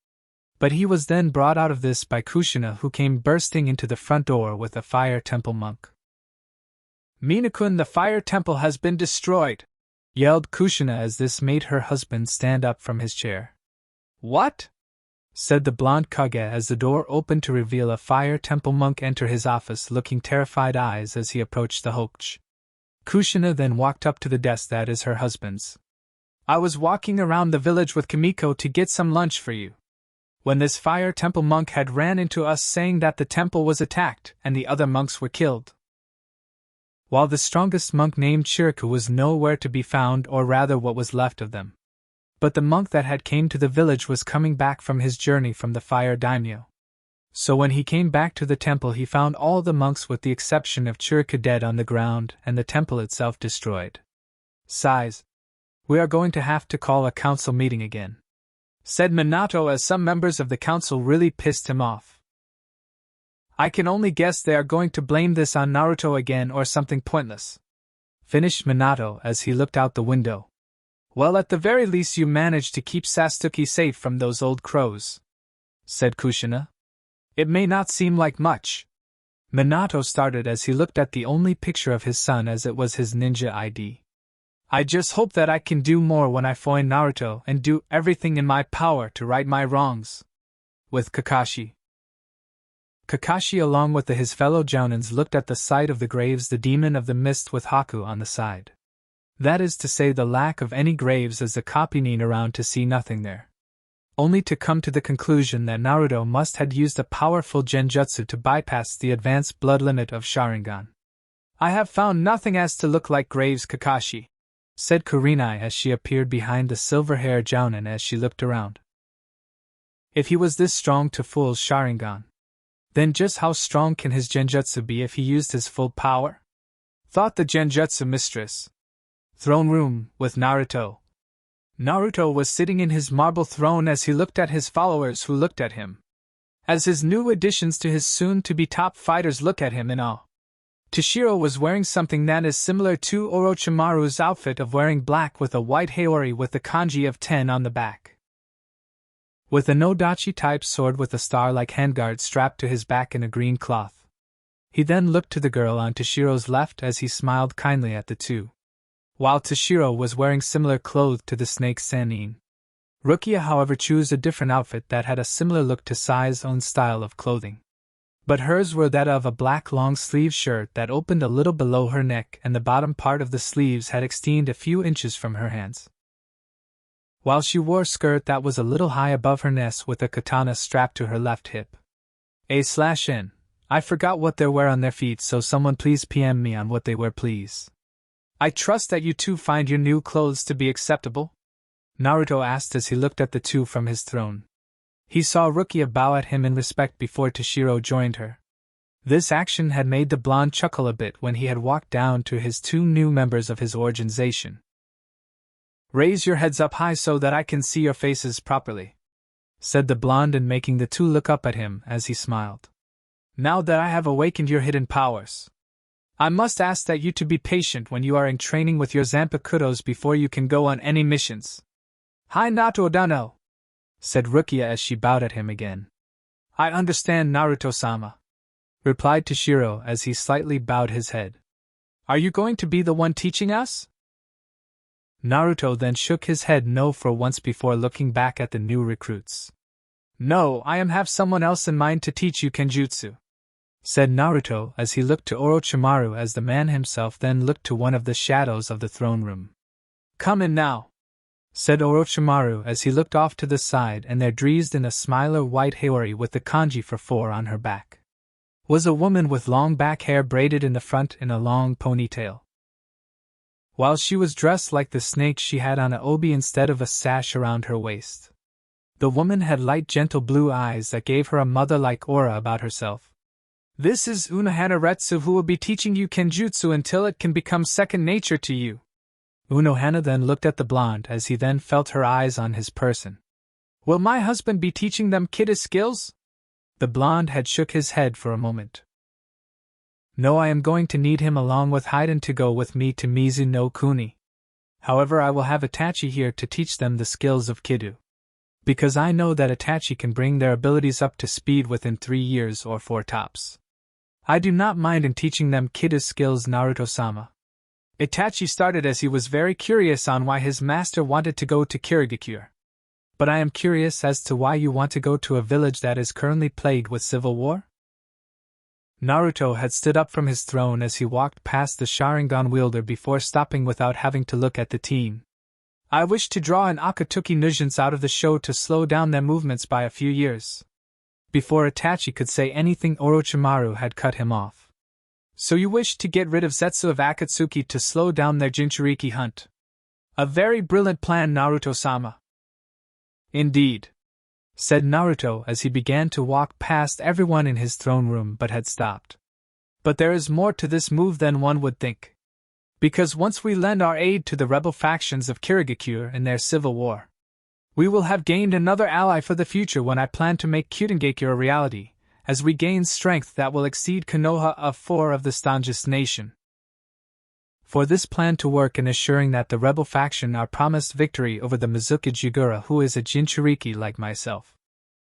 But he was then brought out of this by Kushina, who came bursting into the front door with a fire temple monk. Minakun, the fire temple has been destroyed, yelled Kushina as this made her husband stand up from his chair. What? Said the blonde Kage as the door opened to reveal a fire temple monk enter his office, looking terrified eyes as he approached the Hokage. Kushina then walked up to the desk that is her husband's. I was walking around the village with Kimiko to get some lunch for you, when this fire temple monk had ran into us saying that the temple was attacked and the other monks were killed. While the strongest monk named Shiraku was nowhere to be found, or rather what was left of them. But the monk that had came to the village was coming back from his journey from the fire daimyo. So when he came back to the temple, he found all the monks with the exception of Chirika dead on the ground and the temple itself destroyed. Sighs. We are going to have to call a council meeting again, said Minato as some members of the council really pissed him off. I can only guess they are going to blame this on Naruto again or something pointless, finished Minato as he looked out the window. Well, at the very least you managed to keep Sasuke safe from those old crows, said Kushina. It may not seem like much, Minato started as he looked at the only picture of his son as it was his ninja ID. I just hope that I can do more when I find Naruto and do everything in my power to right my wrongs. With Kakashi. Kakashi along with his fellow Jounins looked at the site of the graves, the demon of the mist with Haku on the side. That is to say, the lack of any graves as the Kopinin around to see nothing there. Only to come to the conclusion that Naruto must have used a powerful genjutsu to bypass the advanced blood limit of Sharingan. I have found nothing as to look like graves, Kakashi, said Kurenai as she appeared behind the silver-haired Jounin as she looked around. If he was this strong to fool Sharingan, then just how strong can his genjutsu be if he used his full power? Thought the genjutsu mistress. Throne room, with Naruto. Naruto was sitting in his marble throne as he looked at his followers who looked at him, as his new additions to his soon-to-be top fighters look at him in awe. Toshiro was wearing something that is similar to Orochimaru's outfit of wearing black with a white haori with the kanji of 10 on the back, with a Nodachi-type sword with a star-like handguard strapped to his back in a green cloth. He then looked to the girl on Toshiro's left as he smiled kindly at the two, while Toshiro was wearing similar clothes to the snake Sannin. Rukia, however, chose a different outfit that had a similar look to Sai's own style of clothing. But hers were that of a black long-sleeve shirt that opened a little below her neck and the bottom part of the sleeves had extended a few inches from her hands. while she wore a skirt that was a little high above her knees with a katana strapped to her left hip. /N. I forgot what they wear on their feet, so someone please PM me on what they wear, please. I trust that you two find your new clothes to be acceptable? Naruto asked as he looked at the two from his throne. He saw Rukia bow at him in respect before Toshiro joined her. This action had made the blonde chuckle a bit when he had walked down to his two new members of his organization. Raise your heads up high so that I can see your faces properly, said the blonde, and making the two look up at him as he smiled. Now that I have awakened your hidden powers, I must ask that you to be patient when you are in training with your Zanpakutos before you can go on any missions. Hi Nato Dano, said Rukia as she bowed at him again. I understand, Naruto-sama, replied Toshiro as he slightly bowed his head. Are you going to be the one teaching us? Naruto then shook his head no for once before looking back at the new recruits. No, I have someone else in mind to teach you kenjutsu, said Naruto as he looked to Orochimaru as the man himself then looked to one of the shadows of the throne room. Come in now, said Orochimaru as he looked off to the side, and there breezed in a smiler white Haori with the kanji for 4 on her back. Was a woman with long back hair braided in the front in a long ponytail. While she was dressed like the snake, she had on a obi instead of a sash around her waist. The woman had light gentle blue eyes that gave her a mother-like aura about herself. This is Unohana Retsu, who will be teaching you kenjutsu until it can become second nature to you. Unohana then looked at the blonde as he then felt her eyes on his person. Will my husband be teaching them kidda skills? The blonde had shook his head for a moment. No, I am going to need him along with Haiden to go with me to Mizu no Kuni. However, I will have Itachi here to teach them the skills of Kido, because I know that Itachi can bring their abilities up to speed within 3 years or 4 tops. I do not mind in teaching them Kido skills, Naruto-sama. Itachi started as he was very curious on why his master wanted to go to Kirigakure. But I am curious as to why you want to go to a village that is currently plagued with civil war? Naruto had stood up from his throne as he walked past the Sharingan wielder before stopping without having to look at the team. I wish to draw an Akatsuki Nujins out of the show to slow down their movements by a few years. Before Itachi could say anything, Orochimaru had cut him off. So you wish to get rid of Zetsu of Akatsuki to slow down their Jinchuriki hunt? A very brilliant plan, Naruto-sama. Indeed, said Naruto as he began to walk past everyone in his throne room but had stopped. But there is more to this move than one would think. Because once we lend our aid to the rebel factions of Kirigakure in their civil war, we will have gained another ally for the future when I plan to make Kyudengekyo a reality, as we gain strength that will exceed Konoha of 4 of the strongest nation. For this plan to work in assuring that the rebel faction are promised victory over the Mizuki Jigura, who is a Jinchuriki like myself.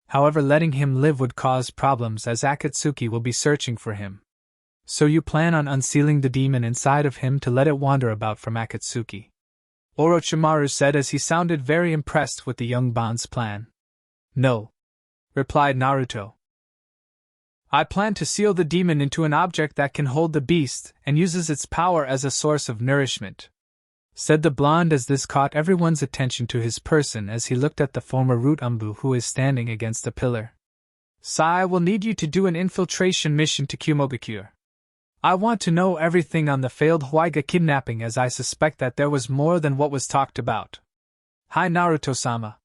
However, letting him live would cause problems as Akatsuki will be searching for him. So you plan on unsealing the demon inside of him to let it wander about from Akatsuki? Orochimaru said as he sounded very impressed with the young Bon's plan. No, replied Naruto. I plan to seal the demon into an object that can hold the beast and uses its power as a source of nourishment, said the blonde as this caught everyone's attention to his person as he looked at the former Root Umbu who is standing against a pillar. Sai will need you to do an infiltration mission to Kumogakure. I want to know everything on the failed Huaiga kidnapping, as I suspect that there was more than what was talked about. Hi Naruto-sama,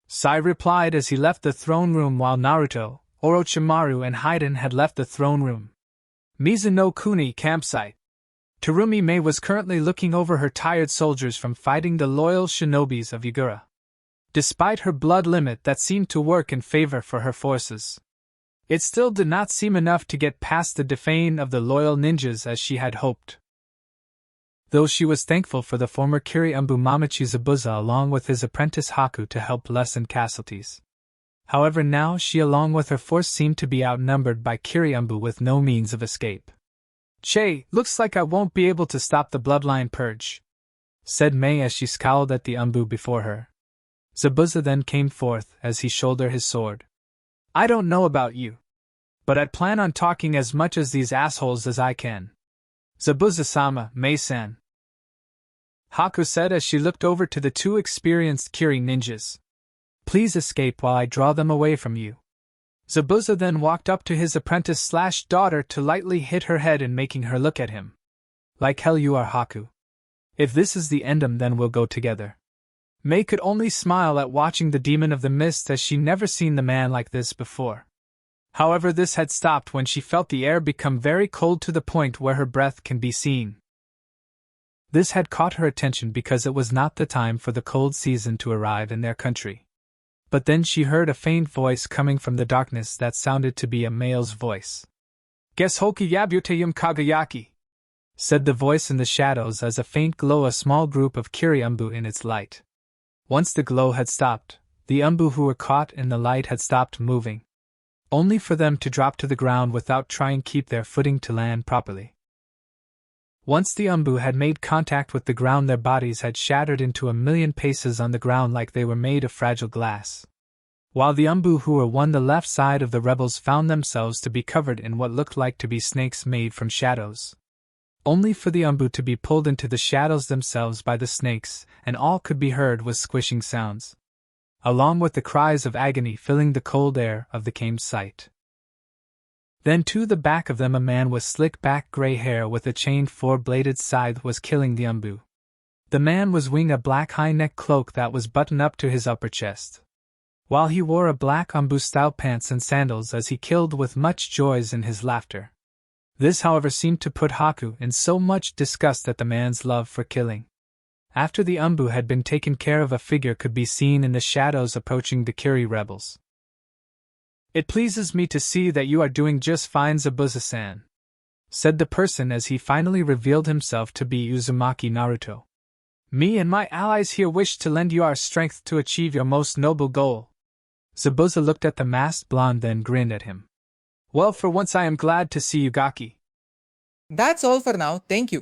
Sai replied as he left the throne room while Naruto, Orochimaru and Haiden had left the throne room. Mizu no Kuni campsite. Terumi Mei was currently looking over her tired soldiers from fighting the loyal shinobis of Yagura. Despite her blood limit that seemed to work in favor for her forces, it still did not seem enough to get past the defeat of the loyal ninjas as she had hoped. Though she was thankful for the former Kiri Umbu Mamachi Zabuza along with his apprentice Haku to help lessen casualties. However, now she along with her force seemed to be outnumbered by Kiri Umbu with no means of escape. Che, looks like I won't be able to stop the bloodline purge, said Mei as she scowled at the Umbu before her. Zabuza then came forth as he shouldered his sword. I don't know about you, but I'd plan on talking as much as these assholes as I can. Zabuza-sama, Mei-san. Haku said as she looked over to the two experienced Kiri ninjas. Please escape while I draw them away from you. Zabuza then walked up to his apprentice/daughter to lightly hit her head and making her look at him. Like hell you are, Haku. If this is the endem, then we'll go together. Mei could only smile at watching the demon of the mist, as she never seen the man like this before. However, this had stopped when she felt the air become very cold to the point where her breath can be seen. This had caught her attention because it was not the time for the cold season to arrive in their country. But then she heard a faint voice coming from the darkness that sounded to be a male's voice. 𝐵𝐻𝐻𝐲𝐬𝐬 𝐂𝐨𝐬, said the voice in the shadows as a faint glow, a small group of Kiri 𝐴𝐵 in its light. Once the glow had stopped, the 𝐴𝐵 who were caught in the light had stopped moving, only for them to drop to the ground without trying to keep their footing to land properly. Once the 𝐴𝐵 had made contact with the ground, their bodies had shattered into a million pieces on the ground like they were made of fragile glass. While the 𝐴𝐵 who were on the left side of the rebels found themselves to be covered in what looked like to be snakes made from shadows, only for the 𝐴𝐵 to be pulled into the shadows themselves by the snakes, and all could be heard was squishing sounds, along with the cries of agony filling the cold air of the campsite. Then to the back of them a man with slick back gray hair with a chained four-bladed scythe was killing the 𝐴𝐵. The man was wearing a black high-neck cloak that was buttoned up to his upper chest, while he wore a black 𝐴𝐵-style pants and sandals as he killed with much joys in his laughter. This, however, seemed to put Haku in so much disgust at the man's love for killing. After the 𝐴𝐵 had been taken care of, a figure could be seen in the shadows approaching the Kiri rebels. It pleases me to see that you are doing just fine, Zabuza-san, said the person as he finally revealed himself to be Uzumaki Naruto. Me and my allies here wish to lend you our strength to achieve your most noble goal. Zabuza looked at the masked blonde, then grinned at him. Well, for once I am glad to see you, Gaki. That's all for now, thank you.